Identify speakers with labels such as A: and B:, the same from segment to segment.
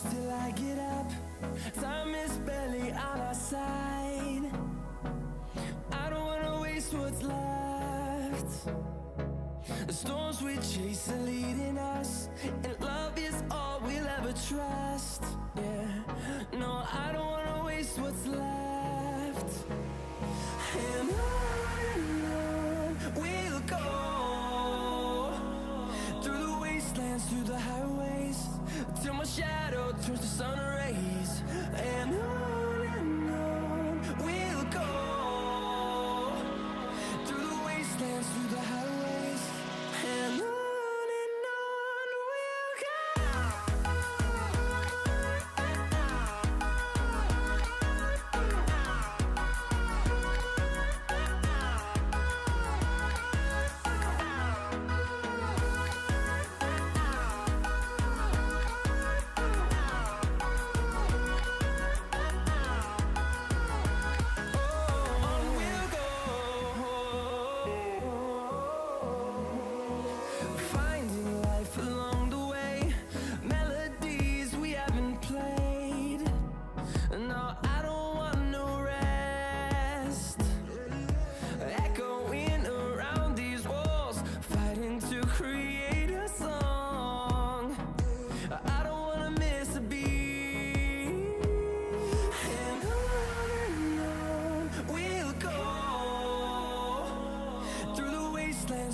A: close till I get up. Time is barely on our side. I don't wanna waste what's left. The storms we chase are leading us, and love is all we'll ever trust. Yeah, no, I don't wanna waste what's left. And on we'll go, through the wastelands, through the highways, till my shadow turns to sun rays. And on we'll go, through the wastelands, through the highways, and on we'll go.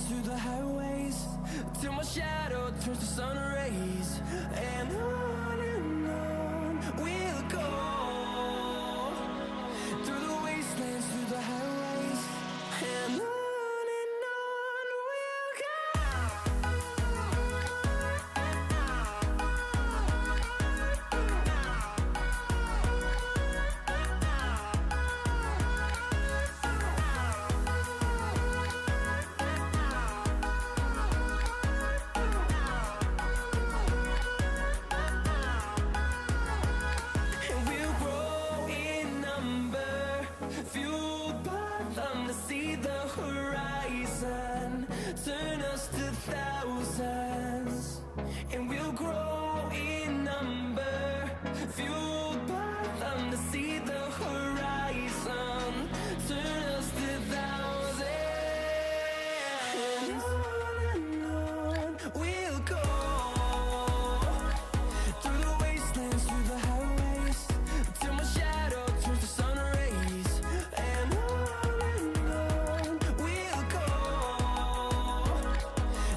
A: Through the highways, till my shadow turns to sun rays. And on we'll go, through the wastelands, through the highways, and on we'll go. Turn us to thousands, and we'll grow in number, fueled by them to see the horizon. Turn us to thousands, and on we'll go, through the wastelands, through the highways, till my shadow turns to sun rays. And on we'll go,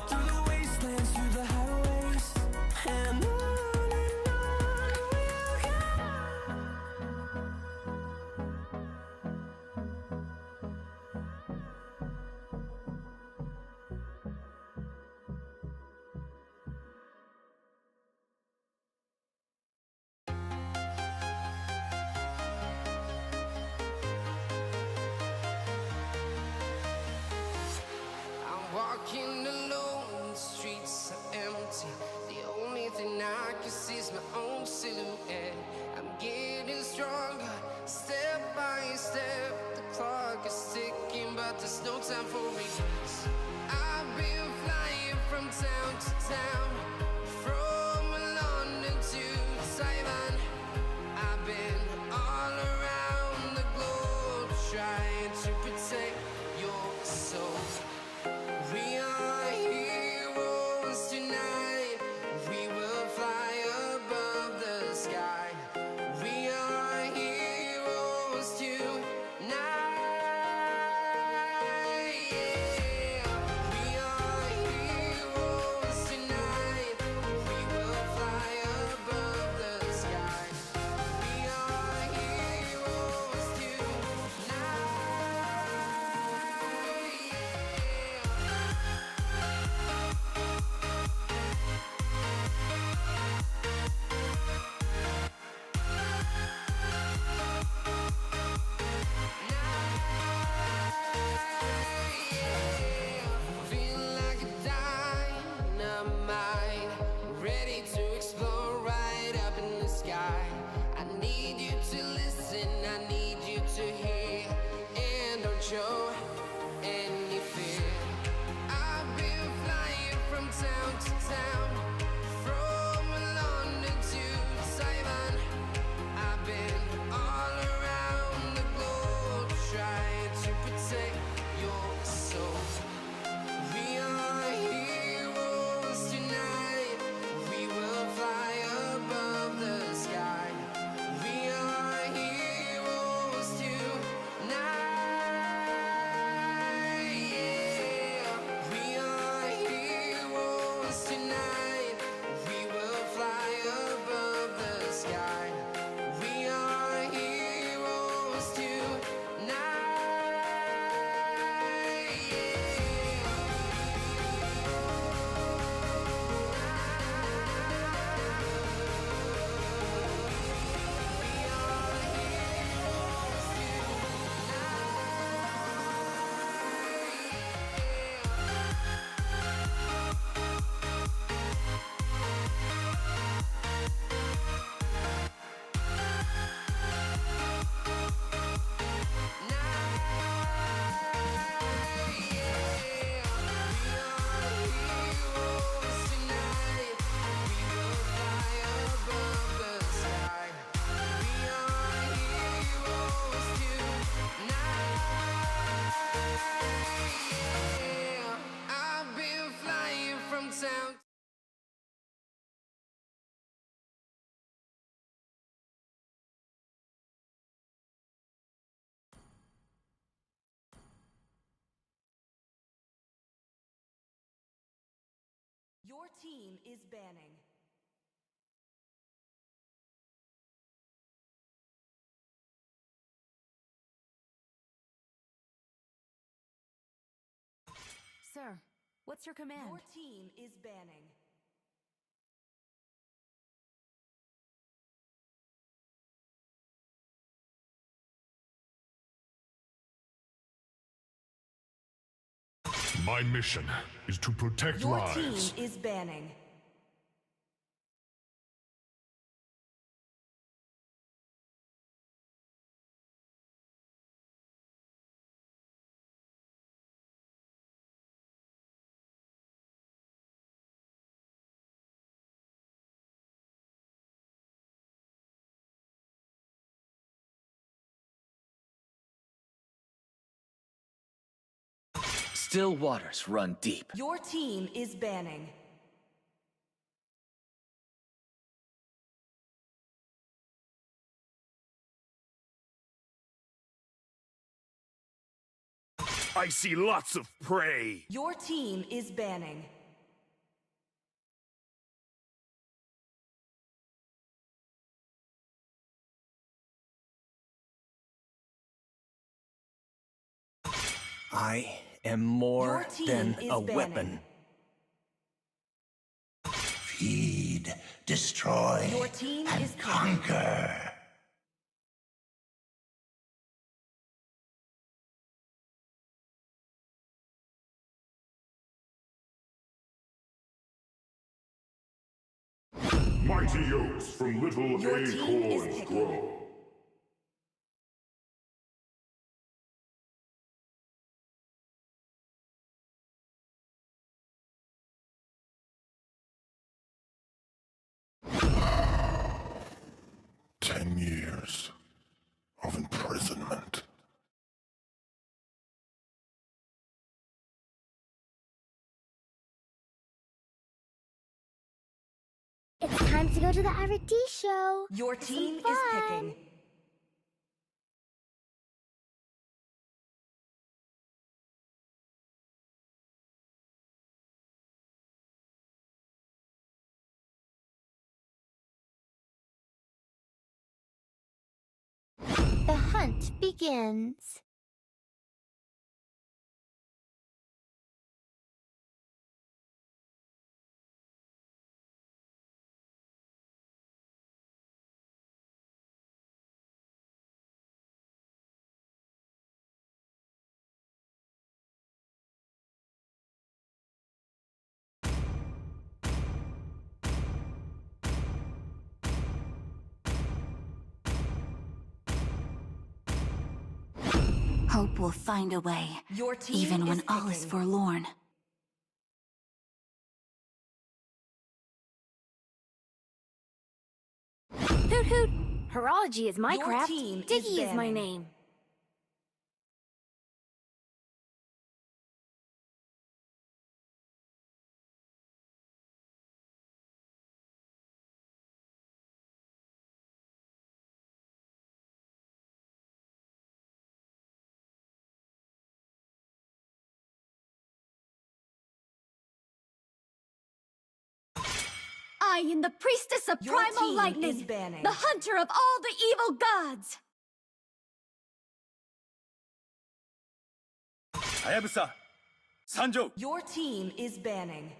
A: through the wastelands, through the highways, and on we'll go.
B: I'm walking alone, the streets are empty. The only thing I can see is my own silhouette. I'm getting stronger, step by step. The clock is ticking, but there's no time for regrets. I've been flying from town to town, from London to Taiwan. I've been all around the globe, trying to protect your soul. We are heroes tonight. We will fly above
C: Your team is banning.
D: Sir, what's your command?
C: Your team is banning.
E: My mission is to protect
C: Your
E: lives.
C: team is banning.
F: Still waters run deep.
C: Your team is banning.
E: I see lots of prey.
C: Your team is banning.
F: I am more
C: Your team
F: than
C: is
F: a
C: banning.
F: weapon.
G: Feed, destroy,
C: Your team
G: and
C: is picking.
G: conquer.
E: Mighty oaks from little
C: Your team is
E: acorns
C: picking.
E: grow. "10 years of imprisonment.
H: It's time to go to the R&D show.
C: Your
H: For some
C: team is
H: fun.
C: picking.
H: The hunt begins.
D: Hope will find a way,
C: Your team
D: even when
C: is
D: all is
C: picking.
D: forlorn.
H: Hoot hoot! Horology is my
C: Your
H: craft.
C: team is
H: Diggy is my
C: banning.
H: name.
D: I am the priestess of
C: Your
D: primal
C: team
D: lightning,
C: is banning.
D: the hunter of all the evil gods.
F: Hayabusa, Sanjo.
C: Your team is banning.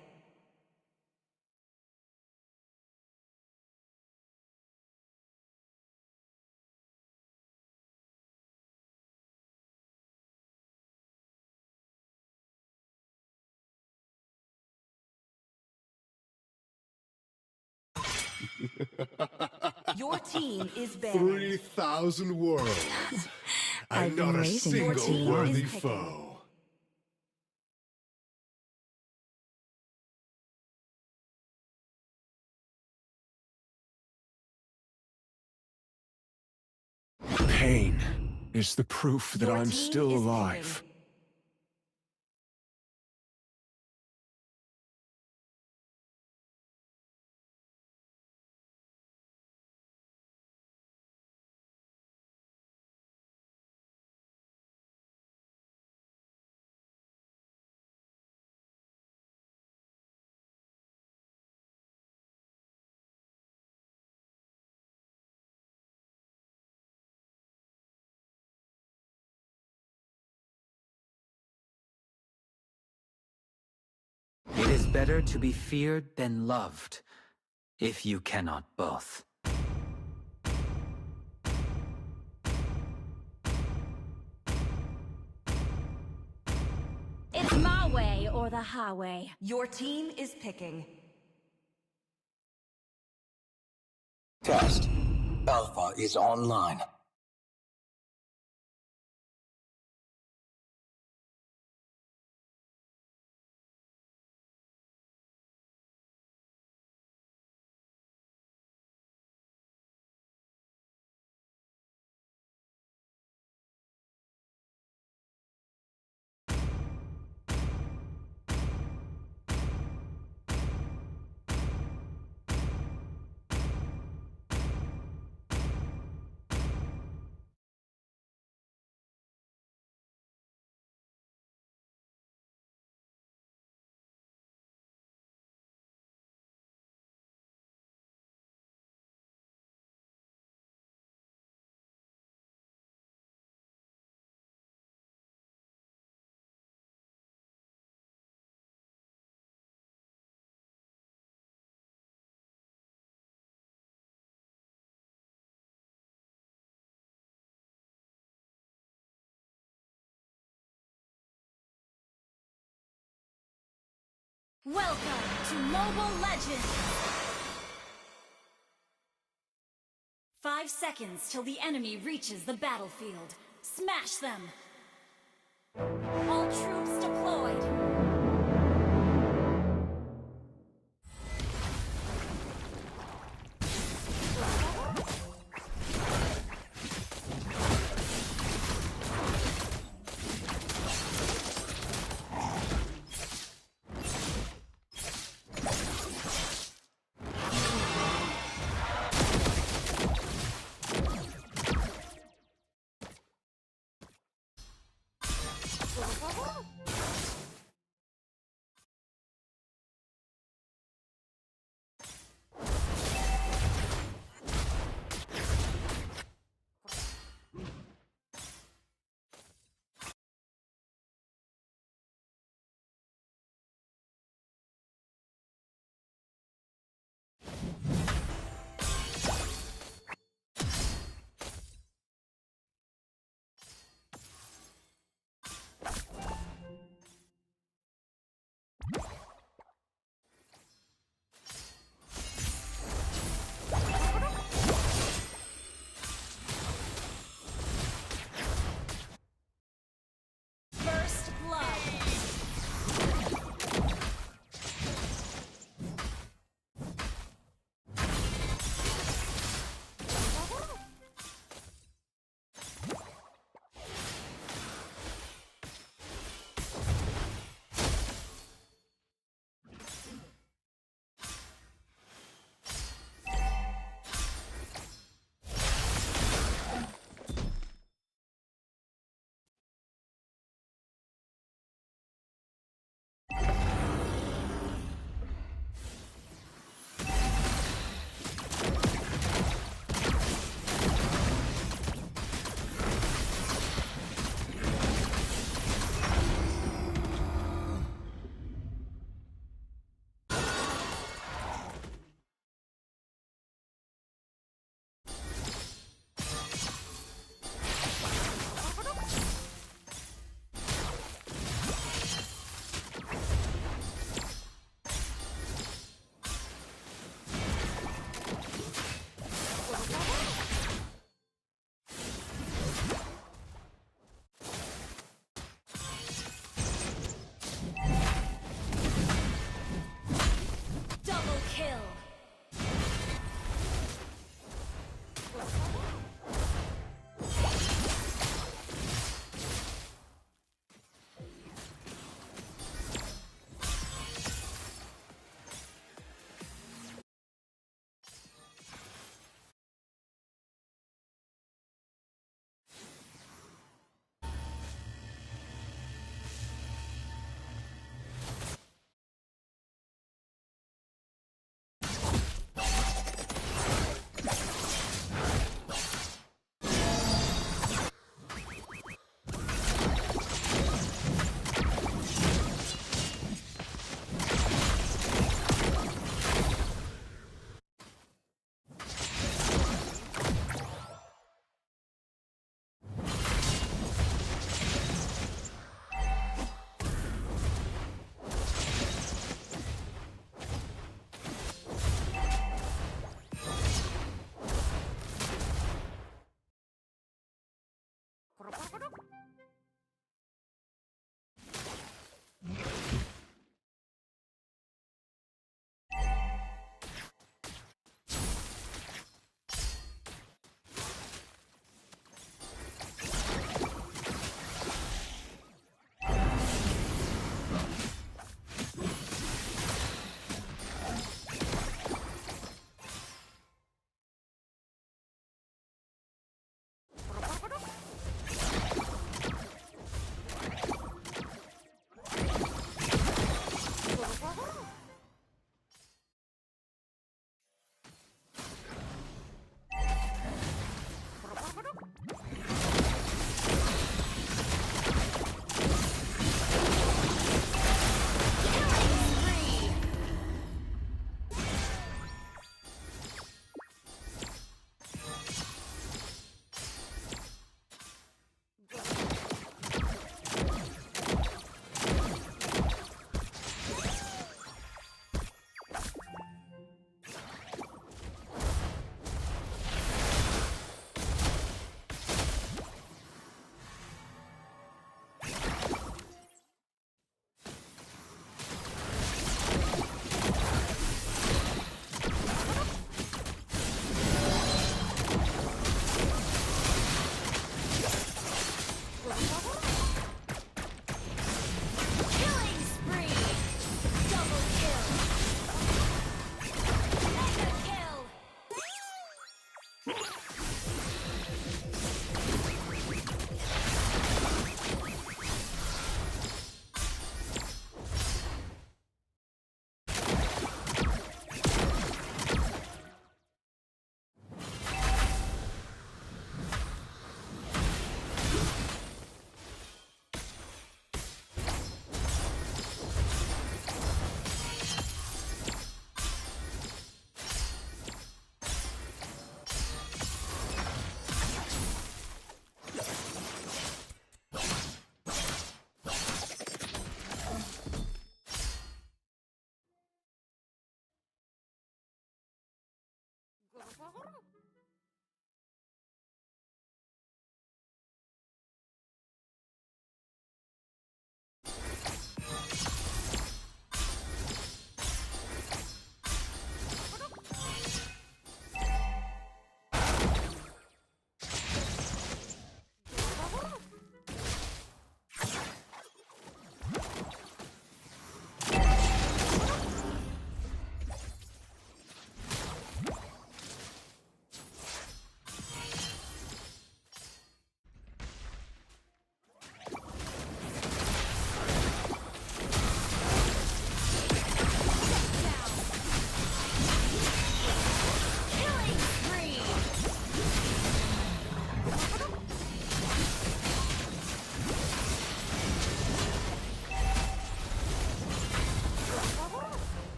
C: Your team is banning.
E: 3,000 worlds.
D: I've
E: And
D: been
E: not a
D: raising
C: Your
E: single
C: team
E: worthy
C: is picking.
E: foe.
I: Pain is the proof that
C: Your
I: I'm
C: team
I: still
C: is
I: alive.
C: picking.
J: better to be feared than loved, if you cannot both.
D: It's my way or the highway.
C: Your team is picking.
K: Test. Alpha is online.
D: Welcome to MOBA Legends! 5 seconds till the enemy reaches the battlefield. Smash them! All troops deployed!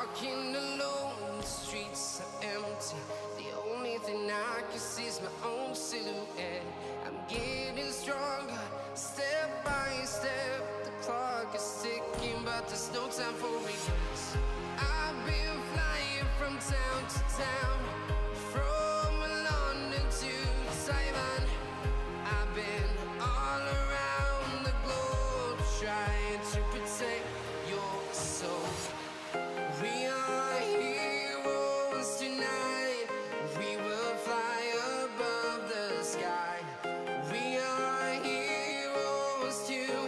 B: walking alone, the streets are empty. The only thing I can see is my own silhouette. I'm getting stronger, step by step. The clock is ticking, but there's no time for regrets. I've been flying from town to town, from London to Taiwan. I've been all around the globe, trying to protect your soul. We are heroes tonight. We will fly above the sky. We are heroes tonight.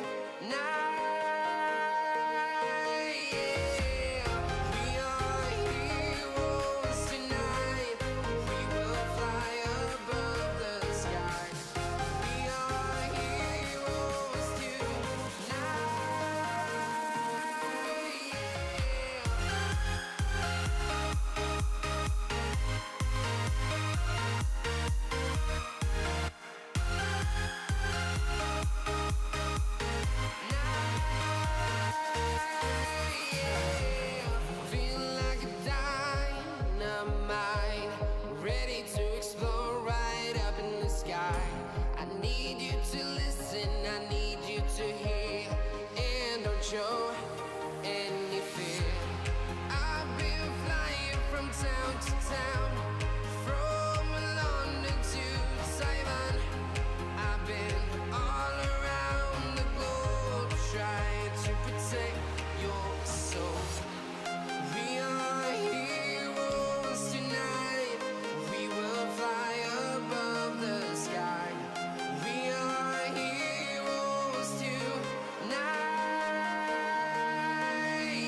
B: Yeah. We are heroes tonight. We will fly above the sky. We are heroes tonight. Feel like a dynamite, ready to explode right up in the sky. I need you to listen, I need you to hear, and don't show any fear. I've been flying from town to town, from London to Taiwan. I've been all around the globe, trying to protect your soul. We are heroes tonight. We will fly above the sky. We are heroes tonight.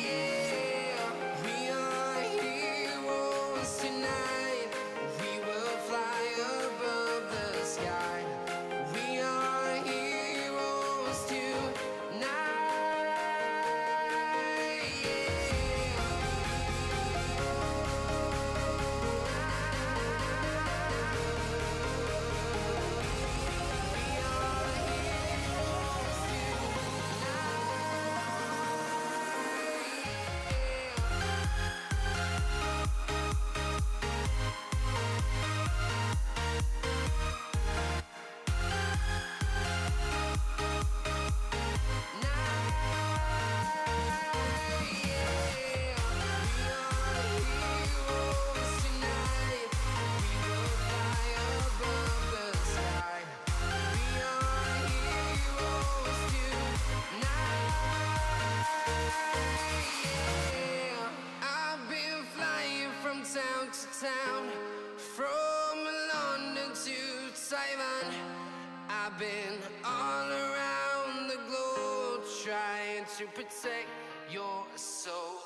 B: Yeah. We are heroes tonight. We will fly above the sky. We are heroes I've been flying from town to town, from London to Taiwan. I've been all around the globe, trying to protect your soul.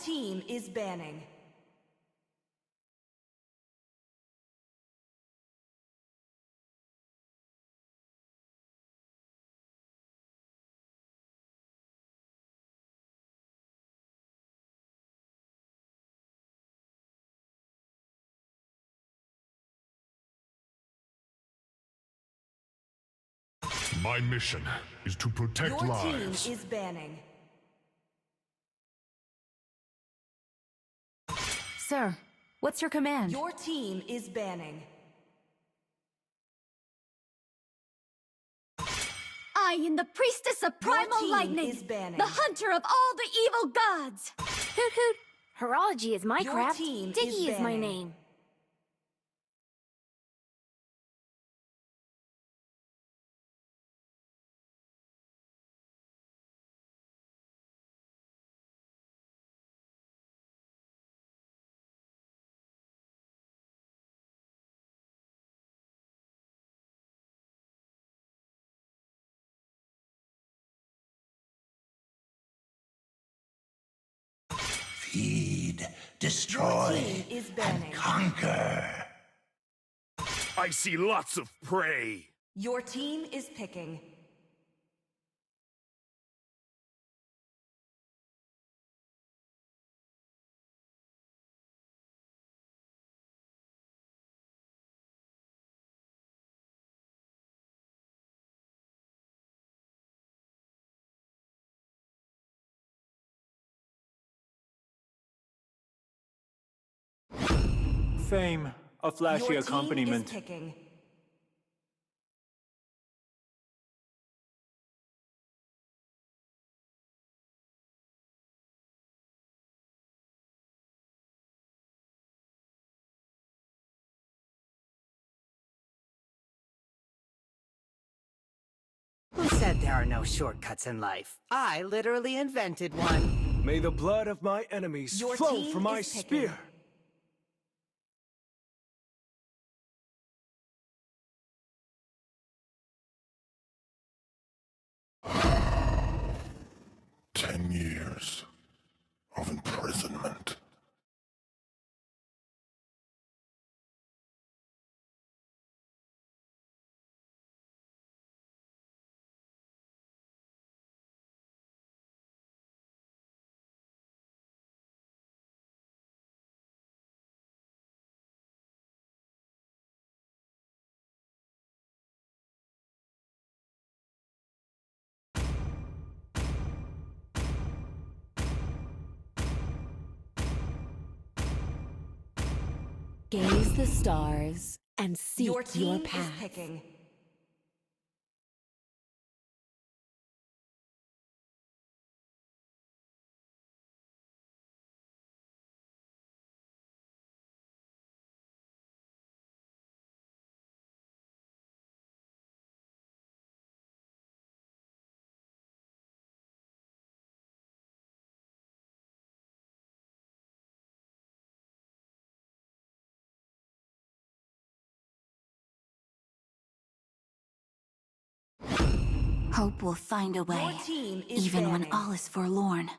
C: team is banning.
E: My mission is to protect
C: Your
E: lives.
C: team is banning.
L: Sir, what's your command?
C: Your team is banning.
D: I am the priestess of primal
C: team
D: lightning,
C: is banning.
D: the hunter of all the evil gods.
L: Hoot hoot! Horology is my
C: Your
L: craft.
C: team is
L: Diggy is my
C: banning.
L: name.
G: Feed,
C: Your
G: destroy,
C: team is banning.
G: and conquer.
E: I see lots of prey.
C: Your team is picking.
I: Fame, a flashy
C: Your
I: accompaniment.
C: team is picking.
M: Who said there are no shortcuts in life? I literally invented one.
I: May the blood of my enemies
C: Your
I: flow
C: team
I: from my
C: is picking.
I: spear.
E: Ten years of imprisonment.
L: Gaze the stars and seek
C: Your team
L: path.
C: is picking.
D: Hope will find a way,
C: Your team is
D: even when
C: banning.
D: all is forlorn.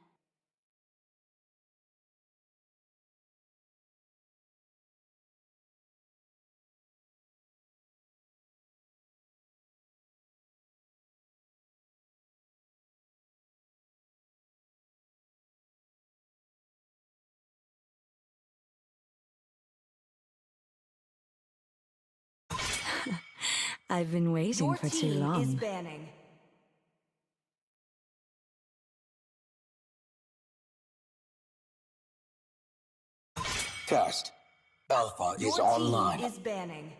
L: I've been waiting
C: Your
L: for too
C: team
L: long.
C: is banning.
K: Test. Alpha
C: Your
K: is
C: team
K: online.
C: is banning.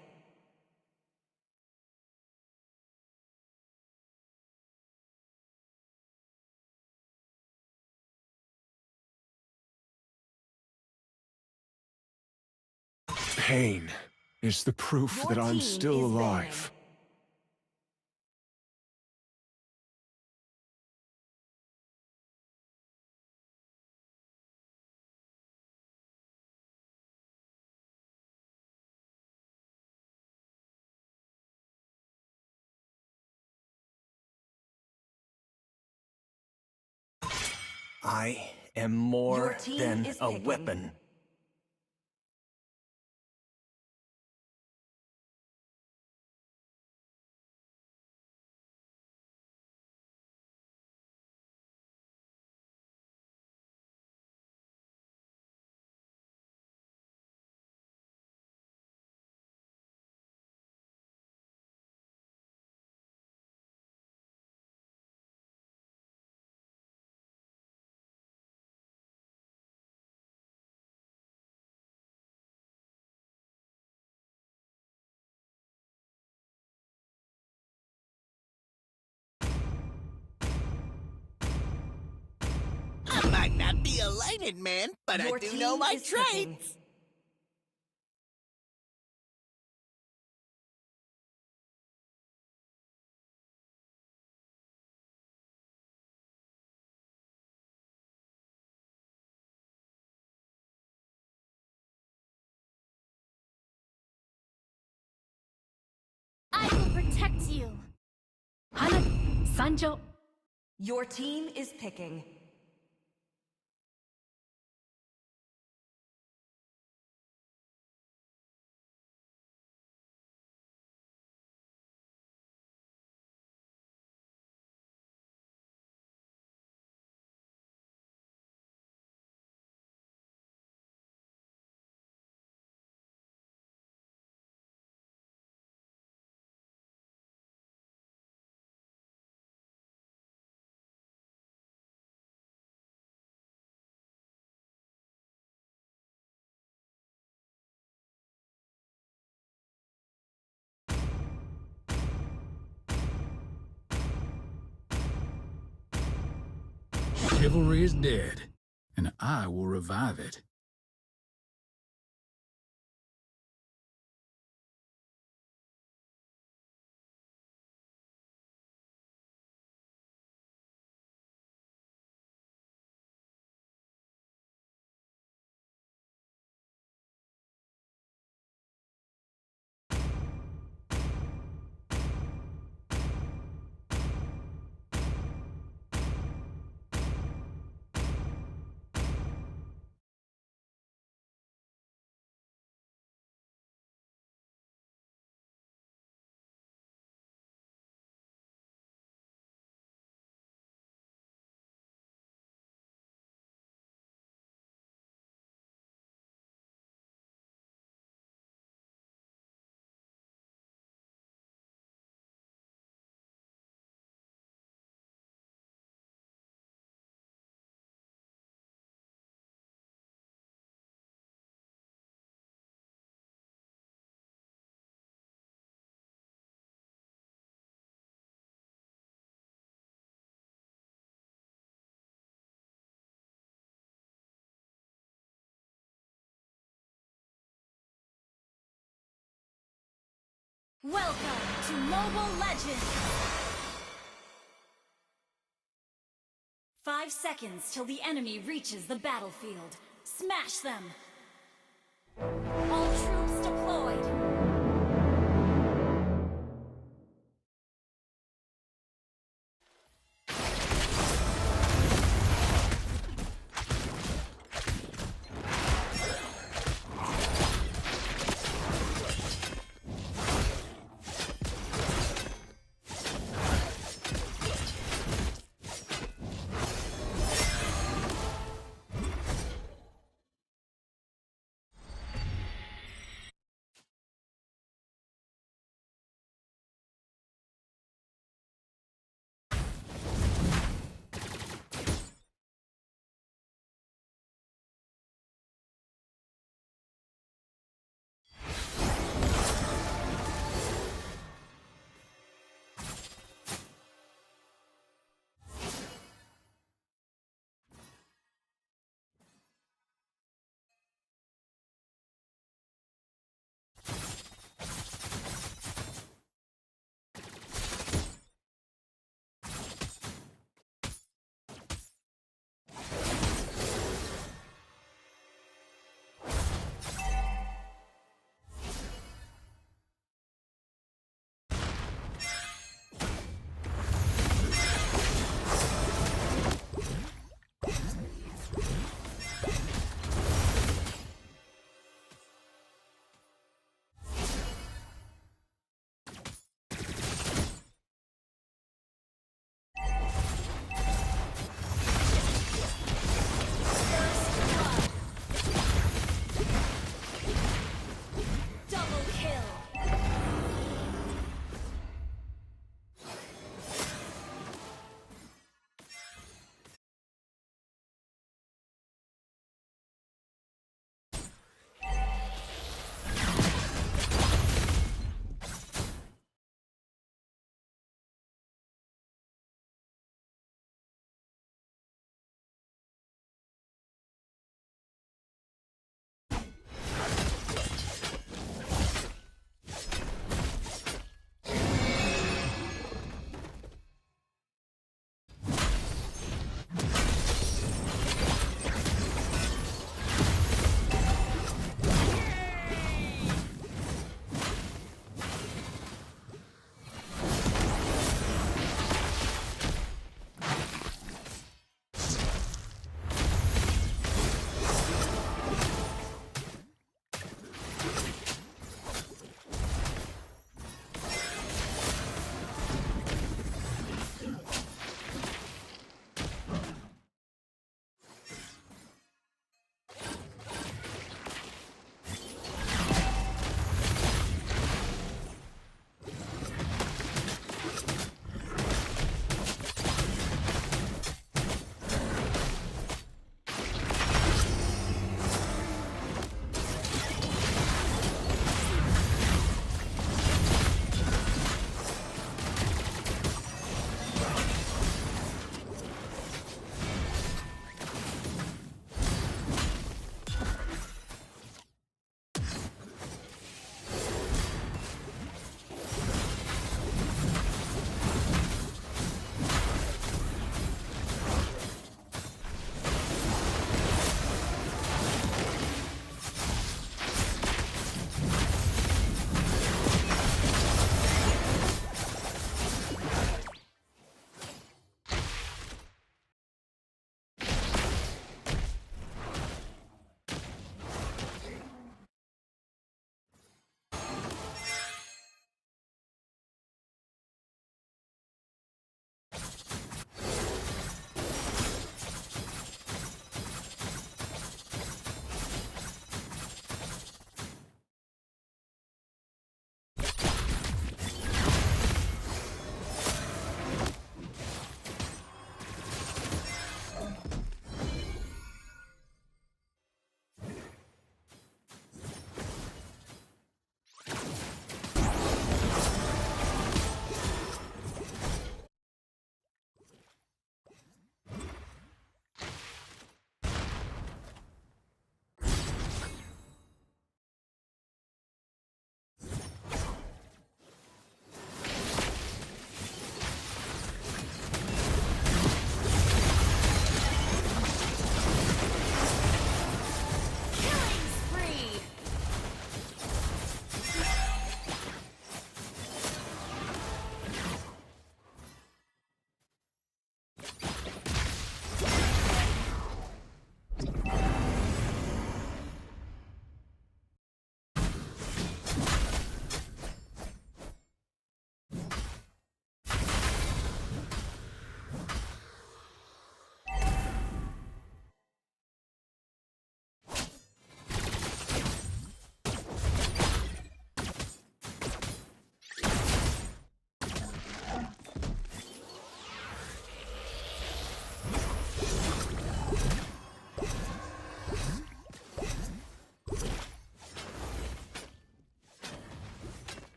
I: Pain is the proof
C: Your
I: that I'm
C: team
I: still
C: is
I: alive.
M: I
F: am
C: Your
F: more
C: team
F: than
C: is
F: a
C: picking.
F: weapon.
N: I might not be a lighted man, but
C: Your
N: I do
C: team
N: know my
C: is picking.
N: traits.
D: I will protect you. Hana, Sanjo.
C: Your team is picking.
I: Chivalry is dead, and I will revive it.
D: Welcome to MOBA Legends. 5 seconds till the enemy reaches the battlefield. Smash them. All troops deployed.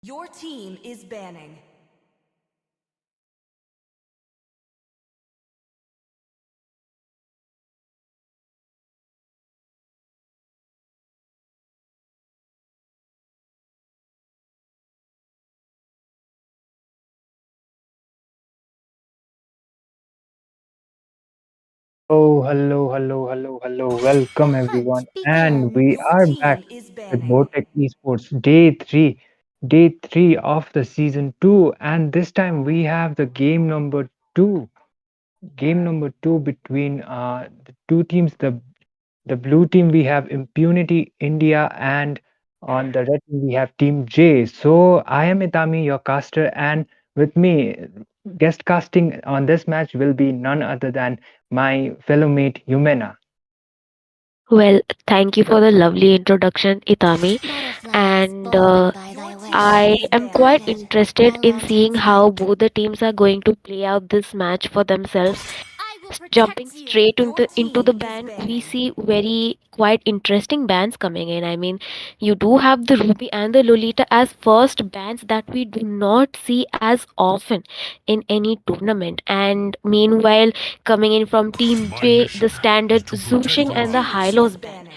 C: Your team is banning.
O: Oh, hello, hello, hello, hello. Welcome everyone. And we
C: Your
O: are back
C: team is
O: with
C: banning.
O: Vortex Esports Day 3 of the season 2. And this time we have the game number 2 between the two teams. The blue team we have Impunity India, and on the red team we have Team J. So I am Itami, your caster, and with me, guest casting on this match will be none other than my fellow mate Yumena.
P: Well, thank you for the lovely introduction, Itami. And I am quite interested in seeing how both the teams are going to play out this match for themselves. Jumping straight into the ban, we see very quite interesting bans coming in. I mean, you do have the Ruby and the Lolita as first bans that we do not see as often in any tournament. And meanwhile, coming in from Team J, the standard Zushing and the Hylos ban.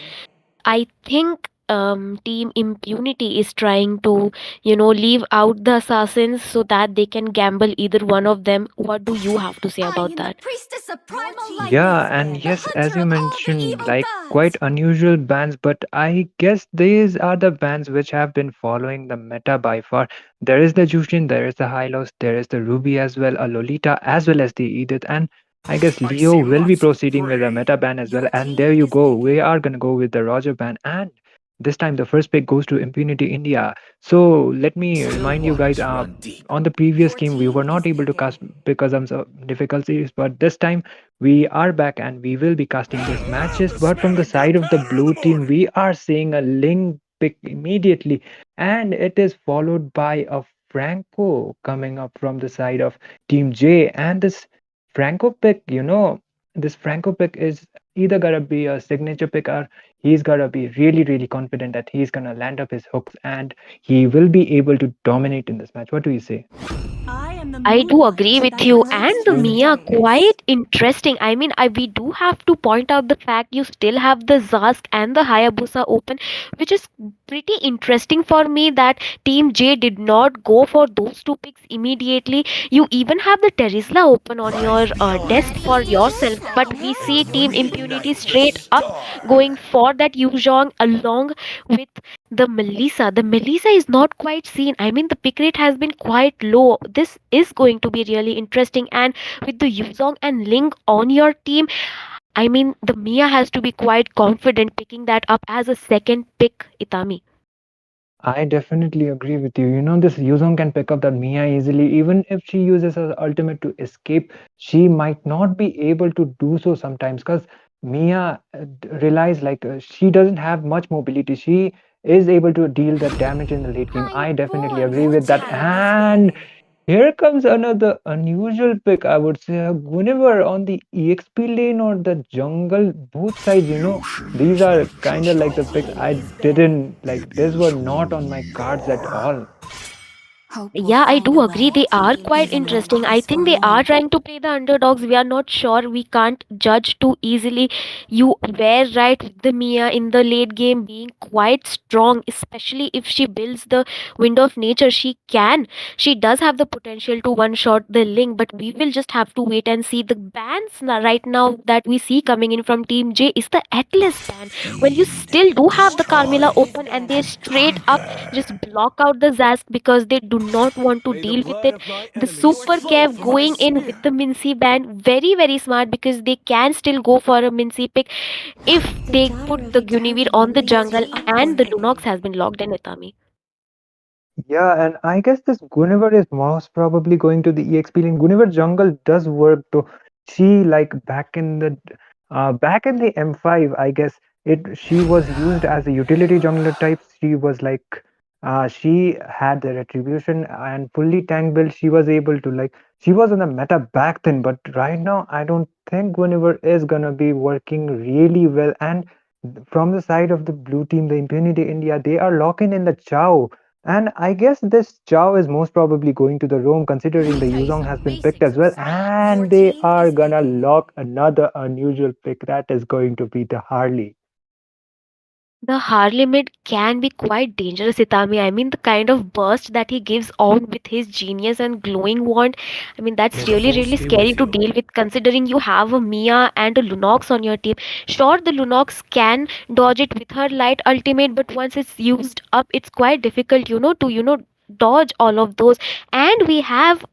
P: I think Team Impunity is trying to, leave out the assassins so that they can gamble either one of them. What do you have to say about that?
D: Priestess of Primal Light,
O: Yeah, and
D: the
O: yes, as
D: hunter
O: you
D: of all the
O: mentioned,
D: evil
O: like quite
D: gods.
O: unusual bands, but I guess these are the bands which have been following the meta by far. There is the Jushin, there is the Hylos, there is the Ruby as well, a Lolita as well as the Edith, and I guess
E: I
O: Leo
E: see
O: will be
E: lots of
O: proceeding with a
E: prey.
O: meta ban as well.
C: Your
O: And there
C: team
O: you
C: is
O: go. We
C: picking.
O: are gonna go with the Roger ban, and this time the first pick goes to Impunity India. So let me
F: Still
O: remind you guys,
F: waters run deep.
O: on the previous
C: Your
O: game we were
C: team
O: not
C: is
O: able to cast
C: picking.
O: because of some difficulties, but this time we are back and we will be casting this matches.
E: The
O: But from the
E: smelly got
O: side of the
E: powder of
O: blue
E: the
O: team,
E: morning.
O: we are seeing a Ling pick immediately, and it is followed by a Franco coming up from the side of Team J. And this Franco pick, this Franco pick is either gonna be a signature pick, or he's gotta be really, really confident that he's gonna land up his hooks and he will be able to dominate in this match. What do you say?
C: I am the
P: I do
C: moonlight
P: agree with
C: that
P: you, and
C: lights
P: the
C: through the
P: Mia
C: darkness.
P: quite interesting. I mean, we do have to point out the fact you still have the Zask and the Hayabusa open, which is pretty interesting for me that Team J did not go for those two picks immediately. You even have the Terizla open on your
E: Fight beyond
P: desk for
E: limits.
P: yourself, but we see Team Impunity
E: Reignite the
P: straight up going
E: stars.
P: for that Yuzhong along with the Melissa. The Melissa is not quite seen. I mean, the pick rate has been quite low. This is going to be really interesting. And with the Yuzong and Ling on your team, I mean, the Mia has to be quite confident picking that up as a second pick, Itami.
O: I definitely agree with you. This Yuzong can pick up that Mia easily. Even if she uses her ultimate to escape, she might not be able to do so sometimes because Mia relies like she doesn't have much mobility. She is able to deal the damage in the late game. I definitely agree
C: Your
O: with that.
C: team is
O: And
C: banning.
O: here comes another unusual pick, I would say. Whenever on the EXP lane or the jungle, both sides,
E: The ocean
O: these
E: is
O: are
E: not
O: kind of
E: just a
O: like the
C: Your
O: picks
C: team
O: I
C: is
E: hole.
C: banning.
O: didn't like.
E: It
O: These were
E: is
O: not
E: who
O: on my
E: we
O: cards at
E: are.
O: all.
D: Hope will
P: Yeah, I
D: find
P: do
D: a
P: agree.
C: Your
P: They
D: way,
P: are
C: team
P: quite
C: is
D: even when it
P: interesting.
C: banning.
P: I
D: costs a
P: think they are
D: limb.
P: trying to play the underdogs. We are not sure. We can't judge too easily. You were right with the Mia in the late game being quite strong, especially if she builds the Wind of Nature. She can. She does have the potential to one shot the Link, but we will just have to wait and see. The bans right now that we see coming in from Team J is the Atlas ban. Well, you
E: Feed
P: still do
E: the
P: have the
C: Your
P: Carmilla
C: team
E: sky.
C: is
P: open and they
C: banning.
P: straight up
E: Hunger.
P: just block out the Zask because they do not want to
E: May the
P: deal with
E: blood
P: it.
E: of my
P: The
E: enemies
P: Super
E: flow
P: Kev
E: from my
P: going in with the
E: spear.
P: Mincy band, very very smart because they can still go for a Mincy pick if
L: The
P: they
L: daughter
P: put
L: of
P: the Gunivir
L: eternity
P: on the
C: Your
L: waits
P: jungle
L: with
C: team is
P: and the
L: hunger.
P: Lunox
C: picking.
P: has been locked in, Itami.
O: Yeah, and I guess this Guinevere is most probably going to the EXP lane. Guinevere jungle does work though. She like back in the M5, I guess she was used as a utility jungler type. She was like she had the retribution and fully tank build. She was able to like she was in the meta back then, but right now I don't think Guinevere is gonna be working really well. And from the side of the blue team, the Impunity India, they are locking in the Chow. And I guess this Chow is most probably going to the Rome, considering the Yuzong has been picked as well. And they are gonna lock another unusual pick. That is going to be the Harley.
P: The Harley mid can be quite dangerous, Itami. I mean, the kind of burst that he gives on with his genius and glowing wand. I mean, that's really, really scary to deal with considering you have a Mia and a Lunox on your team. Sure, the Lunox can dodge it with her light ultimate, but once it's used up, it's quite difficult, to dodge all of those. And we have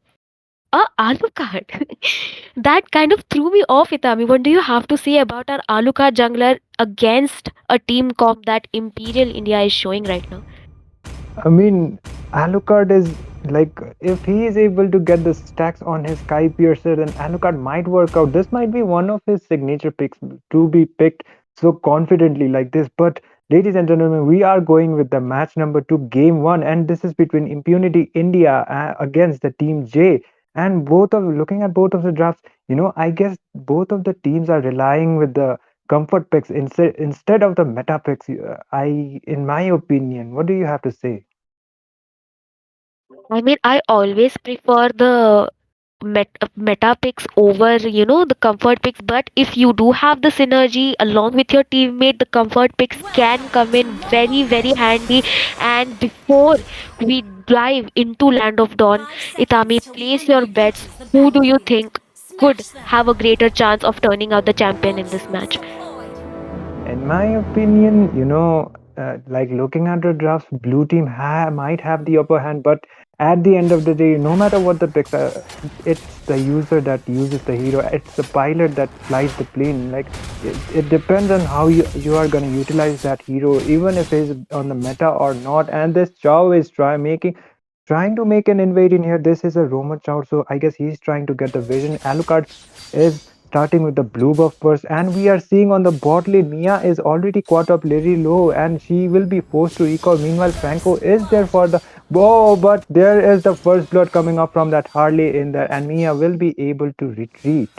P: a Alucard. That kind of threw me off, Itami. What do you have to say about our Alucard jungler against a team comp that Imperial India is showing right now?
O: I mean, Alucard is like, if he is able to get the stacks on his Sky Piercer, then Alucard might work out. This might be one of his signature picks to be picked so confidently like this. But ladies and gentlemen, we are going with the match number 2, game 1, and this is between Impunity India against the team J. And looking at both of the drafts, I guess both of the teams are relying with the comfort picks instead of the meta picks. In my opinion, what do you have to say?
P: I mean, I always prefer the meta picks over, the comfort picks. But if you do have the synergy along with your teammate, the comfort picks can come in very, very handy. And before we dive into Land of Dawn, Itami, place your bets. Who do you think could have a greater chance of turning out the champion in this match?
O: In my opinion, like looking at the drafts, blue team might have the upper hand, but at the end of the day, no matter what the picks are, it's the user that uses the hero. It's the pilot that flies the plane. Like it depends on how you are going to utilize that hero, even if he's on the meta or not. And this Chow is trying to make an invade in here. This is a Roman Chow, so I guess he's trying to get the vision. Alucard is starting with the blue buff first, and we are seeing on the bot lane, Mia is already caught up very low, and she will be forced to recall. Meanwhile, Franco is there for the but there is the first blood coming up from that Harley in there, and Mia will be able to retreat.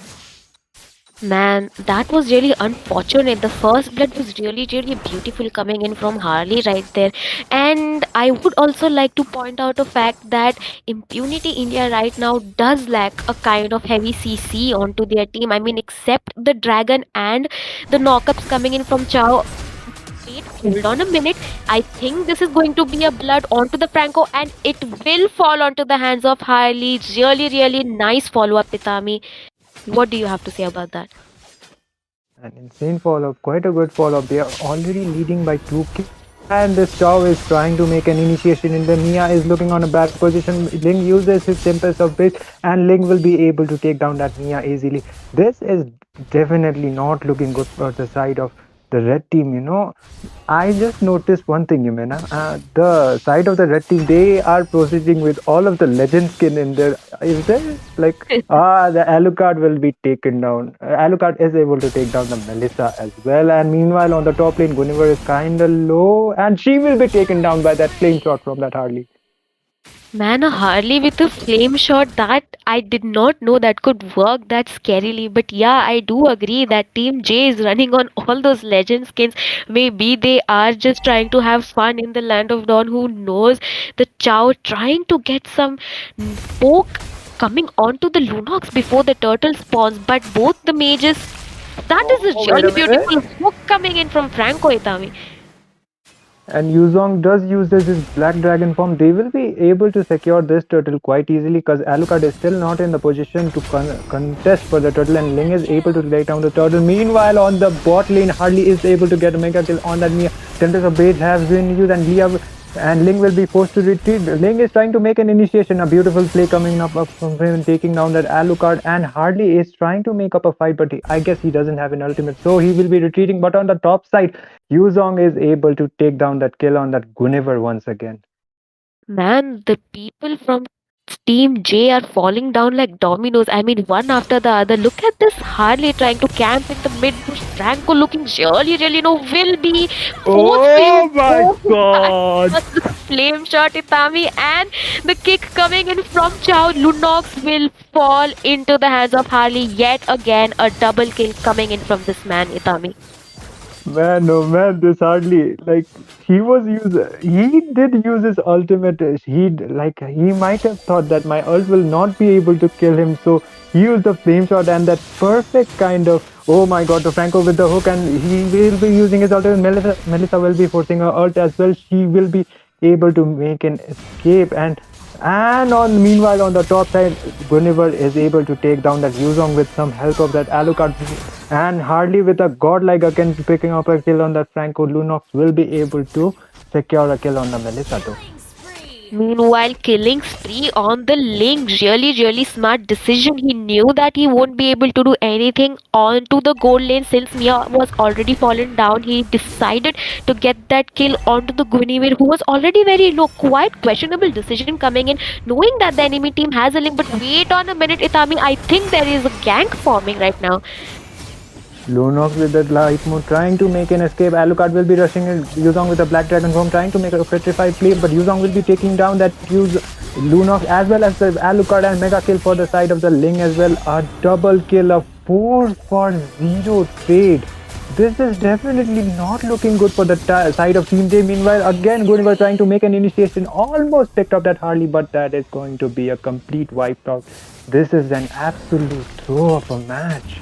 P: Man, that was really unfortunate. The first blood was really, really beautiful coming in from Harley right there. And I would also like to point out a fact that Impunity India right now does lack a kind of heavy CC onto their team. I mean, except the Dragon and the knockups coming in from Chow. Wait, hold on a minute. I think this is going to be a blood onto the Franco, and it will fall onto the hands of Harley. Really, really nice follow-up, Pitami. What do you have to say about that?
O: An insane follow-up, quite a good follow-up. They are already leading by 2 kills. And this Chow is trying to make an initiation in the Mia is looking on a bad position. Ling uses his Tempest of Base, and Ling will be able to take down that Mia easily. This is definitely not looking good for the side of the red team. I just noticed one thing, Yumena. The side of the red team, they are proceeding with all of the legend skin in there. Is there like the Alucard will be taken down. Alucard is able to take down the Melissa as well. And meanwhile, on the top lane, Guinevere is kinda low, and she will be taken down by that flame shot from that Harley.
P: Man, a Harley with a flame shot, that I did not know that could work that scarily. But yeah, I do agree that Team J is running on all those legend skins. Maybe they are just trying to have fun in the Land of Dawn. Who knows? The Chow trying to get some poke coming onto the Lunox before the turtle spawns. But both the mages, that is a really beautiful hook coming in from Franco, Itami.
O: And Yuzong does use this Black Dragon form. They will be able to secure this turtle quite easily because Alucard is still not in the position to contest for the turtle, and Ling is able to lay down the turtle. Meanwhile, on the bot lane, Harley is able to get a mega kill on that Mia. Tempest of Bait has been used, and Ling will be forced to retreat. Ling is trying to make an initiation. A beautiful play coming up from him, taking down that Alucard, and Harley is trying to make up a fight, but I guess he doesn't have an ultimate, so he will be retreating. But on the top side, Yuzong is able to take down that kill on that Guinevere once again.
P: Man, the people from Team J are falling down like dominoes. I mean, one after the other. Look at this Harley trying to camp in the mid bush. Franco looking really, really, will be.
O: Oh my god!
P: Flame shot, Itami, and the kick coming in from Chow. Lunox will fall into the hands of Harley yet again. A double kill coming in from this man, Itami.
O: Man, oh man, this hardly like he did use his ultimate. He might have thought that my ult will not be able to kill him, so he used the flame shot and that perfect kind of, oh my god, the Franco with the hook, and he will be using his ultimate. Melissa will be forcing her ult as well. She will be able to make an escape, and on meanwhile on the top side, Guinevere is able to take down that Yuzong with some help of that Alucard, and hardly with a godlike again picking up a kill on that Franco. Lunox will be able to secure a kill on the Melissa though.
P: Meanwhile, killing spree on the Ling, really smart decision. He knew that he won't be able to do anything onto the gold lane since Mia was already fallen down. He decided to get that kill onto the Guinevere, who was already very low. Quite questionable decision coming in, knowing that the enemy team has a Ling. But wait on a minute, Itami. I think there is a gank forming right now.
O: Lunox with the light mode trying to make an escape. Alucard will be rushing Yuzong with the Black Dragon Form trying to make a petrified play, but Yuzong will be taking down that Lunox as well as the Alucard, and mega kill for the side of the Ling as well. A double kill, a 4-for-0 trade. This is definitely not looking good for the side of Team J. Meanwhile, again, Guinevere trying to make an initiation, almost picked up that Harley, but that is going to be a complete wipe out. This is an absolute throw of a match.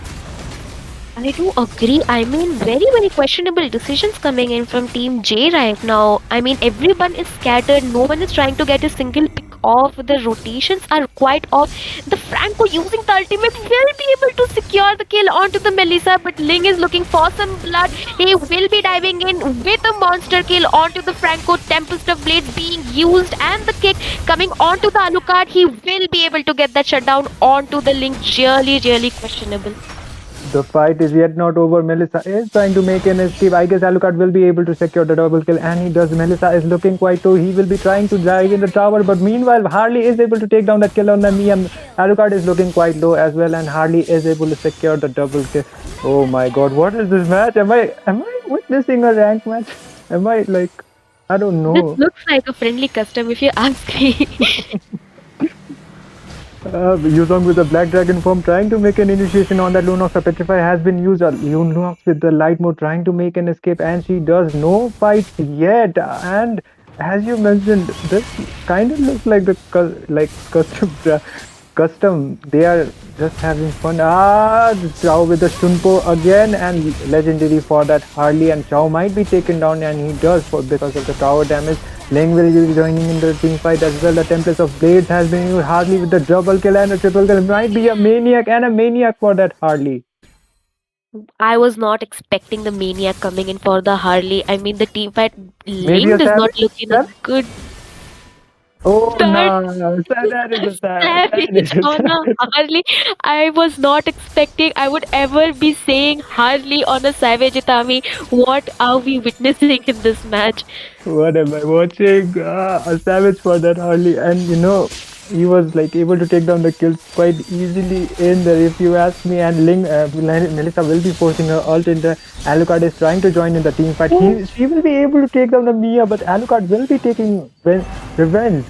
P: I do agree. I mean, very questionable decisions coming in from Team J right now. I mean, everyone is scattered. No one is trying to get a single pick off. The rotations are quite off. The Franco using the ultimate will be able to secure the kill onto the Melissa, but Ling is looking for some blood. He will be diving in with a monster kill onto the Franco. Tempest of Blades being used and the kick coming onto the Alucard. He will be able to get that shutdown onto the Ling. Really questionable.
O: The fight is yet not over. Melissa is trying to make an escape. I guess Alucard will be able to secure the double kill, and he does. Melissa is looking quite low. He will be trying to dive in the tower, but meanwhile Harley is able to take down that kill on the Mia. Alucard is looking quite low as well, and Harley is able to secure the double kill. Oh my god, what is this match? Am I witnessing a rank match? Am I like, I don't know.
P: This looks like a friendly custom if you ask me.
O: Yuzong with the Black Dragon Form trying to make an initiation on that Lunox. A Petrify has been used. Lunox with the light mode trying to make an escape, and she does no fight yet. And as you mentioned, this kind of looks like the custom. They are just having fun. Chao with the Shunpo again, and legendary for that Harley, and Chao might be taken down, and he does because of the tower damage. Ling will be joining in the team fight as well. The Tempest of Blades has been used. Harley with the double kill and a triple kill. Might be a maniac for that Harley.
P: I was not expecting the maniac coming in for the Harley. I mean, the team fight Ling is not looking good.
O: Oh no, that is a
P: Savage on a Harley. I was not expecting I would ever be saying Harley on a Savage, Itami. What are we witnessing in this match?
O: What am I watching? A Savage for that Harley, and he was like able to take down the kills quite easily in there, if you ask me. And Melissa will be forcing her ult in there. Alucard is trying to join in the team fight. She will be able to take down the Mia, but Alucard will be taking revenge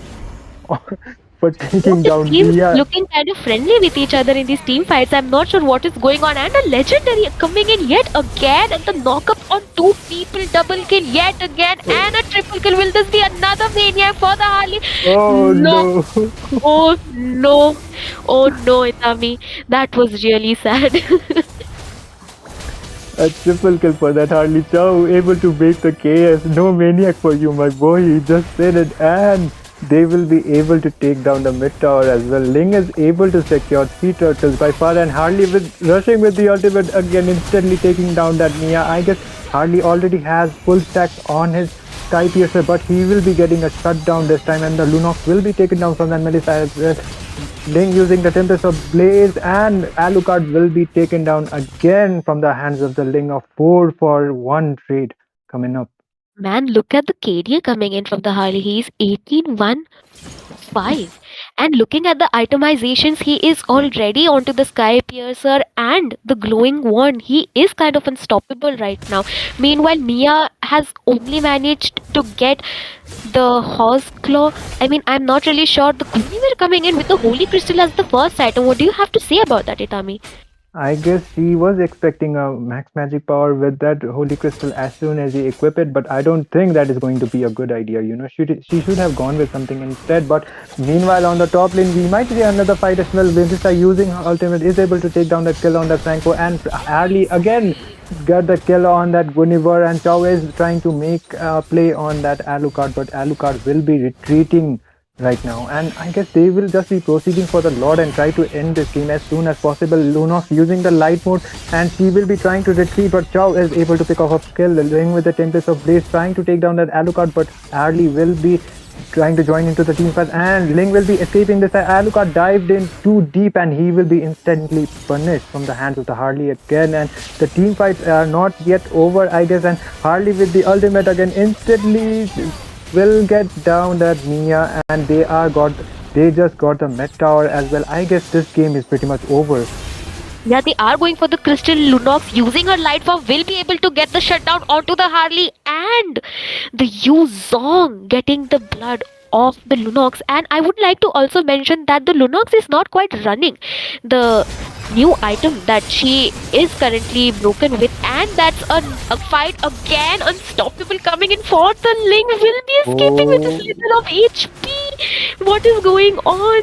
O: for taking down
P: Teams
O: Mia.
P: looking kind of friendly with each other in these team fights. I'm not sure what is going on. And a legendary coming in yet again, and the knockup on two people, double kill yet again, and a triple kill. Will this be another maniac for the Harley?
O: Oh no.
P: Oh no. Oh no, Itami. That was really sad.
O: A triple kill for that Harley. Chao able to break the KS. No maniac for you, my boy. He just said it. And they will be able to take down the mid tower as well. Ling is able to secure 3 turtles by far, and Harley rushing with the ultimate again, instantly taking down that Mia. I guess Harley already has full stacks on his Sky Piercer, but he will be getting a shutdown this time, and the Lunox will be taken down from that Melissa as well. Ling using the Tempest of Blaze, and Alucard will be taken down again from the hands of the Ling. A 4-for-1 trade coming up.
P: Man, look at the KDA coming in from the Harley. He's 18-1-5. And looking at the itemizations, he is already onto the Sky Piercer and the Glowing Wand. He is kind of unstoppable right now. Meanwhile, Mia has only managed to get the Horse Claw. I mean, I'm not really sure. The Guinevere coming in with the Holy Crystal as the first item. What do you have to say about that, Itami?
O: I guess she was expecting a max magic power with that holy crystal as soon as he equip it, but I don't think that is going to be a good idea. She should have gone with something instead. But meanwhile, on the top lane, we might see another fight as well. Melissa using her ultimate is able to take down that kill on that Franco, and Harley again got the kill on that Guinevere, and Chow is trying to make a play on that Alucard, but Alucard will be retreating right now, and I guess they will just be proceeding for the Lord and try to end this game as soon as possible. Lunox using the light mode, and she will be trying to retreat, but Chow is able to pick off a skill. Ling with the Tempest of Blaze trying to take down that Alucard, but Harley will be trying to join into the team fight, and Ling will be escaping this time. Alucard dived in too deep, and he will be instantly punished from the hands of the Harley again, and the team fights are not yet over, I guess, and Harley with the ultimate again instantly will get down that Mia, and they just got the Met Tower as well. I guess this game is pretty much over.
P: Yeah, they are going for the Crystal. Lunox using her light form will be able to get the shutdown onto the Harley, and the Yu Zong getting the blood of the Lunox. And I would like to also mention that the Lunox is not quite running the new item that she is currently broken with, and that's a fight again. Unstoppable coming in for the Ling will be escaping with a slither of HP. What is going on?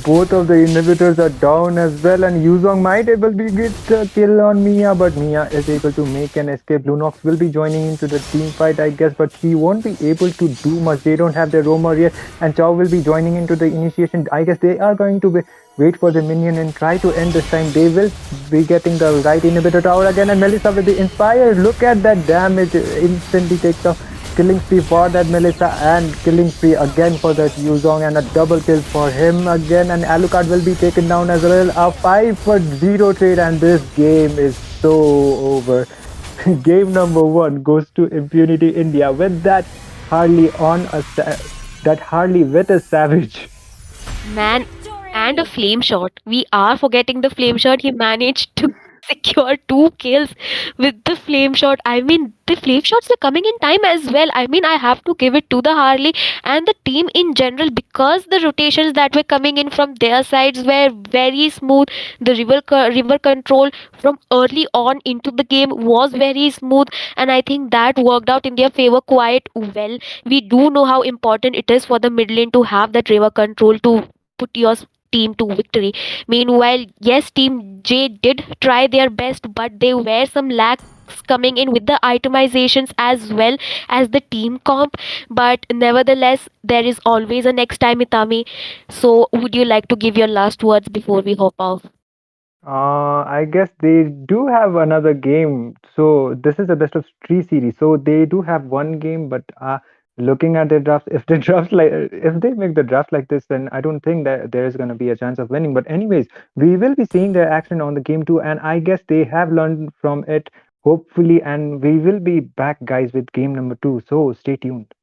O: Both of the inhibitors are down as well, and Yuzong might able to get the kill on Mia, but Mia is able to make an escape. Lunox will be joining into the team fight, I guess, but he won't be able to do much. They don't have their roamer yet, and Chow will be joining into the initiation. I guess they are going to wait for the minion and try to end this time. They will be getting the right inhibitor tower again, and Melissa with the Inspire. Look at that damage, instantly takes off. Killing spree for that Melissa, and killing spree again for that Yuzong, and a double kill for him again, and Alucard will be taken down as well. A 5-for-0 trade, and this game is so over. Game number 1 goes to Impunity India with that Harley with a savage.
P: Man, and a flame shot. We are forgetting the flame shot. He managed to secure 2 kills with the flame shot. I mean, the flame shots were coming in time as well. I mean, I have to give it to the Harley and the team in general, because the rotations that were coming in from their sides were very smooth. The river control from early on into the game was very smooth, and I think that worked out in their favor quite well. We do know how important it is for the mid lane to have that river control to put your team to victory. Meanwhile, yes, Team J did try their best, but there were some lacks coming in with the itemizations as well as the team comp. But nevertheless, there is always a next time, Itami. So, would you like to give your last words before we hop off?
O: I guess they do have another game. So this is a best of 3 series. So they do have one game, but looking at the draft, if they make the draft like this, then I don't think that there is going to be a chance of winning. But anyways, we will be seeing their action on the game too, and I guess they have learned from it, hopefully, and we will be back, guys, with game number 2. So stay tuned.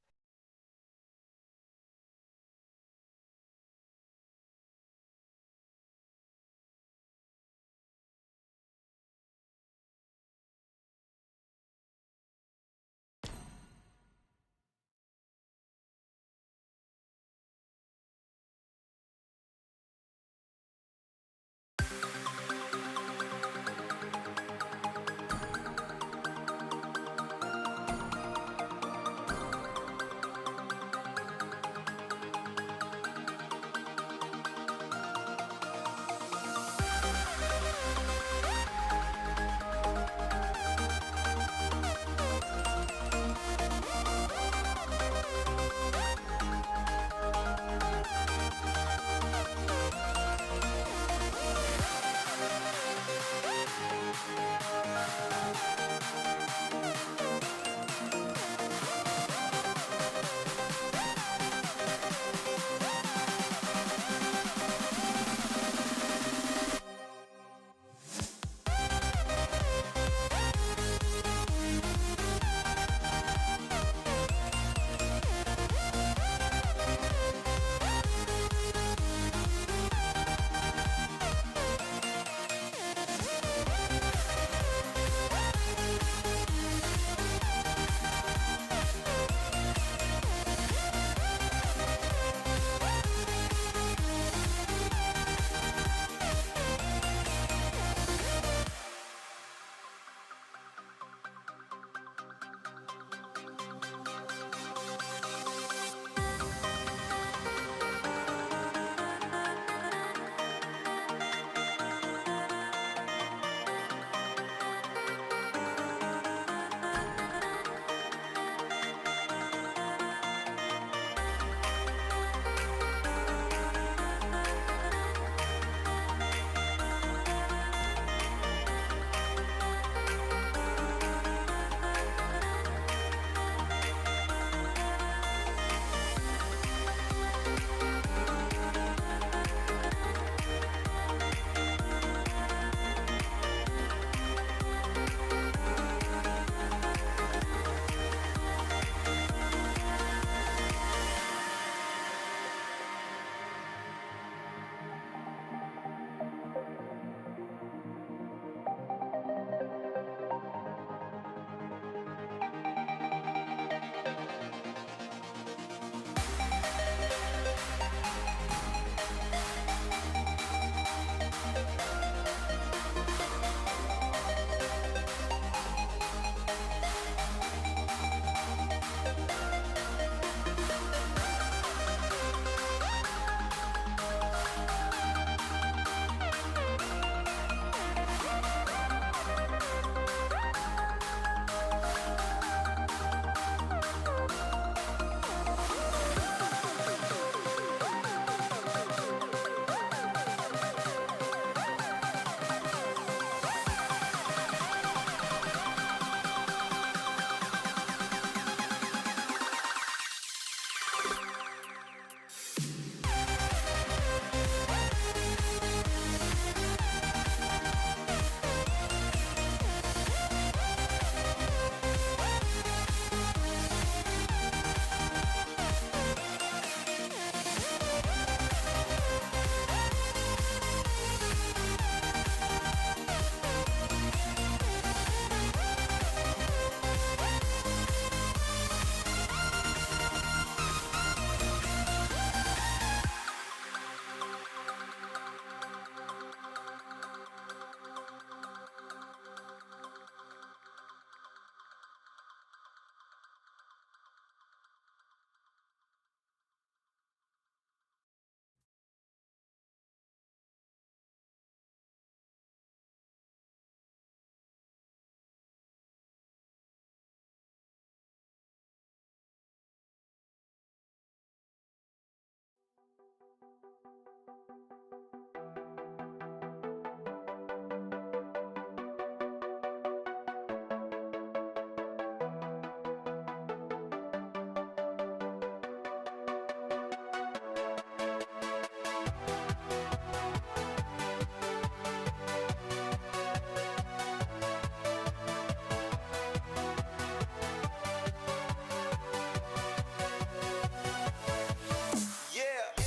A: Yeah.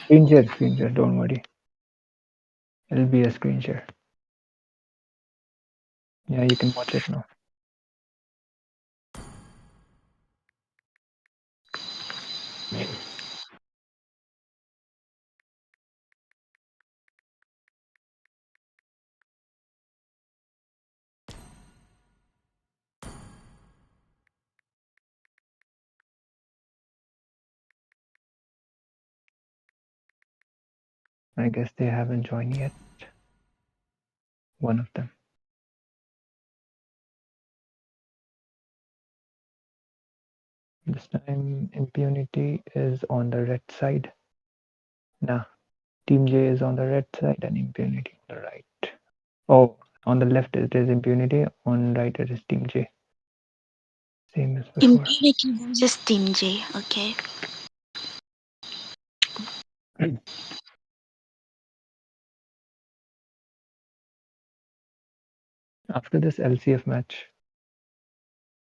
O: Screen share, don't worry. It'll be a screen share. Yeah, you can watch it now. I guess they haven't joined yet. One of them. This time Impunity is on the red side. Nah, Team J is on the red side and Impunity on the right. Oh, on the left it is Impunity, on right it is Team J. Same as before.
Q: Impunity versus Team J, okay.
O: After this LCF match,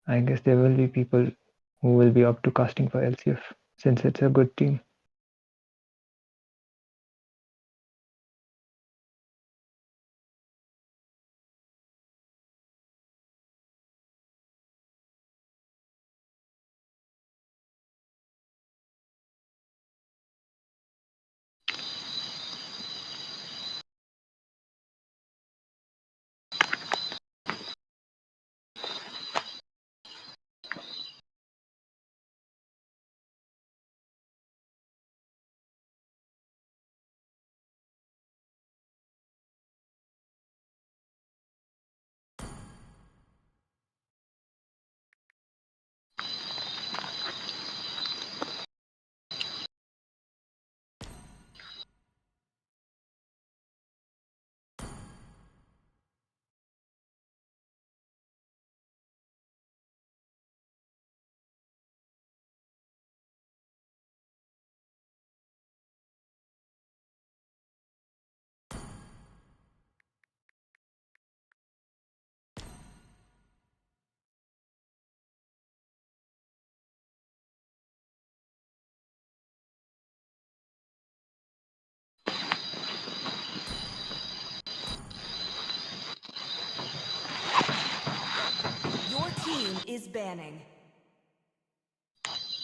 O: I guess there will be people who will be up to casting for LCF since it's a good team.
C: Your team is banning.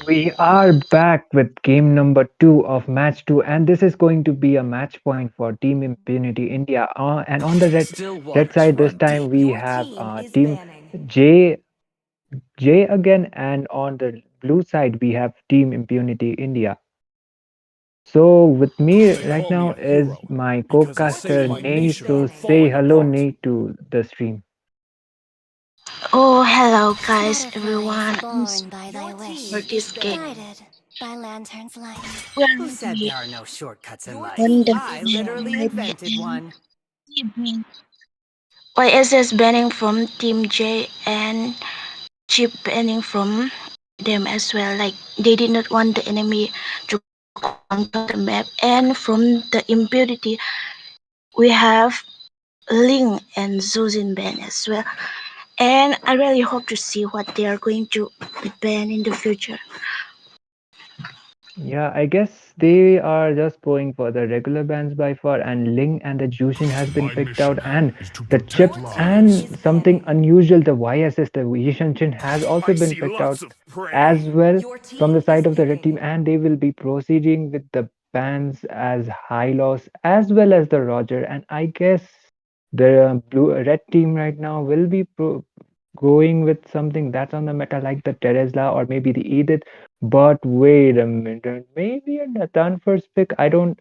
O: We are back with game number 2 of match 2, and this is going to be a match point for Team Impunity India. And on the red side this time we have Team J again, and on the blue side we have Team Impunity India. So with me right now is my co-caster Nate. So say hello, Nate, to the stream.
Q: Oh, hello guys, everyone. For this game,
M: Who said there are no shortcuts in life?
Q: on the
M: I literally invented one.
Q: YSS banning from Team J and Chip banning from them as well. Like they did not want the enemy to control the map. And from the impurity, we have Ling and Zuzin ban as well. And I really hope to see what they are going to ban in the future.
O: Yeah, I guess they are just going for the regular bans by far, and Ling and the Jushin has been picked out, and the Chip and something unusual, the YSS, the Yishanshin has also been picked out as well from the side of the red team, and they will be proceeding with the bans as High Loss as well as the Roger, and I guess the red team right now will be going with something that's on the meta like the Teresla or maybe the Edith. But wait a minute, maybe a Nathan first pick. I don't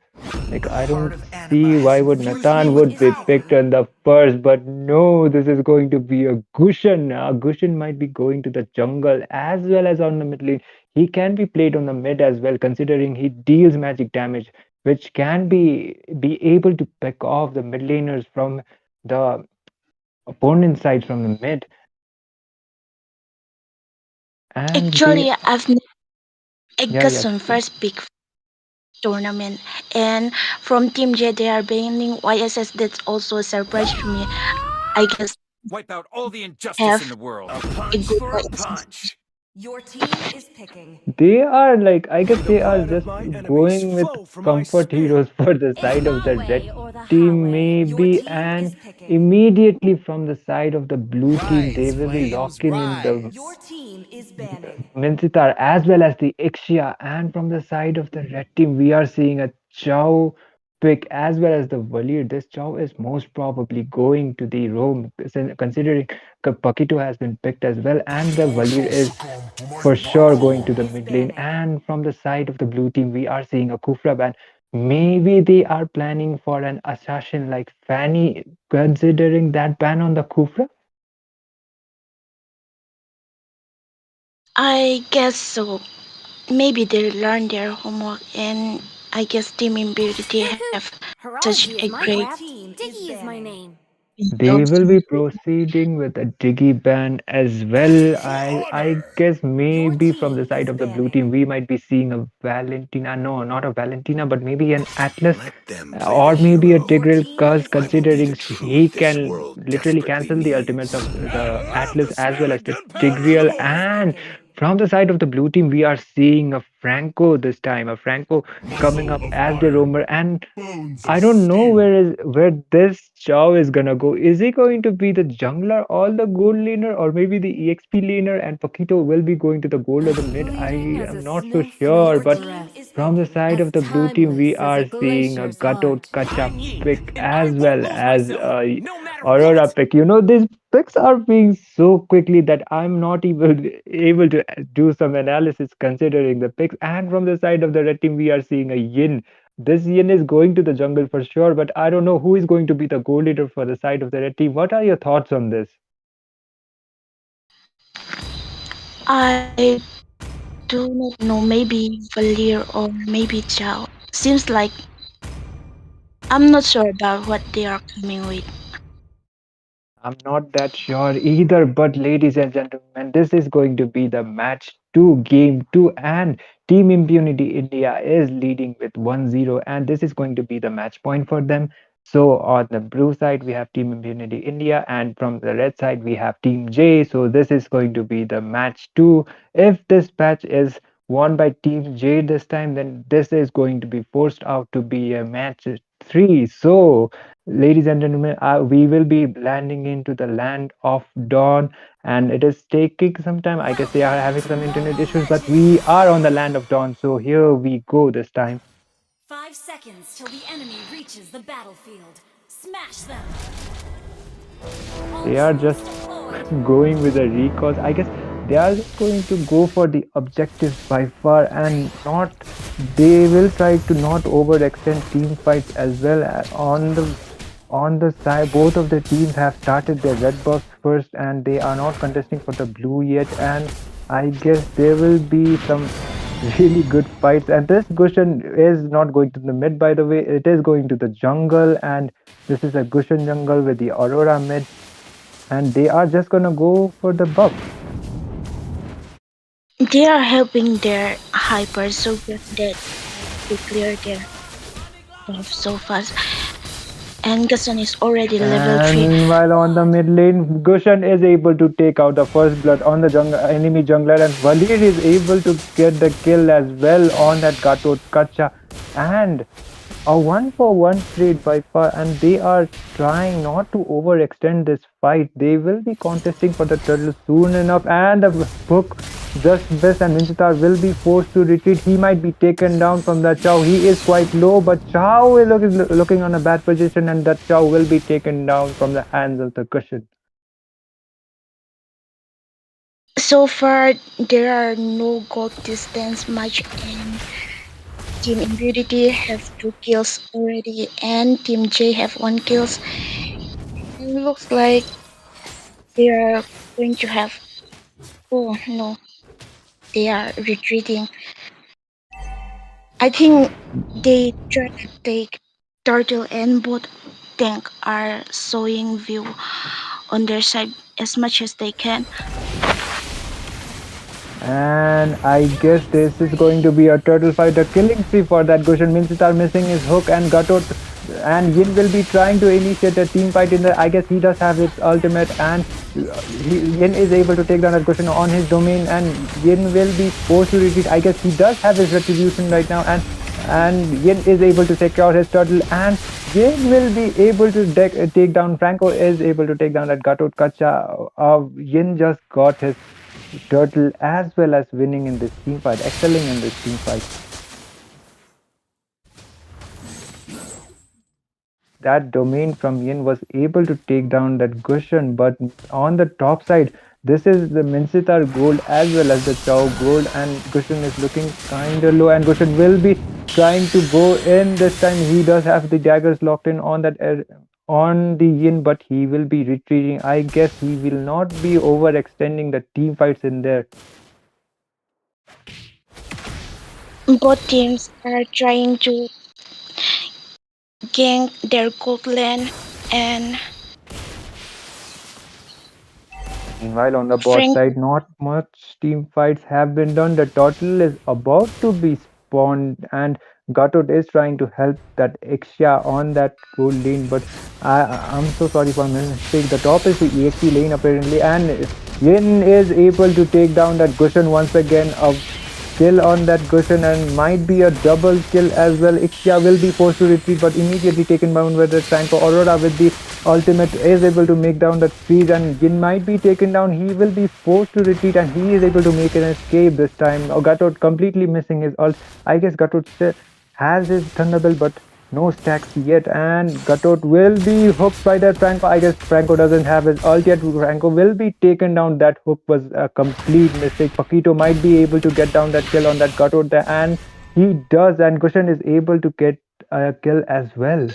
O: see why would Nathan would be picked on the first, but no, this is going to be a Gushan. Gushan might be going to the jungle as well as on the mid lane. He can be played on the mid as well, considering he deals magic damage, which can be able to pick off the mid laners from the opponent side from the mid. And
Q: Actually, I've
O: yeah,
Q: got some first pick tournament, and from Team J they are banning YSS. That's also a surprise to me. I guess
F: Wipe out all the injustice in the world. A punch for a punch.
C: Your team is picking.
O: They are like, I guess
E: May the
O: they are
E: blood of
O: just
E: my enemies
O: going with
E: flow from my
O: comfort
E: spear.
O: heroes for the
D: It's
O: side of
D: my
O: the red
D: way or the
O: team,
D: highway.
C: Your
O: maybe,
C: team
O: and
C: is picking.
O: immediately from the side of the blue team, they
N: Rise,
O: will be
N: flames,
O: locking in the
C: Your
N: rise.
C: team is banning.
O: Minsitar as well as the Ixia, and from the side of the red team, we are seeing a Chow pick as well as the Valir. This Chow is most probably going to the Rome, considering Pakito has been picked as well, and the Valir is for
C: Your
O: sure going
C: team
O: to the
C: is
O: mid lane.
C: banning.
O: And from the side of the blue team, we are seeing a Kufra ban. Maybe they are planning for an assassin like Fanny, considering that ban on the Kufra.
Q: I guess so. Maybe they learned their homework, and I guess Team Impurity
L: Hoot
Q: have
L: hoot!
Q: such
L: Horology
Q: a
L: is my
Q: great
C: Your
L: craft.
C: team is
L: Diggy is my
C: banning.
L: name.
O: They will be proceeding with a Diggy ban as well. I guess
C: Your
O: maybe from the
C: team
O: side
C: is
O: of the blue team
C: banning.
O: we might be seeing a Valentina. No, not a Valentina, but maybe an Atlas,
E: Let them play the
O: or maybe a
E: hero.
C: Your
O: Tigreal
C: team
O: Curse,
C: is
E: I will be
C: banning.
O: considering
E: the truth
O: he
E: this
O: can
E: world
O: literally
E: desperately
O: cancel the ultimates of
E: needs.
O: the
E: Love
O: Atlas
E: the
O: as
E: smell
O: well as
E: of
O: the
C: Your
O: Tigreal.
C: team
E: gunpowder.
C: is
O: And
C: picking.
O: from the side of the blue team, we are seeing a Franco this time, a Franco coming
E: Muzzle
O: up
E: of
O: as the roamer.
E: iron,
O: And
E: bones
O: I
E: of
O: don't know
E: steel.
O: where this Chow is gonna go. Is he going to be the jungler or the gold laner, or maybe the EXP laner, and Paquito will be going to the gold or the mid? I
L: Fleeting as a
O: am not so
L: snowflake
O: sure,
C: Your
O: but
C: team
L: breath.
C: is
O: from the
C: picking.
O: side
L: As
O: of the blue team, we
L: timeless as
O: are
L: a
O: seeing a
L: glacier's
O: Gatot
L: heart.
O: Kacha
E: I'm Yi,
O: pick
E: and I
O: as
E: won't
O: well
E: lose
O: as
E: myself, no matter
O: Aurora
E: what.
O: pick. These picks are being so quickly that I'm not even able to do some analysis considering the picks. And from the side of the red team, we are seeing a Yin. This Yin is going to the jungle for sure, but I don't know who is going to be the goal leader for the side of the red team. What are your thoughts on this?
Q: I do not know. Maybe Valir or maybe Chao. Seems like I'm not sure about what they are coming with.
O: I'm not that sure either, but ladies and gentlemen, this is going to be the match 2, game 2, and Team Impunity India is leading with 1-0, and this is going to be the match point for them. So, on the blue side, we have Team Impunity India, and from the red side, we have Team J. So, this is going to be the match 2. If this match is won by Team J this time, then this is going to be forced out to be a match 3. So, ladies and gentlemen, we will be landing into the land of dawn, and it is taking some time. I guess they are having some internet
C: MOBA
O: issues, but we
C: Legends.
O: are on the land of dawn. So here we go this time.
D: 5 seconds till the enemy reaches the battlefield. Smash them! All
O: They are
D: troops
O: just
D: deployed!
O: going with the recalls. I guess they are just going to go for the objectives by far, and not they will try to not overextend team fights as well. On the side, both of the teams have started their red buffs first, and they are not contesting for the blue yet. And I guess there will be some really good fights. And this Gushan is not going to the mid, by the way. It is going to the jungle, and this is a Gushan jungle with the Aurora mid, and they are just gonna go for the buff.
Q: They are helping their hyper so good that they clear their buff so fast. And Gason is already level
O: And
Q: 3.
O: meanwhile, on the mid lane, Gushan is able to take out the first blood on the enemy jungler, and Valir is able to get the kill as well on that Gatot Kacha. And a 1-for-1 trade by far, and they are trying not to overextend this fight. They will be contesting for the turtle soon enough, and the book just missed, and Minchitar will be forced to retreat. He might be taken down from the Chow. He is quite low, but Chow is looking on a bad position, and that Chow will be taken down from the hands of the cushion.
Q: So far, there are no gold distance match, and Team Impurity have 2 kills already, and Team J have 1 kills. It looks like they are going to have. Oh no, they are retreating. I think they try to take turtle, and both tank are sowing view on their side as much as they can.
O: And I guess this is going to be a turtle fight, a killing spree for that Gushan. Minchitar missing his hook, and Gatot and Yin will be trying to initiate a team fight in the. I guess he does have his ultimate, and Yin is able to take down that question on his domain, and Yin will be forced to retreat. I guess he does have his retribution right now, and Yin is able to secure his turtle, and Yin will be able to take down. Franco is able to take down that Gatot Kacha. Yin just got his turtle as well as winning in this team fight, excelling in this team fight. That domain from Yin was able to take down that Gushan, but on the top side, this is the Minsitar gold as well as the Chow gold, and Gushan is looking kinda low, and Gushan will be trying to go in this time. He does have the daggers locked in on that on the Yin, but he will be retreating. I guess he will not be overextending the team fights in there.
Q: Both teams are trying to gank their gold lane, and
O: Meanwhile, on the bot
Q: Frank
O: side, not much team fights have been done. The turtle is about to be spawned, and Gatot is trying to help that Exia on that gold lane. But I'm so sorry for my mistake. The top is the EXP lane apparently, and Yin is able to take down that Gushan once again. A kill on that Gushan, and might be a double kill as well. Ixia will be forced to retreat, but immediately taken down with the Franco. Aurora with the ultimate is able to make down that freeze, and Yin might be taken down. He will be forced to retreat, and he is able to make an escape this time. Gatot completely missing his ult. I guess Gatot still has his Thunderbolt, but no stacks yet, and Gatot will be hooked by that Franco. I guess Franco doesn't have his ult yet. Franco will be taken down. That hook was a complete mistake. Paquito might be able to get down that kill on that Gatot, and he does, and Gushan is able to get a kill as well.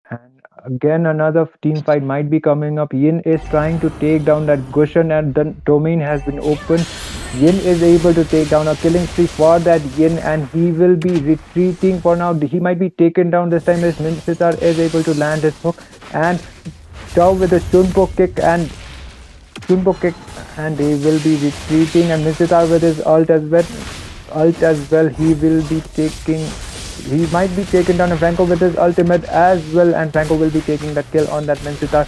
O: And again, another team fight might be coming up. Yin is trying to take down that Gushan, and the domain has been opened. Yin is able to take down a killing spree for that Yin, and he will be retreating for now. He might be taken down this time as Minsitar is able to land his hook, and Chow with a Shunpo kick, and they will be retreating, and Minsitar with his ult as well. He might be taken down, and Franco with his ultimate as well, and Franco will be taking that kill on that Minsitar.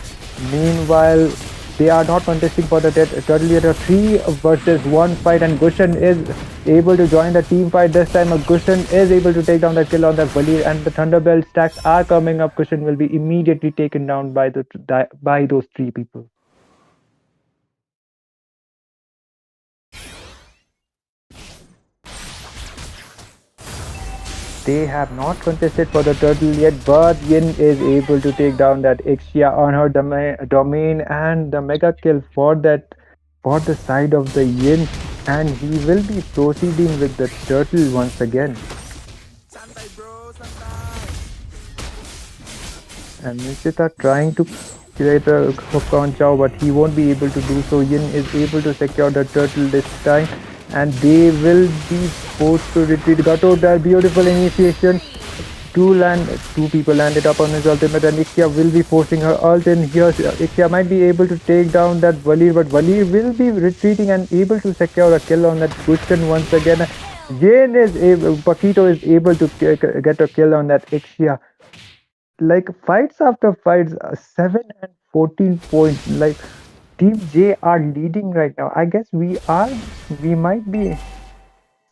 O: Meanwhile, they are not contesting for the turtle yet. A 3 versus 1 fight, and Gushan is able to join the team fight this time. Gushan is able to take down the kill on that Valir, and the Thunderbelt stacks are coming up. Gushan will be immediately taken down by those 3 people. They have not contested for the turtle yet, but Yin is able to take down that Ixia on her domain, and the mega kill for the side of the Yin, and he will be proceeding with the turtle once again. And Nishita trying to create a hook on Chow, but he won't be able to do so. Yin is able to secure the turtle this time, and they will be forced to retreat. Gatot, that beautiful initiation. 2 people landed up on his ultimate, and Ixia will be forcing her ult in here. Ixia might be able to take down that Valir, but Valir will be retreating and able to secure a kill on that Gushan once again. Paquito is able to get a kill on that Ixia. Like, fights after fights, 7 and 14 points. Like, Team J are leading right now. I guess we might be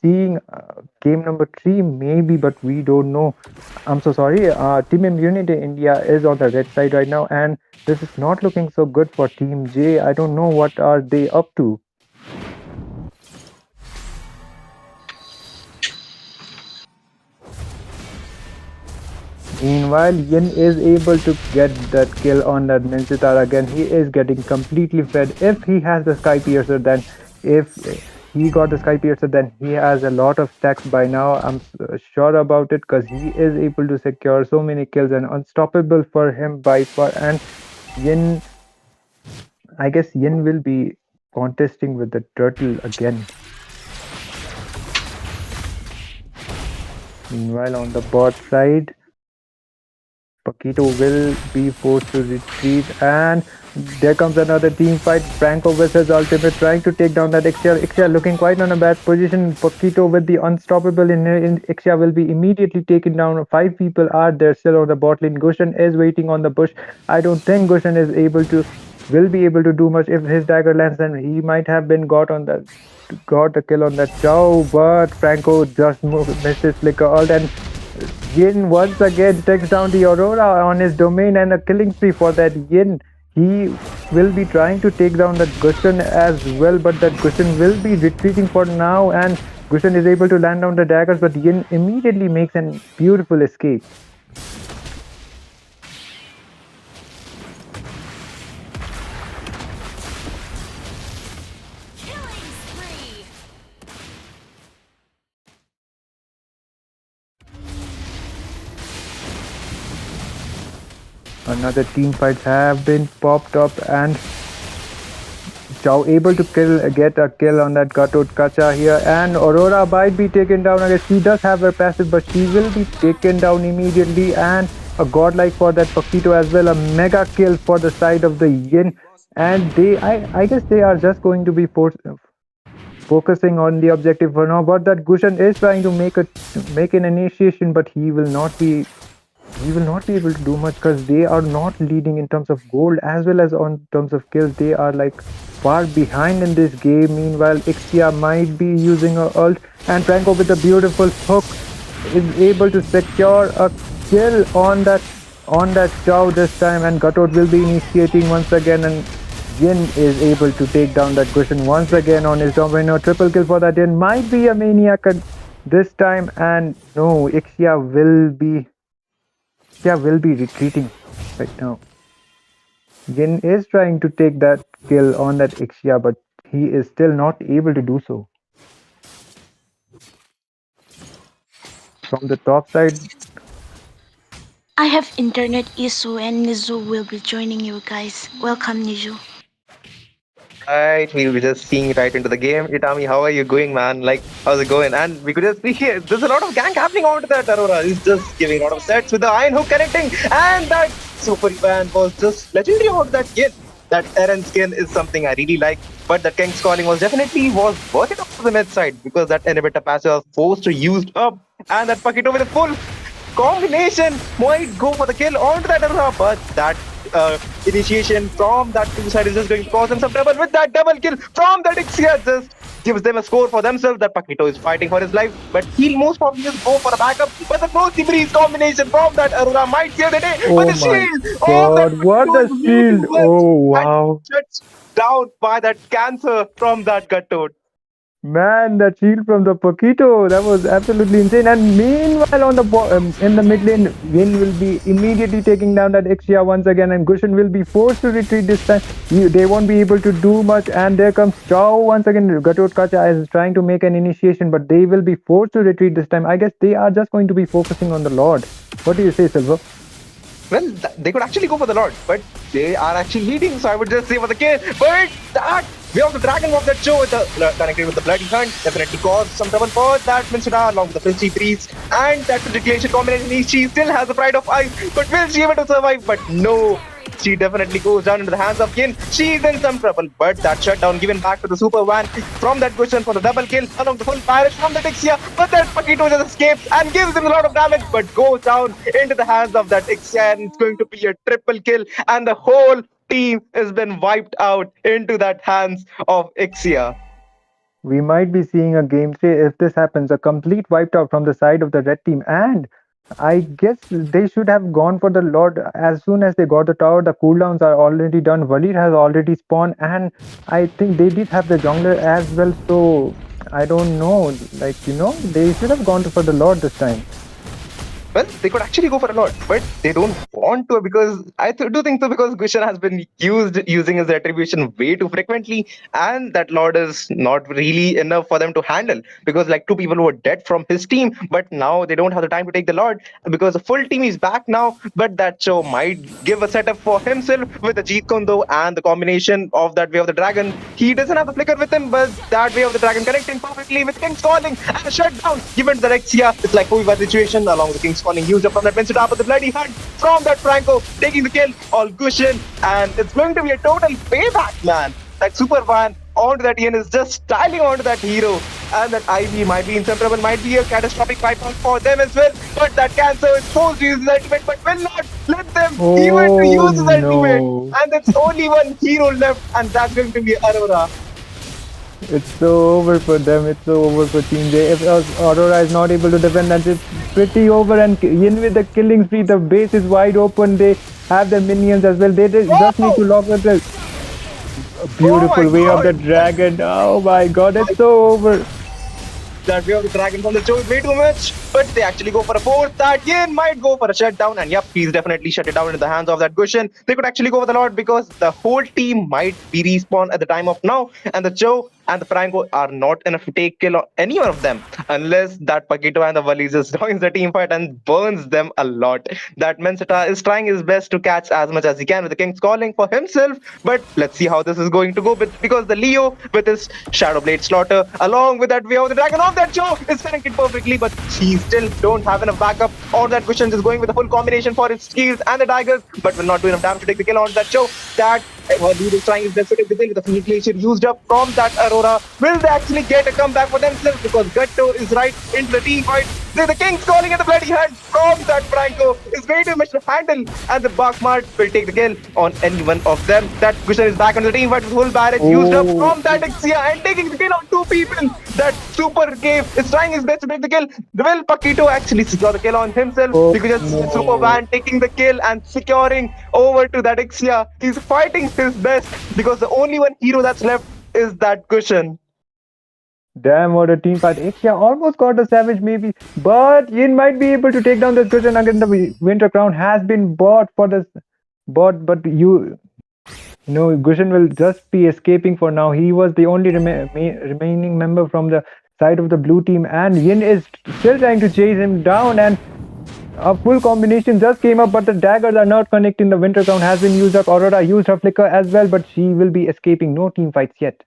O: seeing game number 3 maybe, but we don't know. I'm so sorry. Team Impunity India is on the red side right now, and this is not looking so good for Team J. I don't know what are they up to. Meanwhile, Yin is able to get that kill on that Minsitar again. He is getting completely fed. If he has the Sky Piercer, then if he got the Sky Piercer, then he has a lot of stacks by now. I'm sure about it, because he is able to secure so many kills and unstoppable for him by far. And Yin, I guess Yin will be contesting with the turtle again. Meanwhile, on the bot side, Paquito will be forced to retreat, and There comes another team fight. Franco versus Ultimate trying to take down that Ixia. Ixia looking quite on a bad position. Paquito with the unstoppable in Ixia will be immediately taken down. 5 people are there still on the bot lane. Gushan is waiting on the bush. I don't think Gushan is able to will be able to do much if his dagger lands, then he might have been got a kill on that Chow, but Franco just missed his flicker ult and Yin once again takes down the Aurora on his domain and a killing spree for that Yin. He will be trying to take down that Gushan as well, but that Gushan will be retreating for now and Gushan is able to land down the daggers, but Yin immediately makes a beautiful escape. Another team fights have been popped up and Chow able to get a kill on that Gatot Kacha here, and Aurora might be taken down again. She does have her passive, but she will be taken down immediately, and a godlike for that Paquito as well. A mega kill for the side of the Yin, and I guess they are just going to be focusing on the objective for now. But that Gushan is trying to make an initiation, but he will not be able to do much because they are not leading in terms of gold as well as on terms of kills. They are like far behind in this game. Meanwhile, Ixia might be using her ult, and Franco with a beautiful hook is able to secure a kill on that Chow this time, and Gatot will be initiating once again, and Yin is able to take down that Gushan once again on his domain. A triple kill for that Yin. Might be a maniac this time, and no, Ixia will be retreating right now. Yin is trying to take that kill on that Ixia, but he is still not able to do so. From the top side,
Q: I have internet issue and Nizu will be joining you guys. Welcome, Nizu.
R: Right, we were just seeing right into the game. Itami, how are you going, man? Like, how's it going? And we could just see here, there's a lot of gank happening onto that Aurora. He's just giving a lot of sets with the iron hook connecting, and that super fan was just legendary onto that skin. That Eren skin is something I really like, but that King's Calling was worth it on the mid side because that inhibitor passive was forced to use up, and that Paquito with a full combination might go for the kill onto that Aurora, but that initiation from that two side is just going to cause them some trouble. With that double kill from that Ixia just gives them a score for themselves. That Paquito is fighting for his life, but he'll most probably just go for a backup. But the Mercy Breeze combination from that Aurora might save the day.
O: oh
R: But the
O: my
R: shield!
O: god, what the shield! Oh wow.
R: Shuts down by that cancer from that Gatot.
O: Man, that shield from the Paquito, that was absolutely insane. And meanwhile, on the in the mid lane, Yin will be immediately taking down that Ixia once again, and Gushan will be forced to retreat this time. They won't be able to do much, and there comes Chow once again. Gatot Kacha is trying to make an initiation, but they will be forced to retreat this time. I guess they are just going to be focusing on the Lord. What do you say, Silver?
R: Well, they could actually go for the Lord, but they are actually leading, so I would just say for the kill. But that way of the Dragon of that show with the connected with the Bloody Hunt definitely caused some trouble for that Minsura along with the Frenzy Priest and that Declaration combination. She still has the Pride of Ice, but will she able to survive? But no, she definitely goes down into the hands of Yin. She's in some trouble, but that shutdown given back to the Super Van from that Gushan for the double kill along the full parish from the Ixia, but that Paquito just escapes and gives him a lot of damage, but goes down into the hands of that Ixia, and it's going to be a triple kill, and the whole team has been wiped out into that hands of Ixia.
O: We might be seeing a game 3 if this happens, a complete wiped out from the side of the red team, and I guess they should have gone for the Lord as soon as they got the tower. The cooldowns are already done. Valir has already spawned, and I think they did have the jungler as well. So I don't know. Like, they should have gone for the Lord this time.
R: Well, they could actually go for a lot, but they don't want to because I do think so because Gushan has been using his retribution way too frequently, and that Lord is not really enough for them to handle because like 2 people were dead from his team, but now they don't have the time to take the Lord because the full team is back now. But that show might give a setup for himself with the Jeet Kondo and the combination of that Way of the Dragon. He doesn't have the flicker with him, but that Way of the Dragon connecting perfectly with King's Calling and a shutdown given to the Rexia. It's like Puiva situation along with King's King's Calling used up from that Vincent but the bloody hunt from that Franco, taking the kill, all cushion, and it's going to be a total payback, man. That Super Van onto that Ian is just styling onto that hero, and that Ivy might be in some trouble, might be a catastrophic wipeout for them as well, but that Cancer is forced to use his ultimate, but will not let them even to use his ultimate,
O: no.
R: and there's only one hero left, and that's going to be Aurora.
O: It's so over for them. It's so over for Team J. If Aurora is not able to defend, then it's pretty over. And in with the killing spree, the base is wide open. They have their minions as well. They just need to lock with the beautiful way of the dragon. Oh my god, it's so over.
R: That way of the dragon from the show is way too much, but they actually go for a fourth. That Yin might go for a shutdown, and yep, he's definitely shut it down in the hands of that Gushin. They could actually go for the Lord because the whole team might be respawn at the time of now, and the Joe and the Franco are not enough to take kill on any one of them unless that Paquito and the Wally just joins the team fight and burns them a lot. That Menseta is trying his best to catch as much as he can with the King's Calling for himself, but let's see how this is going to go because the Leo with his Shadow Blade Slaughter along with that way of the Dragon of that Joe is connected perfectly, but he still don't have enough backup. Or that Cushion is going with a full combination for his skills and the daggers, but will not do enough damage to take the kill on that Joe. That Lead is trying his best to take the kill with the Fiend Glacier used up from that Aurora. Will they actually get a comeback for themselves? Because Gutto is right into the team fight. The King's Calling at the bloody hand from that Franco is way too much to handle, and the Bakmart will take the kill on any one of them. That Cushion is back on the team fight with full barrage used up from that Ixia and taking the kill on two people. That Super Cave is trying his best to take the kill. Will Paquito actually secure the kill on himself? Because it's Super Van taking the kill and securing over to that Ixia. He's fighting his best because the only one hero that's left is that Cushion.
O: Damn, what a team fight. Ixia almost got a savage maybe, but Yin might be able to take down this Cushion again. The Winter Crown has been bought for this bot, but Gushin will just be escaping for now. He was the only remaining member from the side of the blue team, and Yin is still trying to chase him down, and a full combination just came up, but the daggers are not connecting. The Winter Crown has been used up. Aurora used her flicker as well, but she will be escaping. No team fights yet.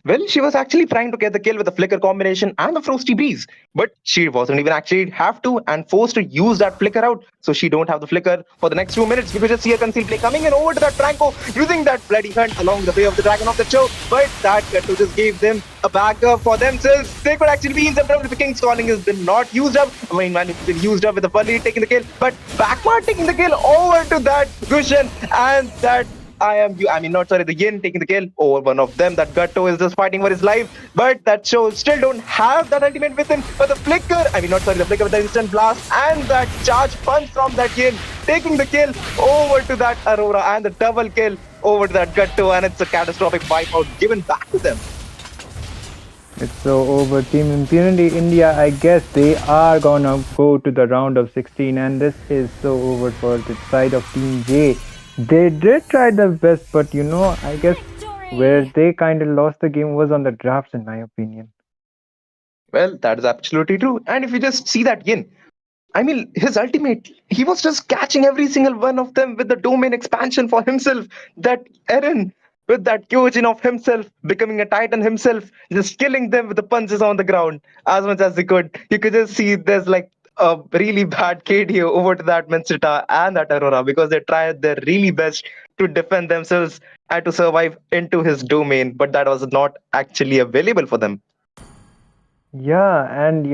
R: Well, she was actually trying to get the kill with the flicker combination and the frosty breeze, but she wasn't even actually have to and forced to use that flicker out, so she don't have the flicker for the next 2 minutes. You could just see a concealed play coming in over to that Franco using that bloody hunt along the way of the Dragon of the Show, but that Ghetto just gave them a backup for themselves. They could actually be in some trouble if the King's Calling has been not used up. I mean, man, it's been used up with the Wally taking the kill, but Backmart taking the kill over to that Gushin, and that the Yin taking the kill over one of them. That Gutto is just fighting for his life, but that Show still don't have that ultimate with him. But the flicker with the instant blast and that charge punch from that Yin, taking the kill over to that Aurora and the double kill over to that Gutto, and it's a catastrophic wipeout given back to them.
O: It's so over. Team Impunity India, I guess they are gonna go to the round of 16, and this is so over for the side of Team J. They did try their best, but I guess where they kind of lost the game was on the drafts, in my opinion.
R: Well, that is absolutely true. And if you just see that Yin, I mean, his ultimate, he was just catching every single one of them with the domain expansion for himself. That Eren, with that Kyojin of himself, becoming a Titan himself, just killing them with the punches on the ground as much as he could. You could just see there's like a really bad KDO over to that Mensita and that Aurora because they tried their really best to defend themselves and to survive into his domain, but that was not actually available for them.
O: Yeah, and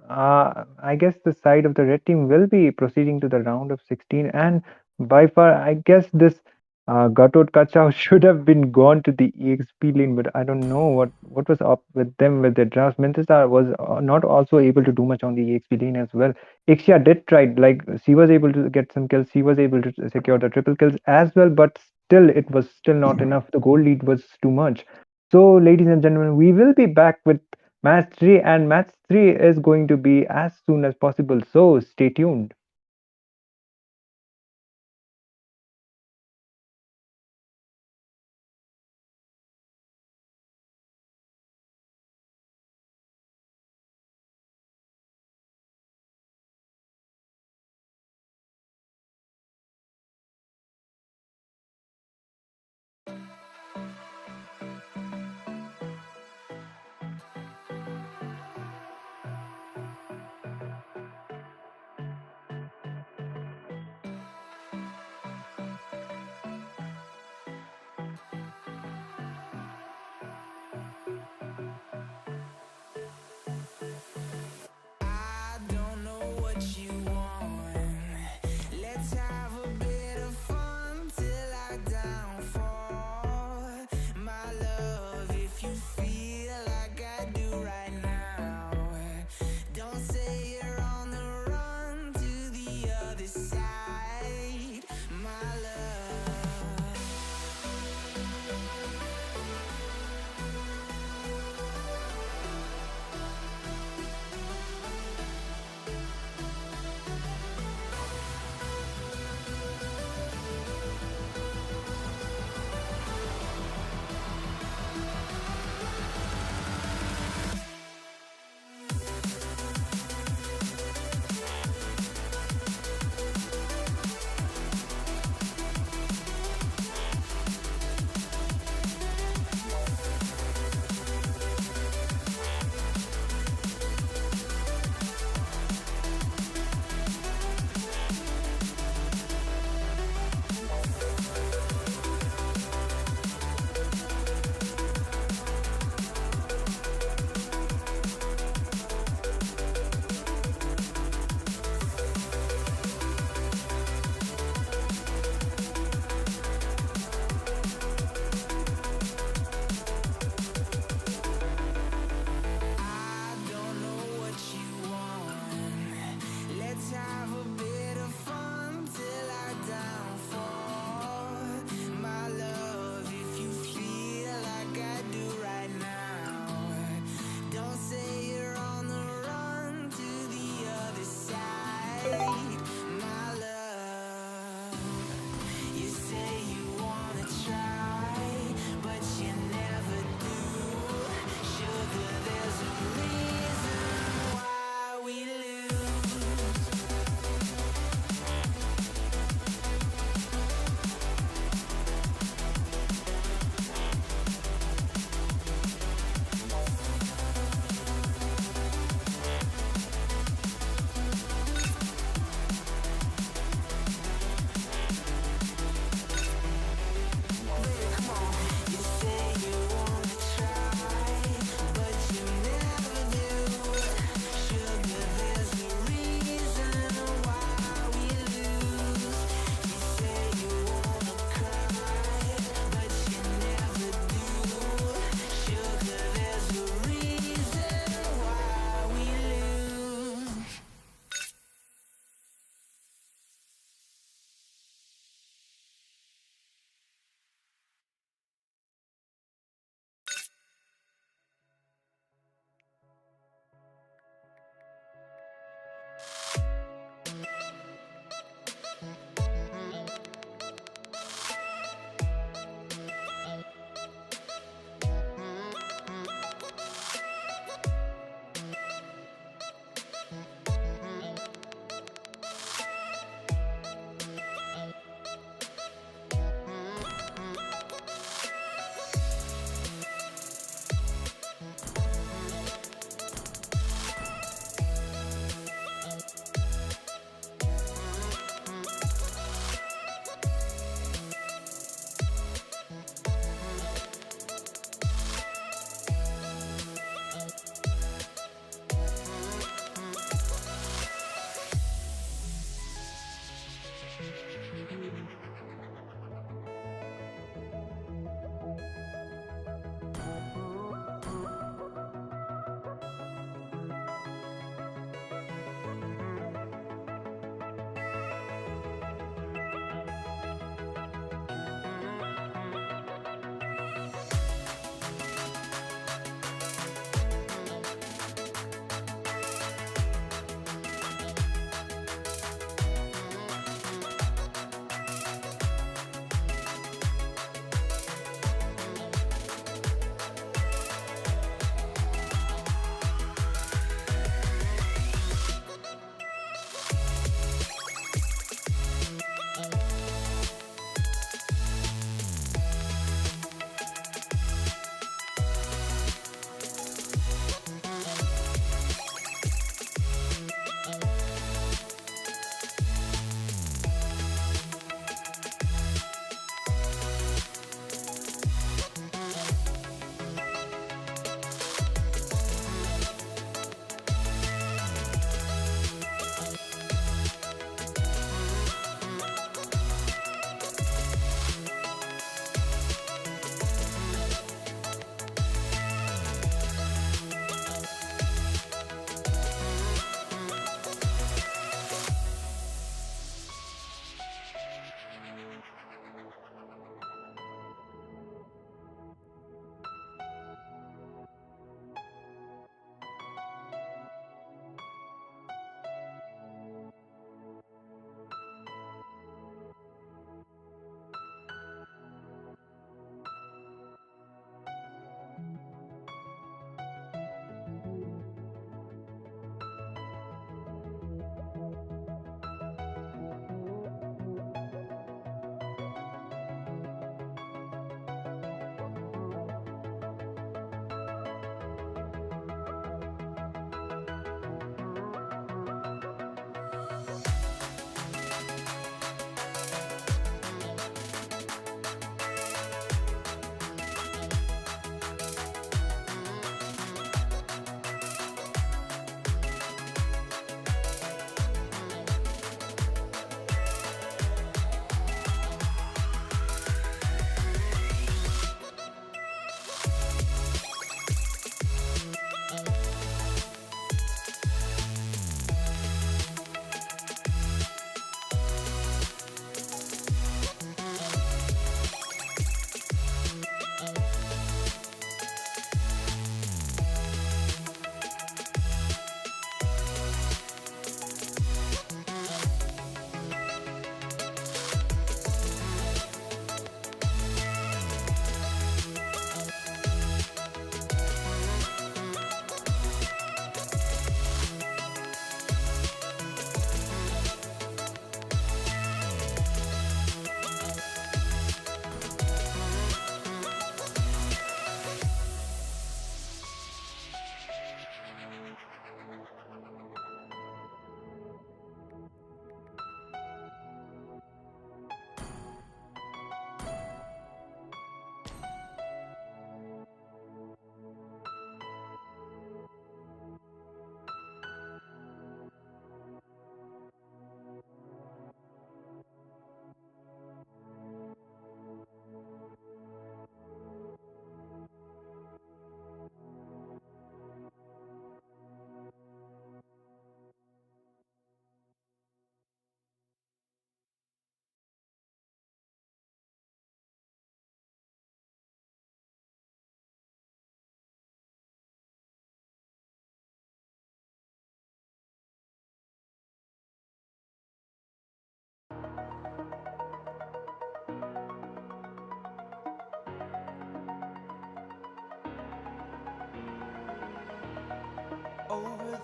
O: I guess the side of the red team will be proceeding to the round of 16, and by far, I guess this Gatot Kachao should have been gone to the EXP lane, but I don't know what was up with them with their drafts. Menthestar was not also able to do much on the EXP lane as well. Ixia did try, like she was able to get some kills, she was able to secure the triple kills as well, but still, it was still not enough. The gold lead was too much. So, ladies and gentlemen, we will be back with Match 3, and Match 3 is going to be as soon as possible, so stay tuned.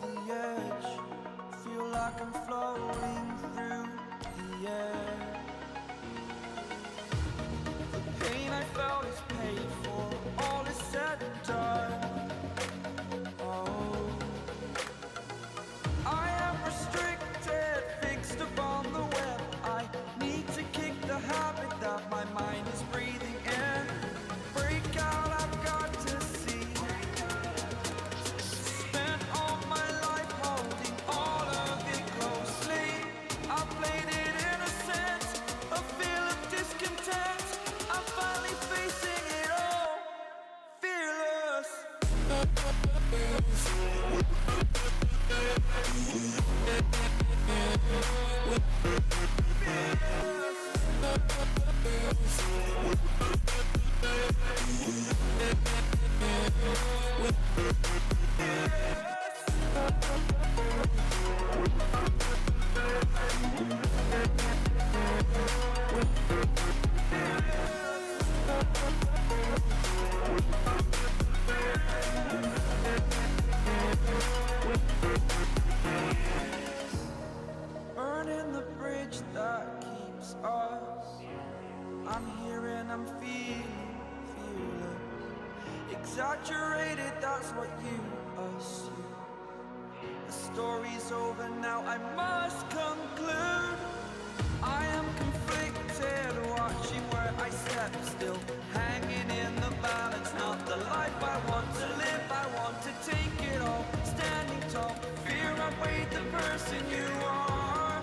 A: the edge. Feel like I'm floating through the air. The pain I felt is paid for, all is said and done. Oh, I am restricted, fixed upon the web. I need to kick the habit that my mind is breathing in. Break out, I've got to see. Spent all my life holding all of it closely. I played it innocent, a feel of discontent. I'm finally facing it all, fearless. Burning the bridge that keeps us. I'm here and I'm feeling fearless. Exaggerated, that's what you assume. The story's over now, I must conclude. I am conflicted, watching where I step still. Hanging in the balance, not the life I want to live. I want to take it all, standing tall. Fear outweighed the person you are.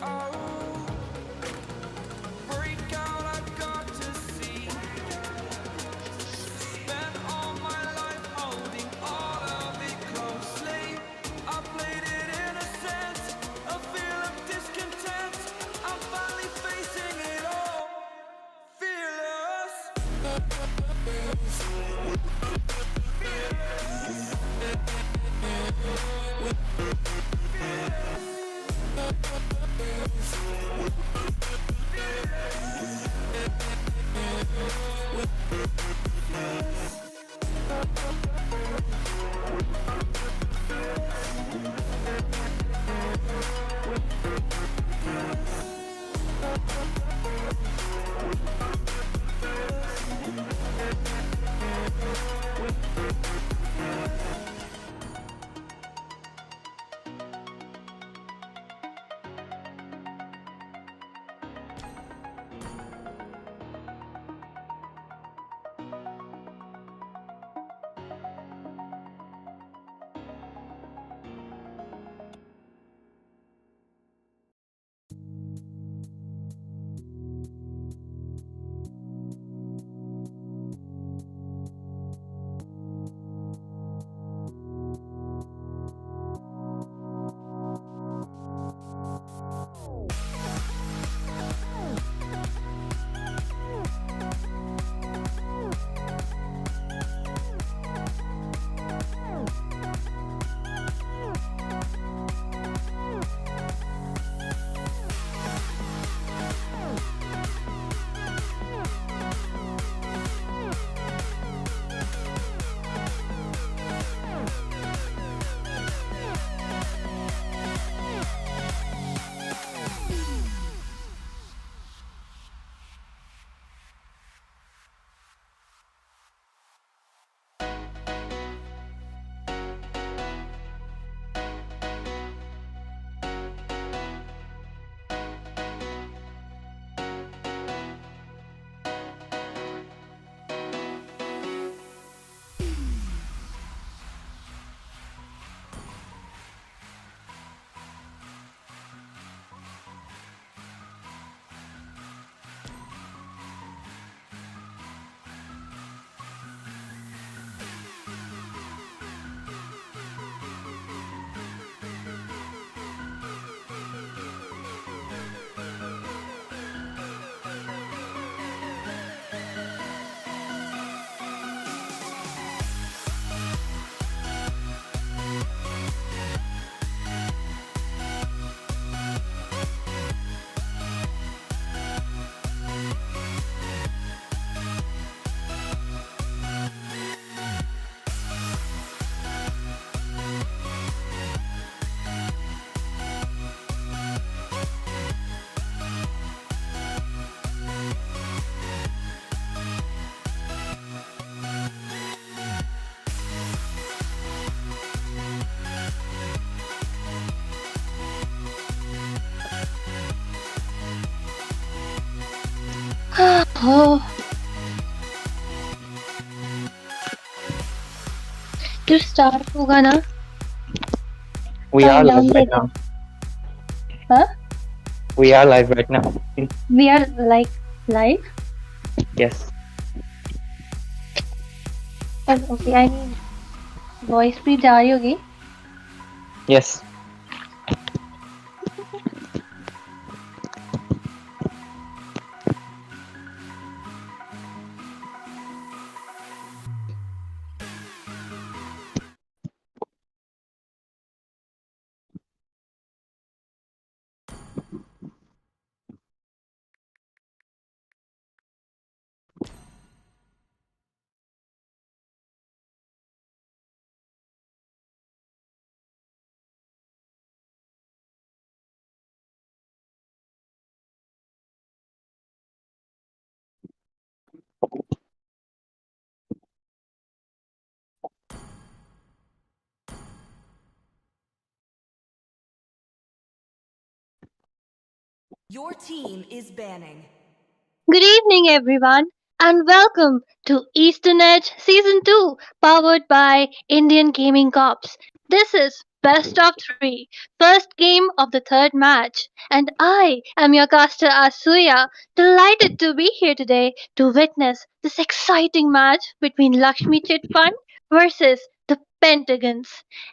A: Oh, break out, I've got to see. Spent all my life holding all of it closely. I played it innocent, a feel of discontent. I'm finally facing it all, fearless.
Q: Oh, to start होगा ना?
R: We
Q: I
R: are live right
Q: downloaded.
R: now.
Q: Huh?
R: We are live right now.
Q: We are like live?
R: Yes.
Q: Okay, I mean voice भी जा रही होगी?
R: Yes.
C: Your team is banning.
Q: Good evening, everyone, and welcome to Eastern Edge Season 2, powered by Indian Gaming Corps. This is Best of 3, first game of the third match, and I am your caster Asuya, delighted to be here today to witness this exciting match between Lakshmi Chit Fund versus the Pentagons.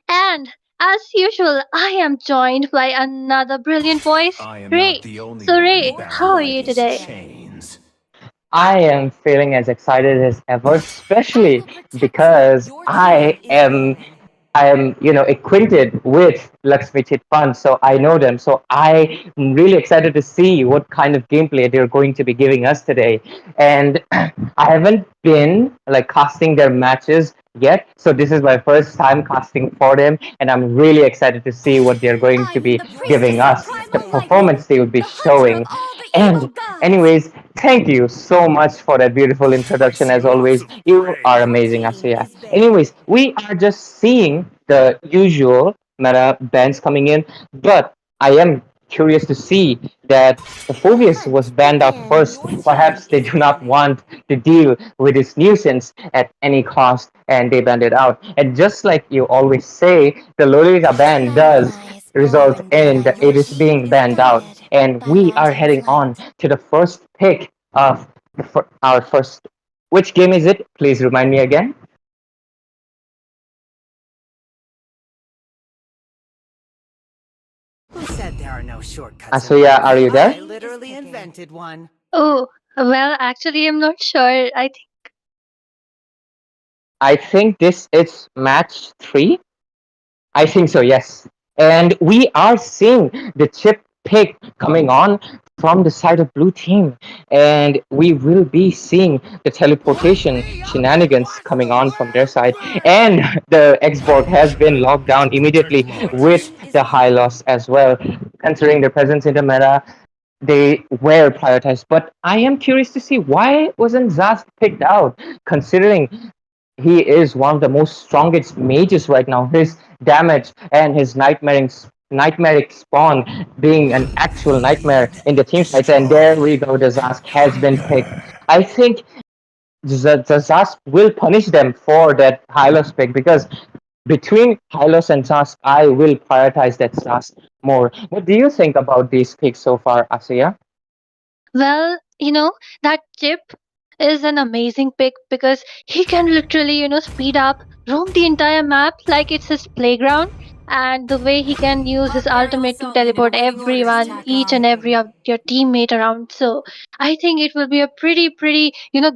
Q: And as usual, I am joined by another brilliant voice,
E: I am not
Q: Ray.
E: the only
Q: So,
E: one
Q: Ray, how
E: bound
Q: are
E: by
Q: you
E: these
Q: today?
E: chains.
R: I am feeling as excited as ever,
C: I
R: especially
C: will protect you.
R: because
C: Your team
R: I
C: is
R: am
C: banning.
R: I am, acquainted with Laxmi Chit Fund, so I know them. So I am really excited to see what kind of gameplay they're going to be giving us today. And I haven't been like casting their matches yet, so this is my first time casting for them, and I'm really excited to see what they're going to
D: I'm
R: be
D: the
R: giving
D: priestess of
R: us, the
D: primal life,
R: performance they will be
D: the hunter of
R: showing.
D: all the evil
R: And
D: gods.
R: anyways, thank you so much for that beautiful
E: I
R: introduction
E: see
R: as
E: lots
R: always.
E: of
R: You are
E: prey.
C: Your
R: amazing,
C: team
R: Asiya.
C: is banning.
R: Anyways, we are just seeing the usual meta bans coming in, but I am curious to see that the
H: The
R: Phobius was
H: hunt
R: banned out first.
H: begins.
C: Your team
R: Perhaps they
C: is
R: do not
C: banning.
R: want to deal with this nuisance at any cost and they banned it out. And just like you always say, the Lolita ban does
H: Fireflies
R: result
H: born
R: in the
C: Your
H: daylight,
R: Aegis
C: team
R: being
C: is
R: banned out.
C: banning.
H: guarded
R: And
H: by
R: we are
H: lanterns
R: heading on
H: light.
R: to the first pick of our first. Which game is it? Please remind me again.
M: Who said there are no shortcuts in
R: Asuya,
M: life?
R: are you
M: I
R: there?
M: literally invented one.
Q: Oh, well, actually, I'm not sure. I think.
R: I think this is match 3. I think so, yes. And we are seeing the chip pick coming on from the side of blue team. And we will be seeing the teleportation shenanigans coming on from their side. And the Xborg has been locked down immediately
C: Your
R: with
C: team is
R: the high
C: banning.
R: loss as well. Considering their presence in the meta, they were prioritized. But I am curious to see why wasn't Zast picked out, considering he is one of the most strongest mages right now. His damage and his nightmaric spawn being an actual nightmare in the team fights. And there
G: Destroy
R: we go, the Zask
G: the
R: has been picked.
G: tiger.
R: I think the Zask will punish them for that Hylos pick because between Hylos and Zask, I will prioritize that Zask more. What do you think about these picks so far, Asiya?
Q: Well, that chip is an amazing pick because he can literally, speed up, roam the entire map like it's his playground. And the way he can use his
D: Our aerial
Q: ultimate to
D: assault unit
Q: teleport
D: awaiting orders,
Q: everyone, each
D: TACOM.
Q: and every of your teammate around. So I think it will be a pretty,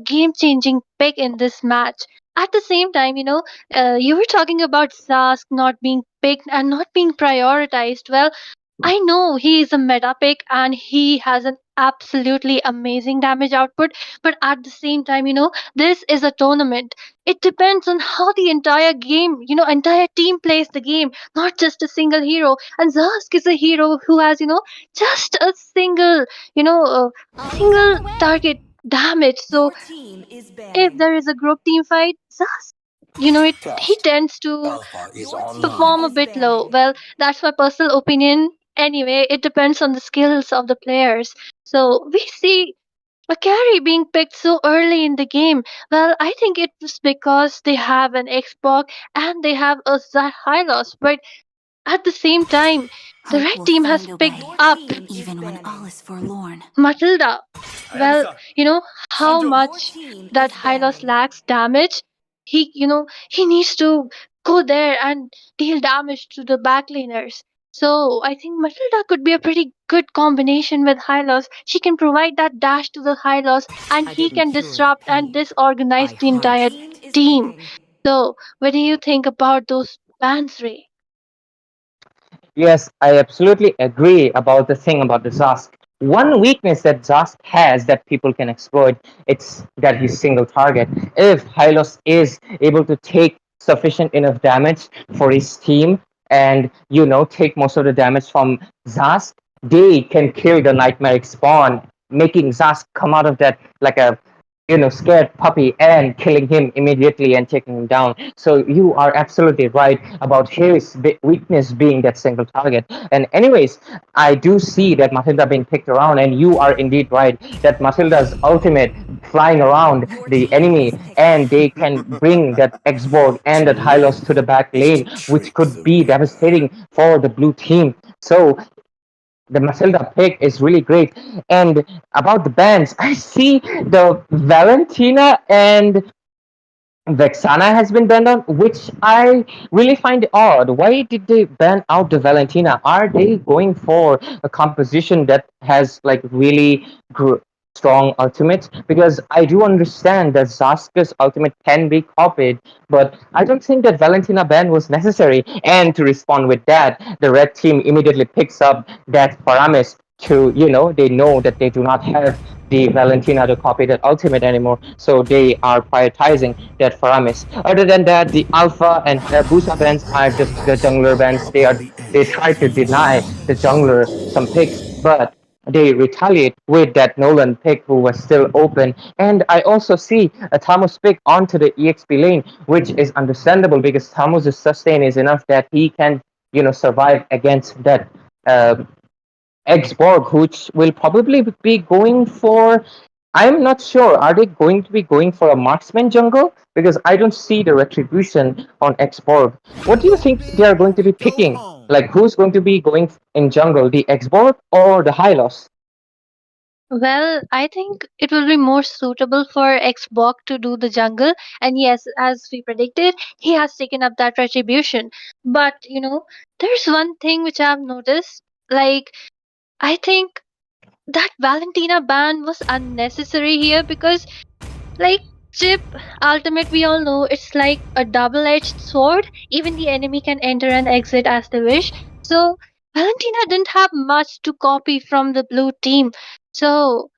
Q: game changing pick in this match. At the same time, you were talking about Sask not being picked and not being prioritized. Well, I know he is a meta pick and he has an absolutely amazing damage output, but at the same time, this is a tournament. It depends on how the entire game, entire team plays the game, not just a single hero. And Zask is a hero who has, just a single, you know, uh,
D: Always on
Q: single
D: the way.
Q: target damage. So
C: Your team is
Q: if
C: banning.
Q: there is a group team fight, Zask, he
K: Trust.
Q: tends to
K: Alpha is
C: Your team
K: online.
Q: perform a
C: is
Q: bit low.
C: banning.
Q: Well, that's my personal opinion. Anyway, it depends on the skills of the players. So we see
S: A carry being picked so early in the game. Well, I think it was because they have an Xbox and they have a Hylos, but at the same time, the red team has picked up
C: even when all is forlorn.
S: Matilda. Well,
F: Hayabusa.
S: you know how
F: Sanjo.
S: much that Hylos lacks damage. He needs to go there and deal damage to the backlaners. So I think Matilda could be a pretty good combination with Hylos. She can provide that dash to the Hylos, and he can disrupt and disorganize the entire team. So, what do you think about those bans, Ray?
T: Yes, I absolutely agree about the thing about the Zask. One weakness that Zask has that people can exploit, it's that he's single target. If Hylos is able to take sufficient enough damage for his team and take most of the damage from Zask, they can kill the Nightmare Spawn, making Zask come out of that like a scared puppy and killing him immediately and taking him down. So you are absolutely right about his weakness being that single target. And anyways, I do see that Matilda being picked around, and you are indeed right that Matilda's ultimate flying around the enemy, and they can bring that X-Borg and that Hylos to the back lane, which could be devastating for the blue team. So the Matilda pick is really great. And about the bands, I see the Valentina and Vexana has been banned on, which I really find odd. Why did they ban out the Valentina? Are they going for a composition that has like really strong ultimates? Because I do understand that Zaska's ultimate can be copied, but I don't think that Valentina ban was necessary. And to respond with that, the red team immediately picks up that Paramis to, they know that they do not have the Valentina to copy that ultimate anymore, so they are prioritizing that Faramis. Other than that, the Alpha and Hayabusa bands are just the jungler bands. They try to deny the jungler some picks, but they retaliate with that Nolan pick who was still open. And I also see a Tamus pick onto the EXP lane, which is understandable because Tamus' sustain is enough that he can, survive against that Xborg, which will probably be going for. I'm not sure. Are they going to be going for a marksman jungle? Because I don't see the retribution on Xborg. What do you think they are going to be picking? Like, who's going to be going in jungle, the Xborg or the Hylos?
S: Well, I think it will be more suitable for Xbox to do the jungle. And yes, as we predicted, he has taken up that retribution. But, there's one thing which I've noticed. Like, I think that Valentina ban was unnecessary here because, like, Chip Ultimate, we all know it's like a double edged sword. Even the enemy can enter and exit as they wish. So, Valentina didn't have much to copy from the blue team. So,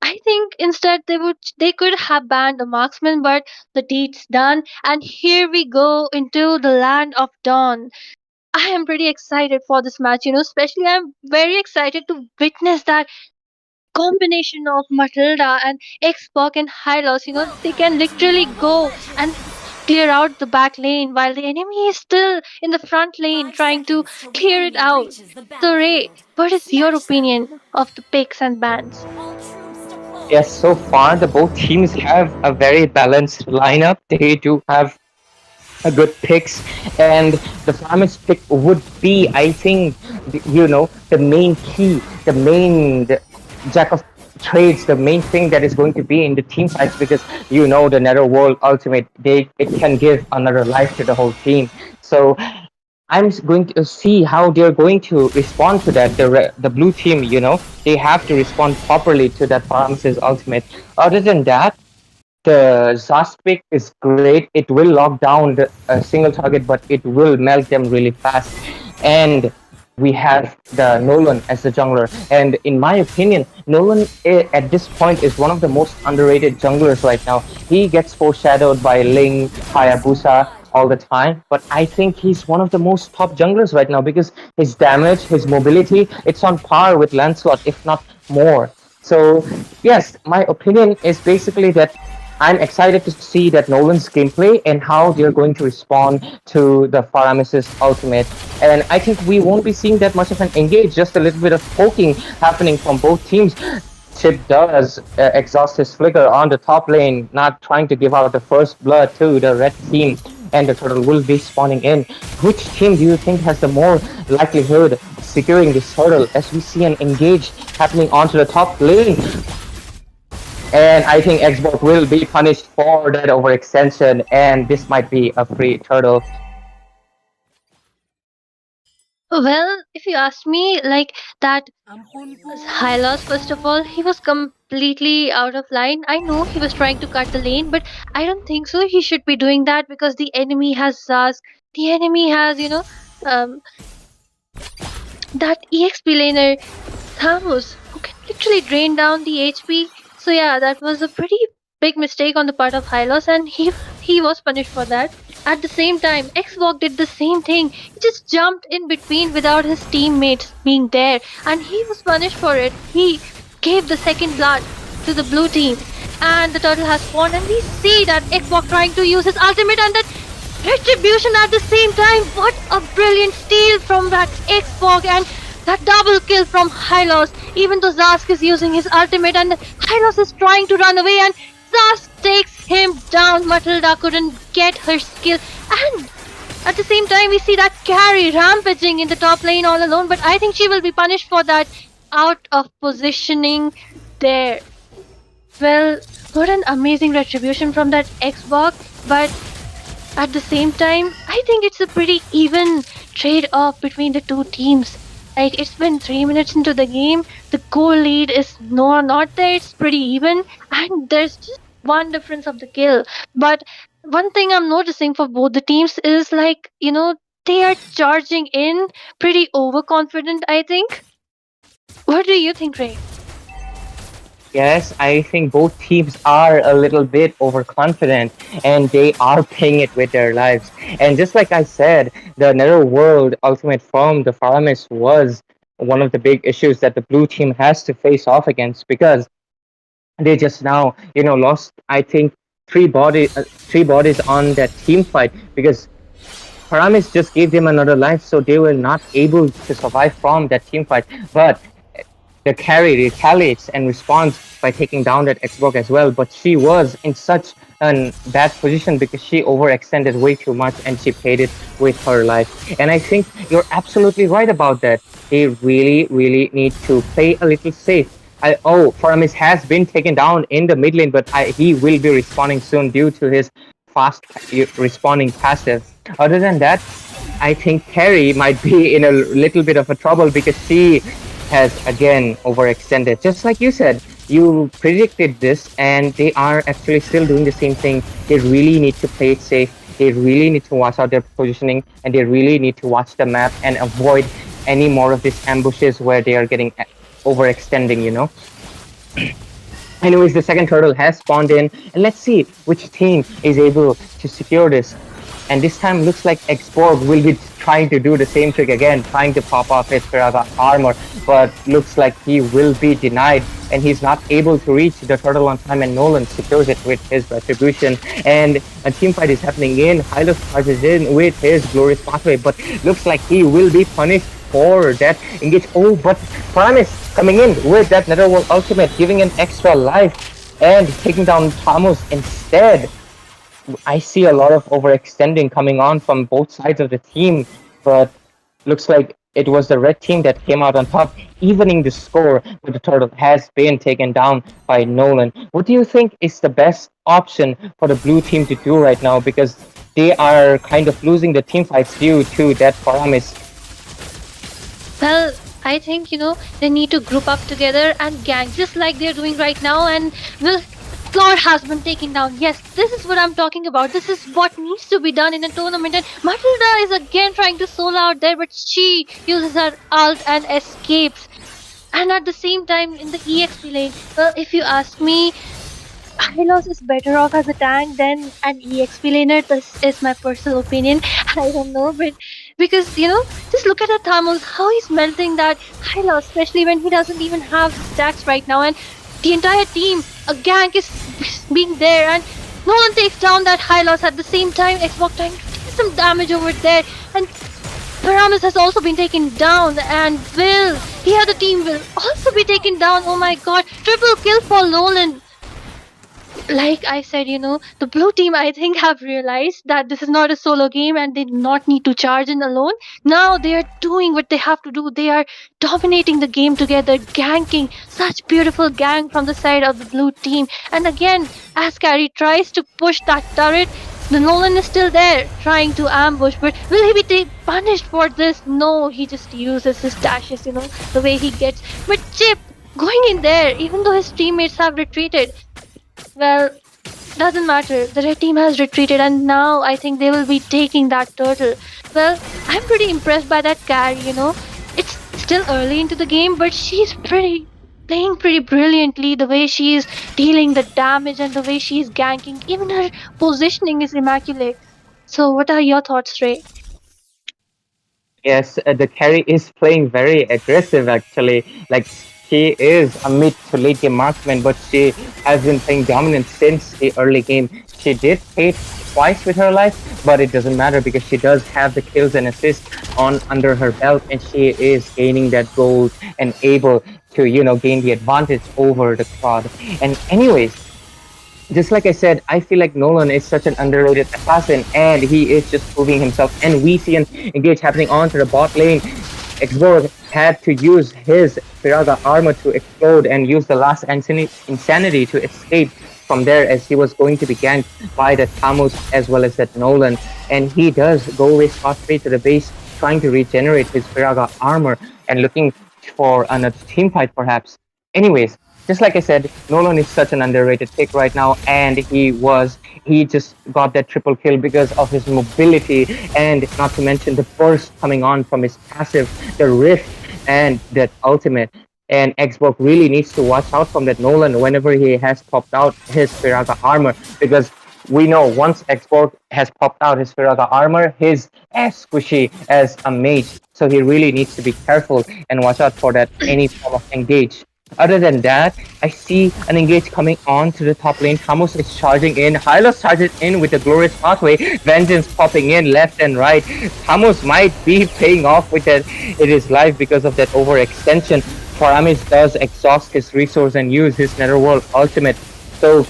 S: I think instead they could have banned a marksman, but the deed's done, and here we go into the land of dawn. I am pretty excited for this match, especially I'm very excited to witness that combination of Matilda and Xbox and Hylos. They can literally go and clear out the back lane while the enemy is still in the front lane trying to clear it out. So Ray, what is your opinion of the picks and bans?
T: Yes, so far the both teams have a very balanced lineup. They do have a good picks, and the farmers pick would be, I think, the main key, the jack of trades, the main thing that is going to be in the team fights, because the Netherworld Ultimate, it can give another life to the whole team. So I'm going to see how they're going to respond to that. The blue team, they have to respond properly to that Paramis' ultimate. Other than that, the Zast pick is great. It will lock down the single target, but it will melt them really fast. And we have the Nolan as the jungler. And in my opinion, Nolan at this point is one of the most underrated junglers right now. He gets foreshadowed by Ling, Hayabusa all the time, but I think he's one of the most top junglers right now because his damage, his mobility, it's on par with Lancelot, if not more. So yes, my opinion is basically that I'm excited to see that Nolan's gameplay and how they're going to respond to the Faramis's ultimate. And I think we won't be seeing that much of an engage, just a little bit of poking happening from both teams. Chip does exhaust his flicker on the top lane, not trying to give out the first blood to the red team, and the turtle will be spawning in. Which team do you think has the more likelihood of securing this turtle, as we see an engage happening onto the top lane? And I think Xbox will be punished for that overextension, and this might be a free turtle.
S: Well, if you ask me, like that Hylos, first of all, he was completely out of line. I know he was trying to cut the lane, but I don't think so. He should be doing that because the enemy has Zask. The enemy has, um, that EXP laner Thamus, who can literally drain down the HP. So yeah, that was a pretty big mistake on the part of Hylos, and he was punished for that. At the same time, Xbox did the same thing. He just jumped in between without his teammates being there, and he was punished for it. He gave the second blood to the blue team, and the turtle has spawned, and we see that Xbox trying to use his ultimate and that retribution at the same time. What a brilliant steal from that Xbox, and that double kill from Hylos. Even though Zask is using his ultimate and Hylos is trying to run away, and Zask takes him down. Matilda couldn't get her skill, and at the same time we see that carry rampaging in the top lane all alone, but I think she will be punished for that out of positioning there. Well, what an amazing retribution from that Xbox, but at the same time, I think it's a pretty even trade-off between the two teams. Like, it's been 3 minutes into the game, the goal lead is not there, it's pretty even, and there's just one difference of the kill. But one thing I'm noticing for both the teams is like, they are charging in pretty overconfident, I think. What do you think, Ray?
T: Yes, I think both teams are a little bit overconfident, and they are paying it with their lives. And just like I said, the Netherworld ultimate from the Faramis was one of the big issues that the blue team has to face off against, because they just now, lost, I think, three bodies on that team fight, because Paramis just gave them another life, so they were not able to survive from that team fight. But the carry retaliates and responds by taking down that Xbox as well, but she was in such a bad position because she overextended way too much and she paid it with her life. And I think you're absolutely right about that. They really, really need to play a little safe. Faramis has been taken down in the mid lane, but he will be respawning soon due to his fast respawning passive. Other than that, I think Carrie might be in a little bit of a trouble because she has again overextended. Just like you said, you predicted this, and they are actually still doing the same thing. They really need to play it safe. They really need to watch out their positioning, and they really need to watch the map and avoid any more of these ambushes where they are getting overextending, Anyways, the second turtle has spawned in, and let's see which team is able to secure this. And this time looks like Xborg will be trying to do the same trick again, trying to pop off his Piraga armor, but looks like he will be denied, and he's not able to reach the turtle on time, and Nolan secures it with his retribution. And a team fight is happening in. Hylos charges in with his glorious pathway, but looks like he will be punished for that engage. Oh, but Paramis coming in with that Netherworld ultimate, giving an extra life and taking down Thamus instead. I see a lot of overextending coming on from both sides of the team, but looks like it was the red team that came out on top, evening the score, but the turtle has been taken down by Nolan. What do you think is the best option for the blue team to do right now? Because they are kind of losing the team fights due to that Paramis.
S: Well, I think, they need to group up together and gang, just like they're doing right now, and Claude has been taken down. Yes, this is what I'm talking about. This is what needs to be done in a tournament. And Matilda is again trying to solo out there, but she uses her ult and escapes. And at the same time, in the EXP lane, well, if you ask me, Hylos is better off as a tank than an EXP laner. This is my personal opinion. I don't know, but because, just look at the Thamus, how he's melting that Hylos, especially when he doesn't even have stacks right now. And the entire team, a gank is being there, and Nolan takes down that Hylos. At the same time, Xbox trying to do some damage over there, and Paramis has also been taken down, and the other team will also be taken down. Oh my god, triple kill for Nolan. Like I said, the blue team, I think, have realized that this is not a solo game and they do not need to charge in alone. Now they are doing what they have to do. They are dominating the game together, ganking. Such beautiful gang from the side of the blue team. And again, as Carrie tries to push that turret, the Nolan is still there, trying to ambush. But will he be punished for this? No, he just uses his dashes, the way he gets. But Chip, going in there, even though his teammates have retreated, well, doesn't matter. The red team has retreated and now I think they will be taking that turtle. Well, I'm pretty impressed by that carry, It's still early into the game, but she's playing pretty brilliantly. The way she is dealing the damage and the way she is ganking. Even her positioning is immaculate. So what are your thoughts, Ray?
T: Yes, the carry is playing very aggressive actually. Like she is a mid to late game marksman, but she has been playing dominant since the early game. She did hit twice with her life, but it doesn't matter because she does have the kills and assists on under her belt, and she is gaining that gold and able to gain the advantage over the quad. And anyways, just like I said, I feel like Nolan is such an underrated assassin, and he is just proving himself. And we see an engage happening onto the bot lane. Xborg had to use his Firaga armor to explode and use the last insanity to escape from there, as he was going to be ganked by the Tamus as well as that Nolan. And he does go away scot-free to the base, trying to regenerate his Firaga armor and looking for another team fight perhaps. Anyways, just like I said, Nolan is such an underrated pick right now, and he just got that triple kill because of his mobility, and not to mention the burst coming on from his passive, the rift, and that ultimate. And Xbox really needs to watch out from that Nolan whenever he has popped out his Firaga armor, because we know once Xbox has popped out his Firaga armor, he's as squishy as a mage. So he really needs to be careful and watch out for that any form of engage. Other than that, I see an engage coming on to the top lane. Tamus is charging in. Hylos charges in with the glorious pathway. Vengeance popping in left and right. Tamus might be paying off with it his life because of that overextension. Paramis does exhaust his resource and use his Netherworld ultimate. So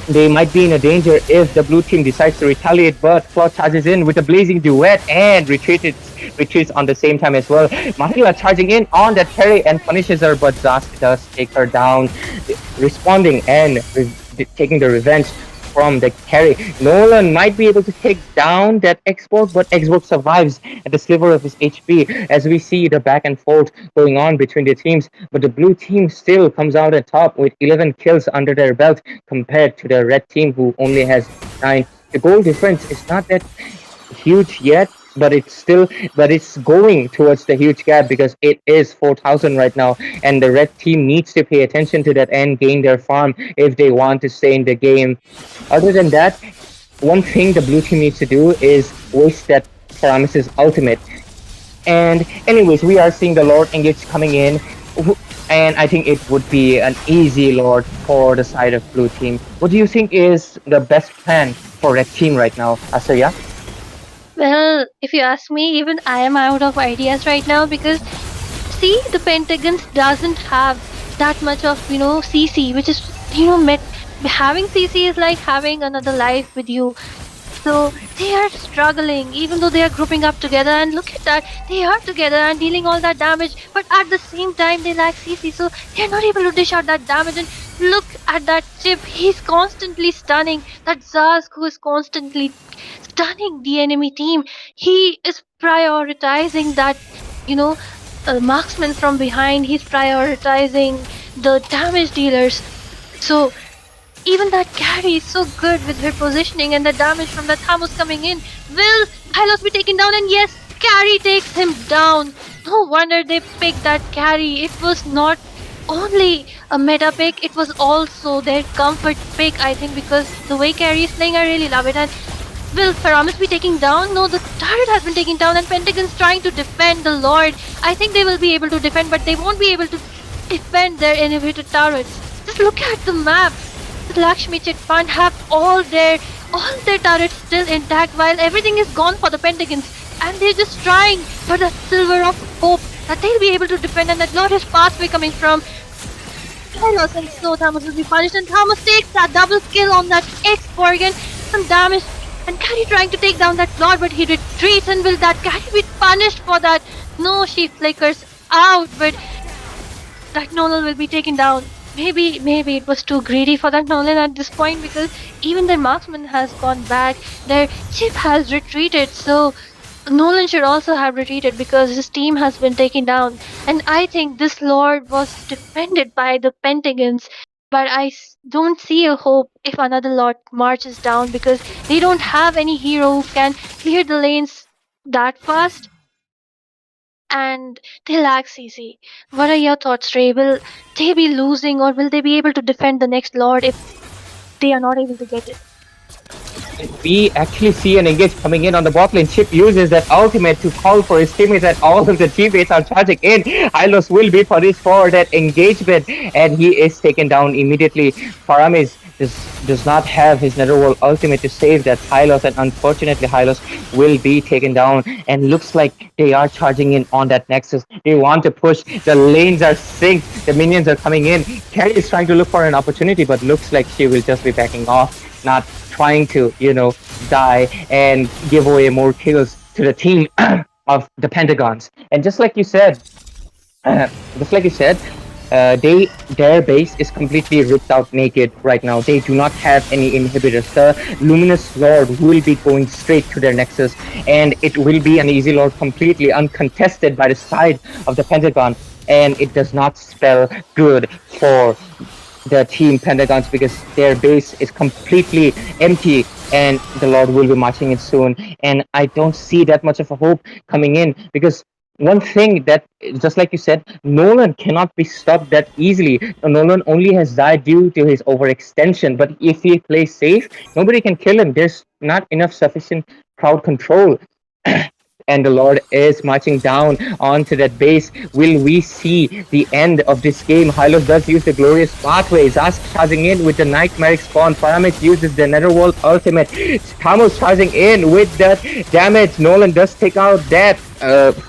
T: they might be in a danger if the blue team decides to retaliate, but Claw charges in with a blazing duet and retreats on the same time as well. Mahila charging in on that carry and punishes her, but Zask does take her down, responding and taking the revenge from the carry. Nolan might be able to take down that Xbox, but Xbox survives at the sliver of his HP as we see the back and forth going on between the teams. But the blue team still comes out at top with 11 kills under their belt compared to the red team who only has 9. The goal difference is not that huge yet, but it's going towards the huge gap because it is 4,000 right now, and the red team needs to pay attention to that and gain their farm if they want to stay in the game. Other than that, one thing the blue team needs to do is waste that Paramis' ultimate. And anyways, we are seeing the Lord engage coming in, and I think it would be an easy Lord for the side of blue team. What do you think is the best plan for red team right now, Asaya?
S: Well, if you ask me, even I am out of ideas right now because, see, the Pentagons doesn't have that much of, CC, which is, having CC is like having another life with you. So they are struggling, even though they are grouping up together, and look at that, they are together and dealing all that damage, but at the same time they lack CC, so they are not able to dish out that damage. And look at that Chip, he's constantly stunning, that Zask who is constantly stunning the enemy team. He is prioritizing that, marksman from behind, he's prioritizing the damage dealers. So even that carry is so good with her positioning and the damage from the Tamus coming in. Will Hylos be taken down? And yes, carry takes him down. No wonder they picked that carry. It was not only a meta pick, it was also their comfort pick, I think, because the way carry is playing, I really love it. And will Paramis be taken down? No, the turret has been taken down and Pentagon's trying to defend the Lord. I think they will be able to defend, but they won't be able to defend their inhibited turrets. Just look at the map. The LAXMI CHIT Fund have all their turrets still intact while everything is gone for the Pentagons. and they're just trying for the silver of hope that they'll be able to defend and that glorious pathway coming from Carlos, and so Thomas will be punished, and Thomas takes that double kill on that X-Borg and some damage, and Carrie trying to take down that Lord, but he retreats, and will that Carrie be punished for that? No, she flickers out, but that Nolan will be taken down. Maybe it was too greedy for that Nolan at this point, because even their marksman has gone back, their chip has retreated, so Nolan should also have retreated because his team has been taken down. And I think this Lord was defended by the Pentagons, but I don't see a hope if another Lord marches down because they don't have any hero who can clear the lanes that fast. And they lack CC. What are your thoughts, Ray? Will they be losing or will they be able to defend the next Lord if they are not able to get it?
T: We actually see an engage coming in on the bot lane. Chip uses that ultimate to call for his teammates, and all of the teammates are charging in. Hylos will be punished for that engagement, and he is taken down immediately. Faramis does not have his Netherworld ultimate to save that Hylos, and unfortunately Hylos will be taken down, and looks like they are charging in on that Nexus. They want to push. The lanes are synced. The minions are coming in. Carrie is trying to look for an opportunity, but looks like she will just be backing off, not trying to, die and give away more kills to the team of the Pentagons. And just like you said, their base is completely ripped out naked right now. They do not have any inhibitors. The Luminous Lord will be going straight to their Nexus, and it will be an easy Lord, completely uncontested by the side of the Pentagon. And it does not spell good for the team Pentagons because their base is completely empty, and the Lord will be marching in soon. And I don't see that much of a hope coming in because one thing that, just like you said, Nolan cannot be stopped that easily. Nolan only has died due to his overextension, but if he plays safe, nobody can kill him. There's not enough sufficient crowd control. And the Lord is marching down onto that base. Will we see the end of this game? Hylos does use the glorious pathway. Zask charging in with the Nightmaric Spawn. Paramit uses the Netherworld ultimate. Thomas charging in with that damage. Nolan does take out that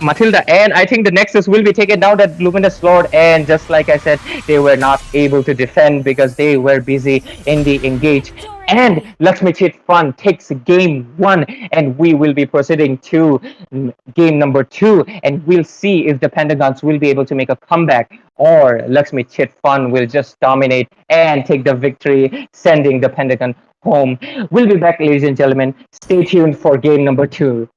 T: Matilda, and I think the Nexus will be taken down at Luminous Lord, and just like I said, they were not able to defend because they were busy in the engage. And LAXMI CHIT Fun takes game 1, and we will be proceeding to game number 2, and we'll see if the Pentagons will be able to make a comeback or LAXMI CHIT Fun will just dominate and take the victory, sending the Pentagon home. We'll be back, ladies and gentlemen. Stay tuned for game number 2.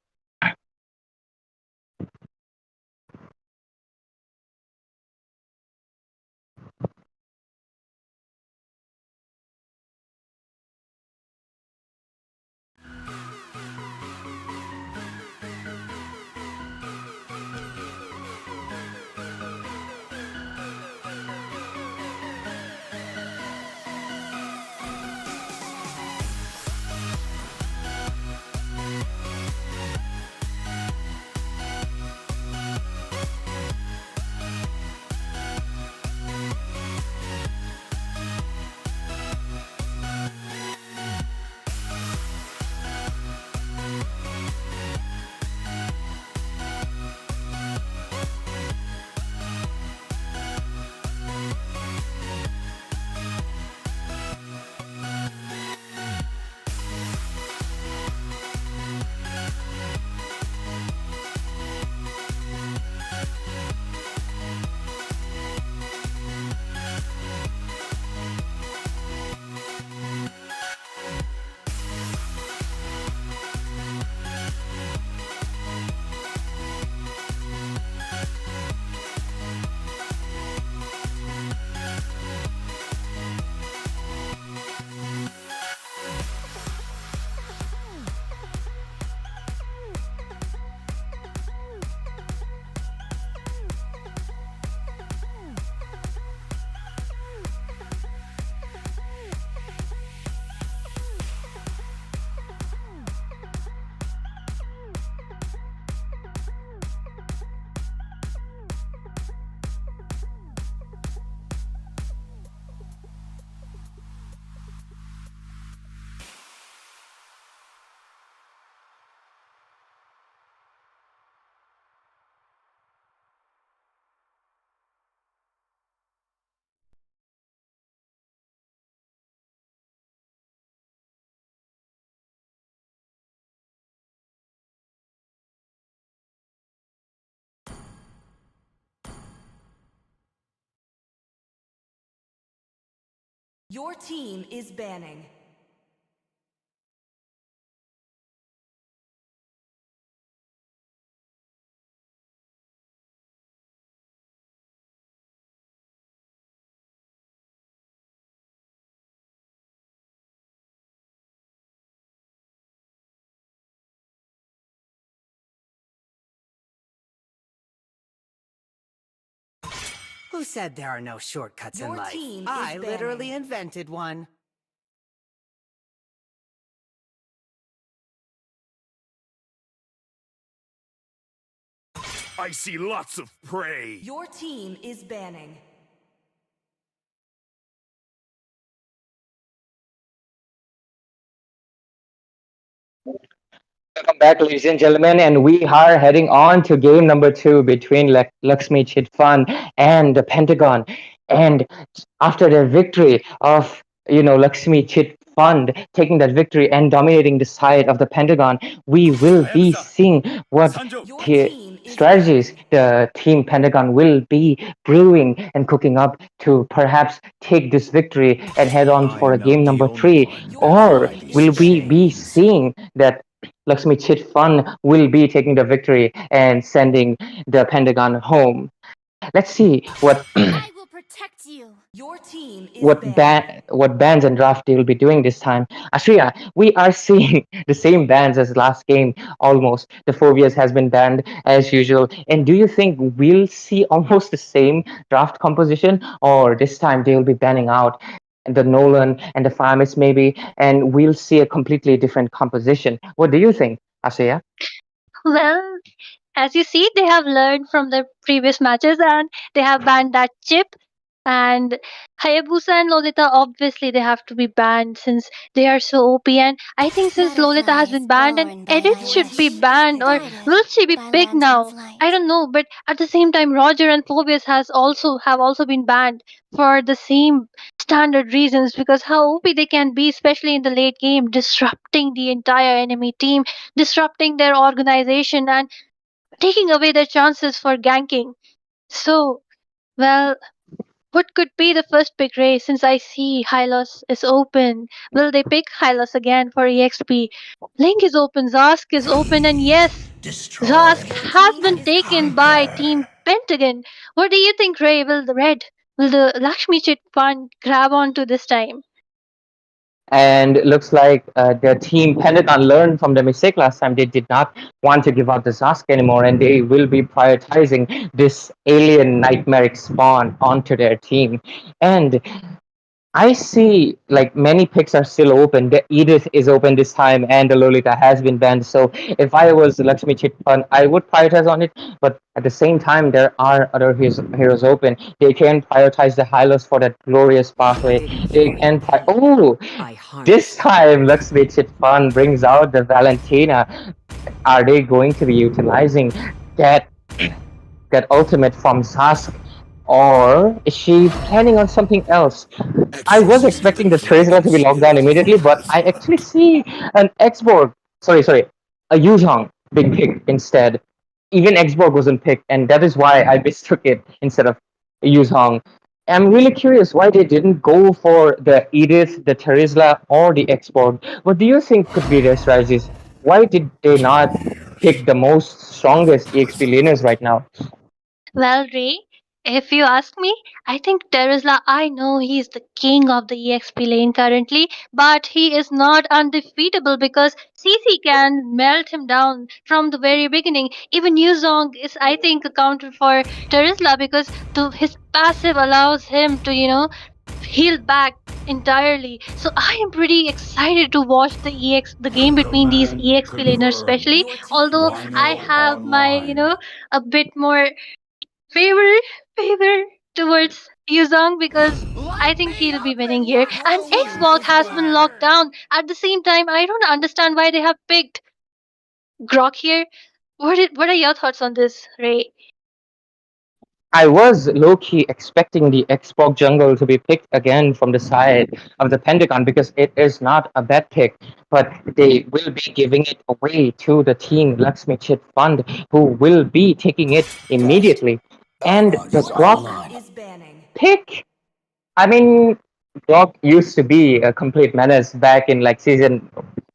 A: Your team is banning.
M: Who said there are no shortcuts in
A: Your
M: life?
A: team is
M: I literally
A: banning.
M: invented one.
E: I see lots of prey.
A: Your team is banning.
T: Welcome back, ladies and gentlemen, and we are heading on to game number two between LAXMI Chit Fun and the Pentagon. And after their victory of LAXMI Chit Fund taking that victory and dominating the side of the Pentagon, we will be seeing what strategies the team Pentagon will be brewing and cooking up to perhaps take this victory and head on for a game number three. Or will we be seeing that Lakshmi Chit Fund will be taking the victory and sending the Pentagon home? Let's see what
D: I will protect you.
A: Your team is
T: what
A: banning.
T: what bands and draft they will be doing this time. Ashriya, we are seeing the same bands as last game almost. The Phobias has been banned as usual. And do you think we'll see almost the same draft composition, or this time they will be banning out the Nolan and the Farmis maybe, and we'll see a completely different composition? What do you think, Ashriya?
S: Well, as you see, they have learned from the previous matches and they have banned that chip. And Hayabusa and Lolita, obviously, they have to be banned since they are so OP. And I think since Lolita has been banned, and Edith should be banned, or will she be picked now? I don't know. But at the same time, Roger and Phobius have also been banned for the same standard reasons, because how OP they can be, especially in the late game, disrupting the entire enemy team, disrupting their organization, and taking away their chances for ganking. So, well, what could be the first pick, Ray, since I see Hylos is open? Will they pick Hylos again for EXP? Link is open, Zask is open, and yes, Zask has been taken by Team Pentagon. What do you think, Ray? Will the Lakshmi Chit Fund grab onto this time?
T: And it looks like the team Pentagon learned from the mistake last time. They did not want to give out the Zask anymore, and they will be prioritizing this alien nightmaric spawn onto their team. And I see like many picks are still open. The Edith is open this time, and the Lolita has been banned. So if I was Lakshmi Chitpan, I would prioritize on it. But at the same time, there are other heroes open. They can prioritize the Hylos for that glorious pathway. They can. This time Lakshmi Chitpan brings out the Valentina. Are they going to be utilizing that ultimate from Sask? Or is she planning on something else? I was expecting the Tracer to be locked down immediately, but I actually see an Xborg, sorry, a Yuzhong being picked instead. Even Xborg wasn't picked, and that is why I mistook it instead of Yuzhong. I'm really curious why they didn't go for the Edith, the Terizla, or the Xborg. What do you think could be their strategies? Why did they not pick the most strongest EXP laners right now?
S: Well, Ray, if you ask me, I think Terizla, I know he is the king of the EXP lane currently, but he is not undefeatable because CC can melt him down from the very beginning. Even Yuzong is, I think, accounted for Terizla because his passive allows him to, heal back entirely. So I am pretty excited to watch the game between these EXP laners, especially. Although I have my, a bit more favor favor towards Yuzong because I think he'll be winning here. And Xbox has been locked down. At the same time, I don't understand why they have picked Grok here. What are your thoughts on this, Ray?
T: I was low key expecting the Xbox jungle to be picked again from the side of the Pentagon because it is not a bad pick, but they will be giving it away to the team Lakshmi Chit Fund, who will be taking it immediately. And the Grok pick, I mean, Brock used to be a complete menace back in like season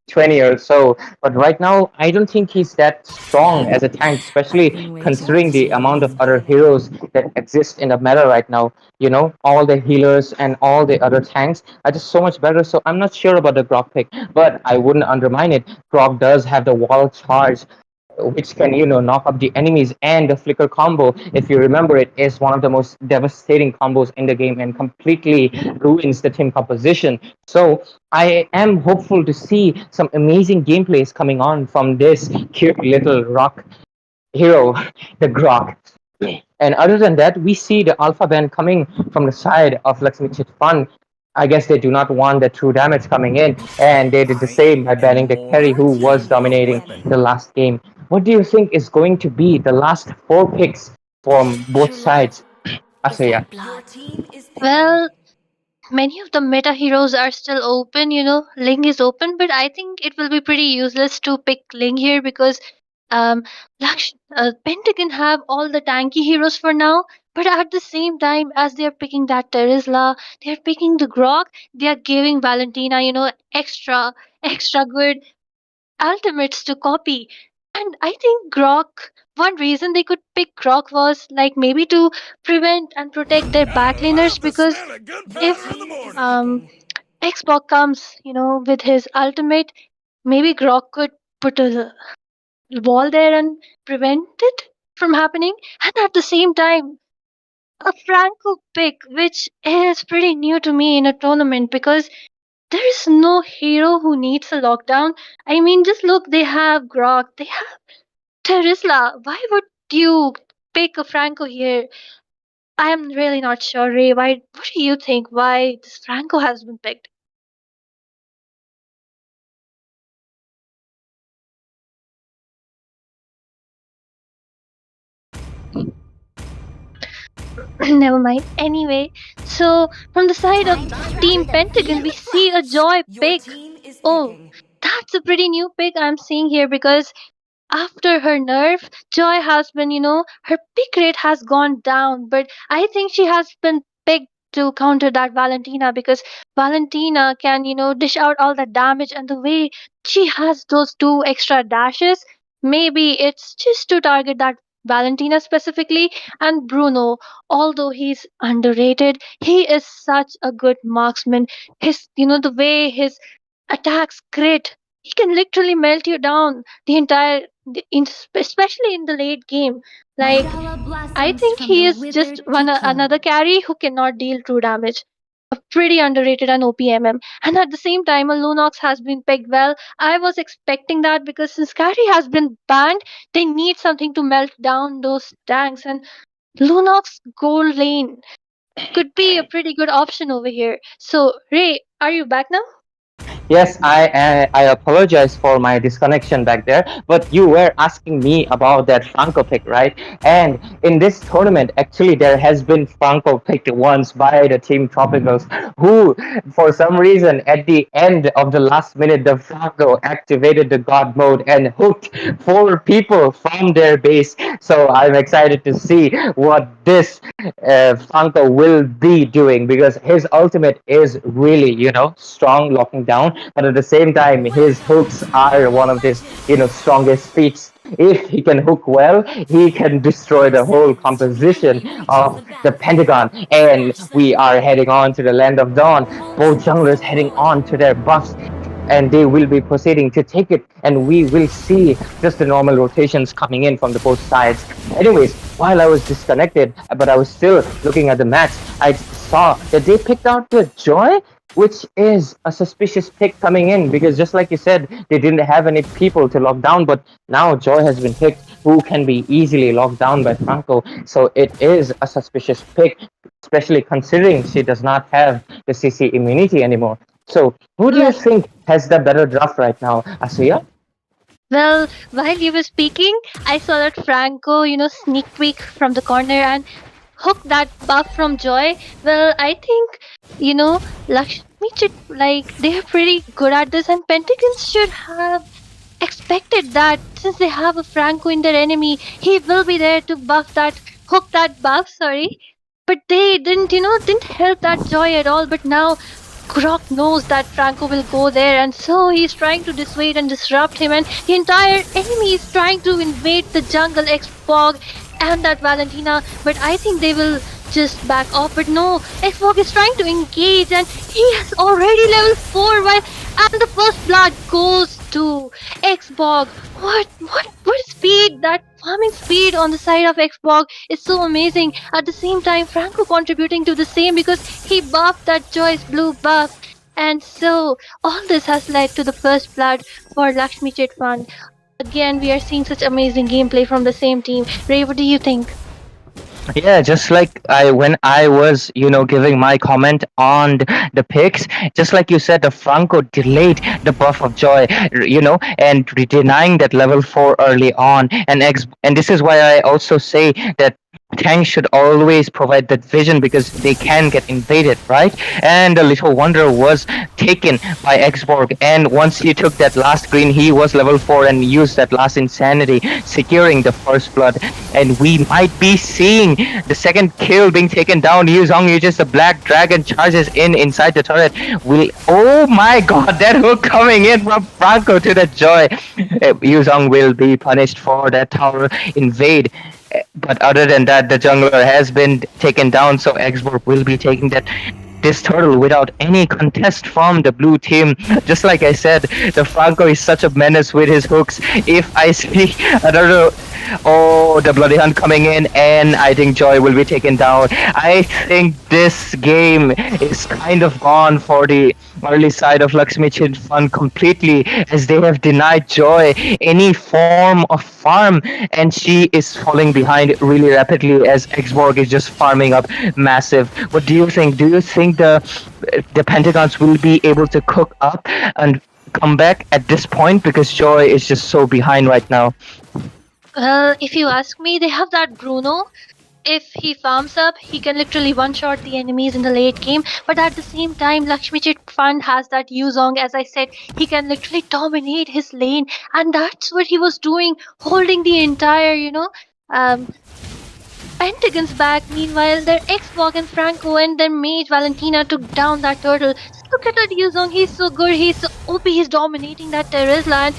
T: 20 or so, but right now I don't think he's that strong as a tank, especially considering the amount of other heroes that exist in the meta right now. You know, all the healers and all the other tanks are just so much better. So I'm not sure about the Grok pick, but I wouldn't undermine it. Grok does have the wall charge, which can knock up the enemies, and the flicker combo, if you remember, it is one of the most devastating combos in the game and completely ruins the team composition. So I am hopeful to see some amazing gameplays coming on from this cute little rock hero, the Grok. And other than that, we see the alpha ban coming from the side of LAXMI CHIT Fun. I guess they do not want the true damage coming in, and they did the same by banning the carry who was dominating the last game. What do you think is going to be the last four picks from both sides? Asaya.
S: Well, many of the meta heroes are still open, Ling is open, but I think it will be pretty useless to pick Ling here because um Pentagon have all the tanky heroes for now, but at the same time as they are picking that Terizla, they are picking the Grok, they are giving Valentina, extra good ultimates to copy. And I think Grok, one reason they could pick Grok was like maybe to prevent and protect their backlaners because if Xbox comes, with his ultimate, maybe Grok could put a wall there and prevent it from happening. And at the same time, a Franco pick, which is pretty new to me in a tournament because there is no hero who needs a lockdown. I mean, just look, they have Grok, they have Terisla. Why would you pick a Franco here? I am really not sure, Ray. What do you think? Why this Franco has been picked? Never mind. Anyway, so from the side of Team Pentagon, we see a Joy pick. Oh, that's a pretty new pick I'm seeing here because after her nerf, Joy has been, her pick rate has gone down, but I think she has been picked to counter that Valentina because Valentina can, dish out all the damage, and the way she has those two extra dashes, maybe it's just to target that Valentina specifically. And Bruno, although he's underrated, he is such a good marksman. The way his attacks crit, he can literally melt you down the entire especially in the late game. Like, I think he is just another carry who cannot deal true damage. A pretty underrated and OPMM. And at the same time, a Lunox has been picked well. I was expecting that because since carry has been banned, they need something to melt down those tanks. And Lunox gold lane could be a pretty good option over here. So, Ray, are you back now?
T: Yes, I apologize for my disconnection back there, but you were asking me about that Franco pick, right? And in this tournament, actually, there has been Franco picked once by the team Tropicals, who, for some reason, at the end of the last minute, the Franco activated the God mode and hooked four people from their base. So I'm excited to see what this Franco will be doing because his ultimate is really, strong locking down, but at the same time, his hooks are one of his, strongest feats. If he can hook well, he can destroy the whole composition of the Pentagon. And we are heading on to the Land of Dawn. Both junglers heading on to their buffs, and they will be proceeding to take it, and we will see just the normal rotations coming in from the both sides. Anyways, while I was disconnected, but I was still looking at the match, I saw that they picked out the Joy, which is a suspicious pick coming in because just like you said, they didn't have any people to lock down, but now Joy has been picked who can be easily locked down by Franco. So it is a suspicious pick, especially considering she does not have the CC immunity anymore. So, who do you think has the better draft right now, Asuya?
S: Well, while you were speaking, I saw that Franco, sneak peek from the corner and hook that buff from Joy. Well, I think, Lakshmi Chit, like, they are pretty good at this, and Pentagons should have expected that since they have a Franco in their enemy, he will be there to hook that buff, sorry. but they didn't help that Joy at all. But now Grok knows that Franco will go there, and so he's trying to dissuade and disrupt him, and the entire enemy is trying to invade the jungle, Xpog and that Valentina, but I think they will just back off. But no, Xpog is trying to engage, and he is already level 4, and the first blood goes to Xpog. What speed! That farming speed on the side of Xpog is so amazing. At the same time, Franco contributing to the same because he buffed that Joy's blue buff. And so all this has led to the first blood for LAXMI Chit Fund. Again, we are seeing such amazing gameplay from the same team. Ray, what do you think?
T: Yeah, just like when I was, giving my comment on the picks, just like you said, the Franco delayed the buff of Joy, and denying that level 4 early on, and this is why I also say that tanks should always provide that vision because they can get invaded, right? And the Little Wonder was taken by Xborg, and once he took that last green, he was level 4 and used that last insanity, securing the first blood. And we might be seeing the second kill being taken down. Yuzong uses the Black Dragon, charges inside the turret. Oh my god, that hook coming in from Franco to the Joy. Yuzong will be punished for that tower invade. But other than that, the jungler has been taken down, so Xborg will be taking this turtle without any contest from the blue team. Just like I said, the Franco is such a menace with his hooks. If I see another... Oh, the Bloody Hunt coming in, and I think Joy will be taken down. I think this game is kind of gone for the early side of LAXMI Chit Fund completely, as they have denied Joy any form of farm, and she is falling behind really rapidly as Xborg is just farming up massive. What do you think? Do you think the Pentagons will be able to cook up and come back at this point, because Joy is just so behind right now?
S: Well, if you ask me, they have that Bruno. If he farms up, he can literally one-shot the enemies in the late game. But at the same time, LAXMI Chit Fund has that Yuzong. As I said, he can literally dominate his lane. And that's what he was doing, holding the entire, Pentagons back. Meanwhile, their Xbox and Franco and their mage Valentina took down that turtle. Look at that Yuzong, he's so good, he's so OP, he's dominating that terrace land.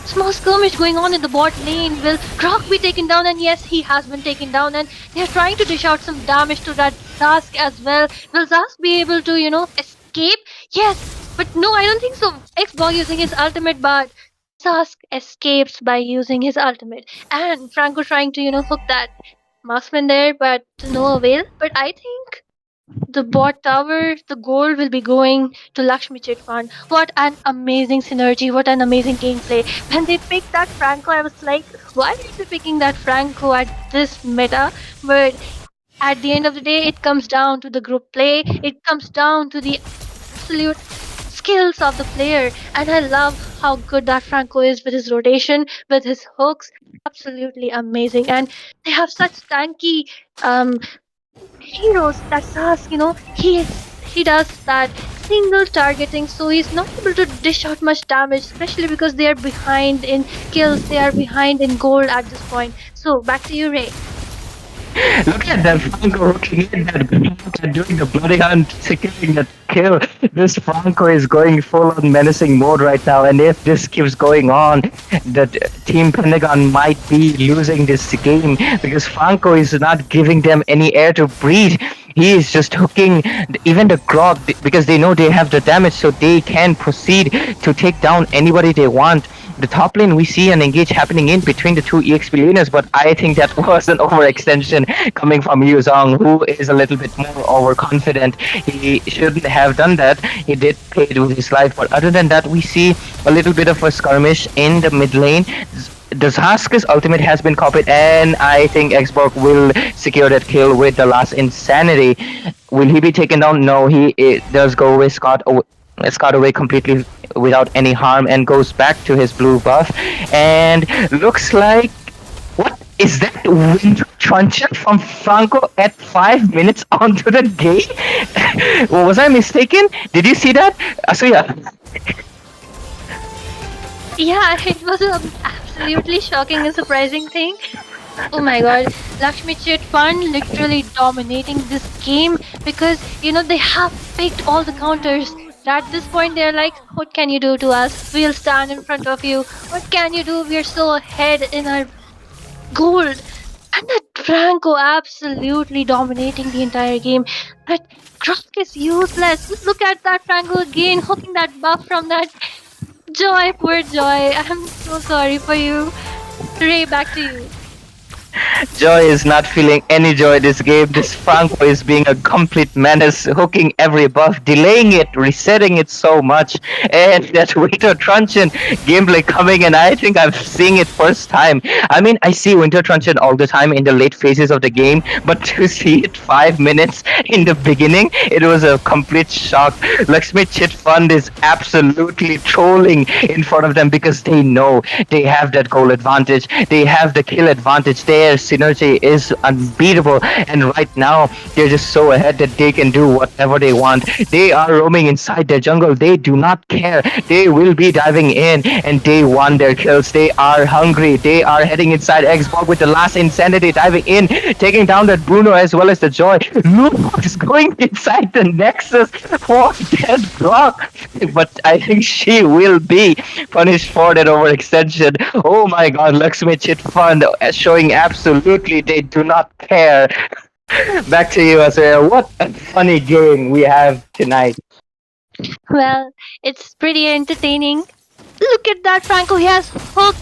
S: Small skirmish going on in the bot lane. Will Grok be taken down? And yes, he has been taken down, and they are trying to dish out some damage to that Zask as well. Will Zask be able to, escape? Yes, but no, I don't think so. Xbox using his ultimate, but Zask escapes by using his ultimate. And Franco trying to, hook that marksman there, but to no avail. But I think the bot tower, the gold will be going to LAXMI Chit Fund. What an amazing synergy, what an amazing gameplay. When they picked that Franco, I was like, why are they picking that Franco at this meta? But at the end of the day, it comes down to the group play, it comes down to the absolute skills of the player, and I love how good that Franco is with his rotation, with his hooks. Absolutely amazing. And they have such tanky heroes that Sask, he does that single targeting, so he's not able to dish out much damage, especially because they are behind in kills, they are behind in gold at this point. So back to you, Ray.
T: Look at that Franco hooking in that doing the Bloody Hunt, securing that kill. This Franco is going full on menacing mode right now, and if this keeps going on, that Team Pentagon might be losing this game, because Franco is not giving them any air to breathe. He is just hooking even the Grog, because they know they have the damage, so they can proceed to take down anybody they want. The top lane, we see an engage happening in between the two EXP laners, but I think that was an overextension coming from Yuzong, who is a little bit more overconfident. He shouldn't have done that. He did pay it with his life, but other than that, we see a little bit of a skirmish in the mid lane. The Zaska's ultimate has been copied, and I think Xborg will secure that kill with the last insanity. Will he be taken down? No, he does go with Scott away completely without any harm, and goes back to his blue buff. And looks like, what is that wind truncheon from Franco at 5 minutes onto the game? Was I mistaken? Did you see that, Asuya?
S: Yeah, it was an absolutely shocking and surprising thing. Oh my god, Lakshmi Chit Fund literally dominating this game because they have picked all the counters. At this point, they're like, what can you do to us? We'll stand in front of you. What can you do? We're so ahead in our gold. And that Franco absolutely dominating the entire game. That Grok is useless. Just look at that Franco again, hooking that buff from that Joy, poor Joy. I'm so sorry for you. Ray, back to you.
T: Joy is not feeling any joy this game. This Franco is being a complete menace, hooking every buff, delaying it, resetting it so much, and that Winter Truncheon gameplay coming in. I think I'm seeing it first time. I mean, I see Winter Truncheon all the time in the late phases of the game, but to see it 5 minutes in the beginning, it was a complete shock. Laxmi Chit Fund is absolutely trolling in front of them because they know they have that goal advantage, they have the kill advantage, their synergy is unbeatable, and right now they're just so ahead that they can do whatever they want. They are roaming inside their jungle, they do not care, they will be diving in, and they won their kills. They are hungry, they are heading inside Xbox with the last insanity, diving in, taking down that Bruno as well as the Joy. Luke is going inside the Nexus for that Grok, but I think she will be punished for that overextension. Oh my god, Laxmi Chit Fund showing absolutely they do not care. Back to you, Azrael. What a funny game we have tonight.
S: Well, it's pretty entertaining. Look at that, Franco. He has hooked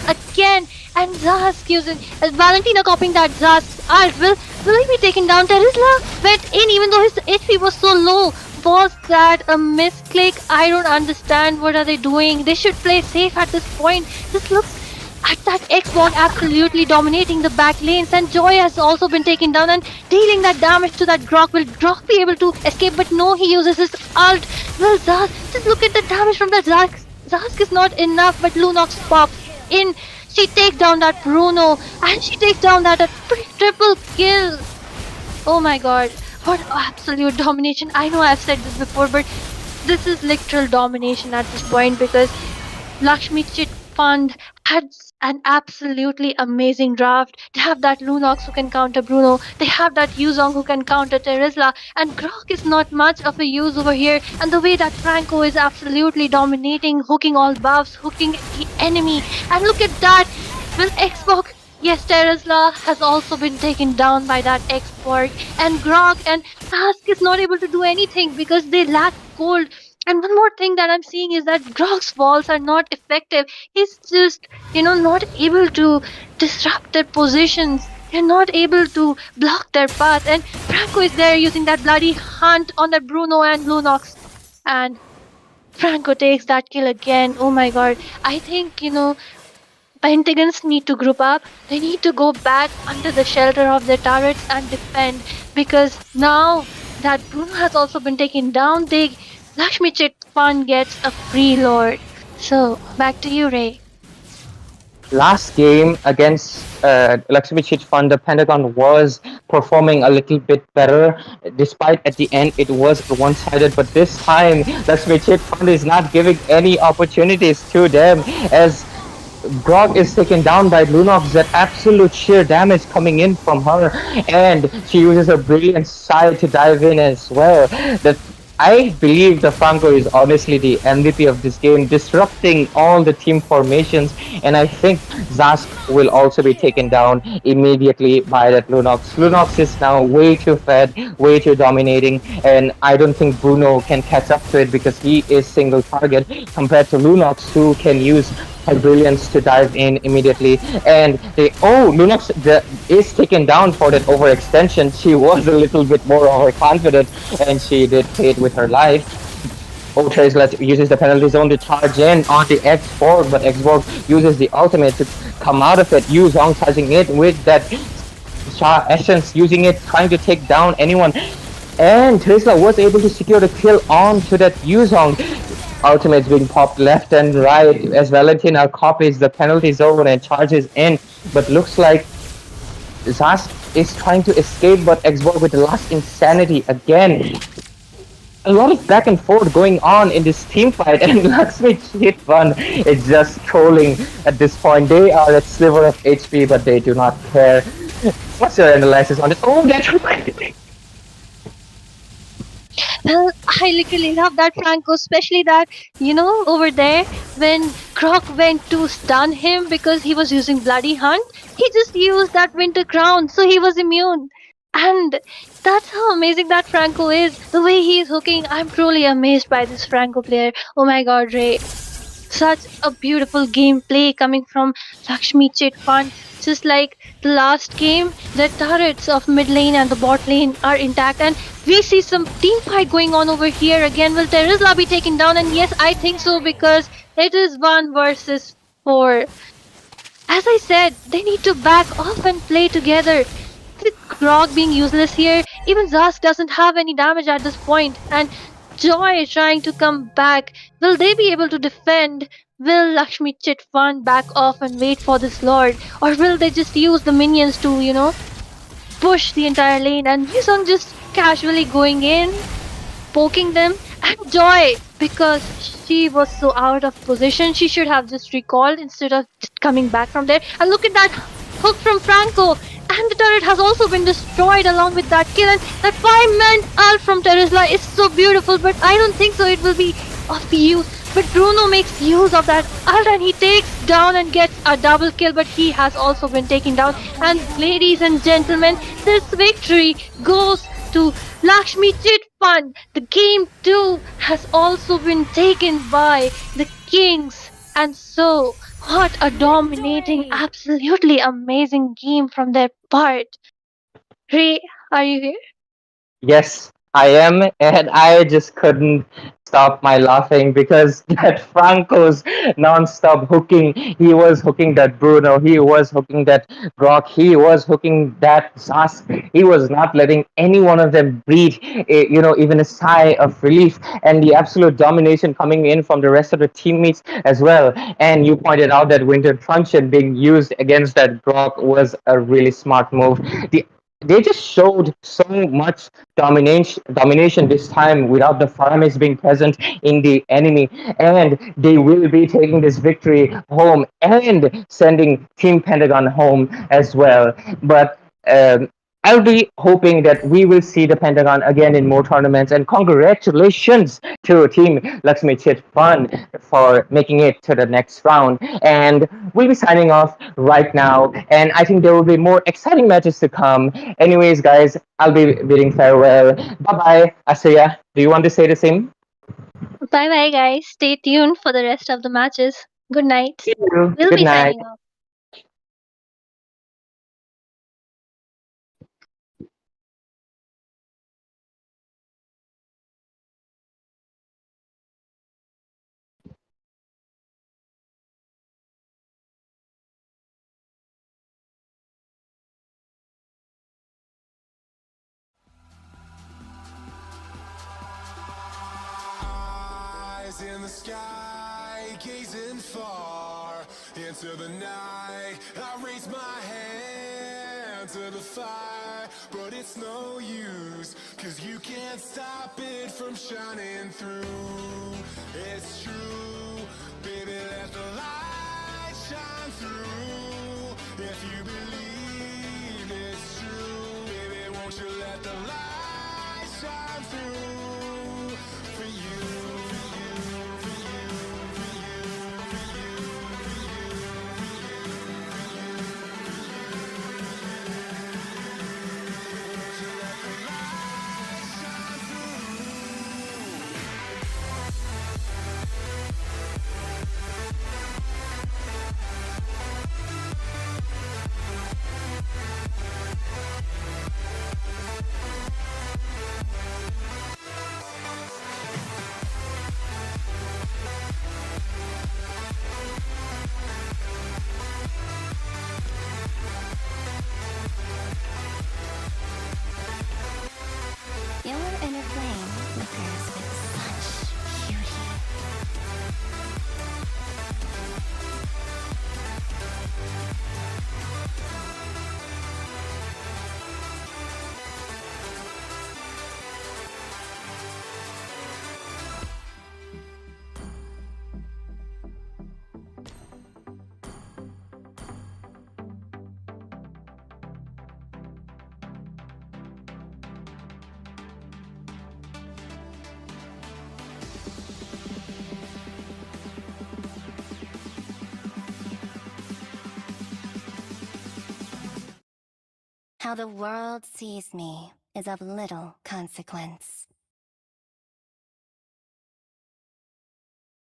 S: again. And Zask using Valentina copying that Zask ult. Will he be taken down? Terizla went in even though his HP was so low. Was that a misclick? I don't understand. What are they doing? They should play safe at this point. This looks at that Xbox absolutely dominating the back lanes, and Joy has also been taken down and dealing that damage to that Grok. Will Grok be able to escape? But no, he uses his ult. Well, Zask, just look at the damage from that Zask. Zask is not enough, but Lunox pops in. She takes down that Bruno, and she takes down that triple kill. Oh my god, what absolute domination. I know I've said this before, but this is literal domination at this point because Lakshmi Chit Fund had an absolutely amazing draft. They have that Lunox who can counter Bruno. They have that Yuzong who can counter Terizla. And Grok is not much of a use over here. And the way that Franco is absolutely dominating, hooking all buffs, hooking the enemy. And look at that. Well, Xbox, yes, Terizla has also been taken down by that Xborg. And Grok and Task is not able to do anything because they lack gold. And one more thing that I'm seeing is that Grok's walls are not effective. He's just, not able to disrupt their positions. They're not able to block their path. And Franco is there using that bloody hunt on that Bruno and Lunox. And Franco takes that kill again. Oh my god. I think, Pentagons need to group up. They need to go back under the shelter of their turrets and defend. Because now that Bruno has also been taken down, Lakshmi Chit Fund gets a free lord. So, back to you, Ray.
T: Last game against Lakshmi Chit Fund, the Pentagon was performing a little bit better, despite at the end it was one-sided. But this time, Lakshmi Chit Fund is not giving any opportunities to them as Grog is taken down by Lunox. That absolute sheer damage coming in from her, and she uses her brilliant side to dive in as well. That I believe the Franco is honestly the MVP of this game, disrupting all the team formations, and I think Zask will also be taken down immediately by that Lunox. Lunox is now way too fed, way too dominating, and I don't think Bruno can catch up to it because he is single target compared to Lunox, who can use her brilliance to dive in immediately. And Lunox is taken down for that overextension. She was a little bit more overconfident, and she did pay it with her life. Tesla uses the penalty zone to charge in on the X4, but Xborg uses the ultimate to come out of it. Yuzong charging it with that Essence, using it, trying to take down anyone. And Tesla was able to secure the kill onto that Yuzong. Ultimates being popped left and right as Valentina copies the penalty zone and charges in, but looks like Zask is trying to escape, but Xborg with the last insanity again. a lot of back and forth going on in this team fight, and LAXMI CHIT one is just trolling at this point. They are at sliver of HP, but they do not care. What's your analysis on this? Oh, that's
S: Well, I literally love that Franco, especially that, over there, when Croc went to stun him because he was using Bloody Hunt, he just used that Winter Crown, so he was immune. And that's how amazing that Franco is. The way he is hooking, I'm truly amazed by this Franco player. Oh my god, Ray. Such a beautiful gameplay coming from LAXMI CHIT Fund. Just like the last game, the turrets of mid lane and the bot lane are intact, and we see some team fight going on over here again. Will Terizla be taken down? And yes, I think so, because it is 1 versus 4. As I said, they need to back off and play together. With Grog being useless here, even Zask doesn't have any damage at this point, and Joy is trying to come back. Will they be able to defend? Will LAXMI CHIT Fund back off and wait for this Lord? Or will they just use the minions to, push the entire lane? And Yusung just casually going in, poking them. And Joy, because she was so out of position, she should have just recalled instead of coming back from there. And look at that hook from Franco. And the turret has also been destroyed along with that kill. And that 5-man ult from Terizla is so beautiful, but I don't think so it will be of use. But Bruno makes use of that ult and he takes down and gets a double kill, but he has also been taken down. And ladies and gentlemen, this victory goes to LAXMI CHIT Fund. The game 2 has also been taken by the Kings. And so, what a dominating, absolutely amazing game from their part. Ray, are you here?
T: Yes, I am, and I just couldn't stop my laughing because that Franco's non-stop hooking. He was hooking that Bruno. He was hooking that Grok. He was hooking that Sask. He was not letting any one of them breathe, even a sigh of relief. And the absolute domination coming in from the rest of the teammates as well. And you pointed out that Winter Truncheon being used against that Grok was a really smart move. They just showed so much domination this time without the Faramis being present in the enemy, and they will be taking this victory home and sending Team Pentagon home as well. But I'll be hoping that we will see the Pentagon again in more tournaments, and congratulations to Team LAXMI CHIT Fund for making it to the next round. And we'll be signing off right now, and I think there will be more exciting matches to come. Anyways, guys, I'll be bidding farewell. Bye-bye. Asaya, do you want to say the same?
S: Bye-bye, guys. Stay tuned for the rest of the matches. Good night. We'll
T: Good
S: be
T: night.
S: signing off.
A: Eyes in the sky, gazing far into the night. I raise my hand to the fire, but it's no use, 'cause you can't stop it from shining through. It's true, baby, let the light shine through. If you believe it's true, baby, won't you let the light shine through for you.
H: Your inner flame flickers with such beauty. How the world sees me is of little consequence.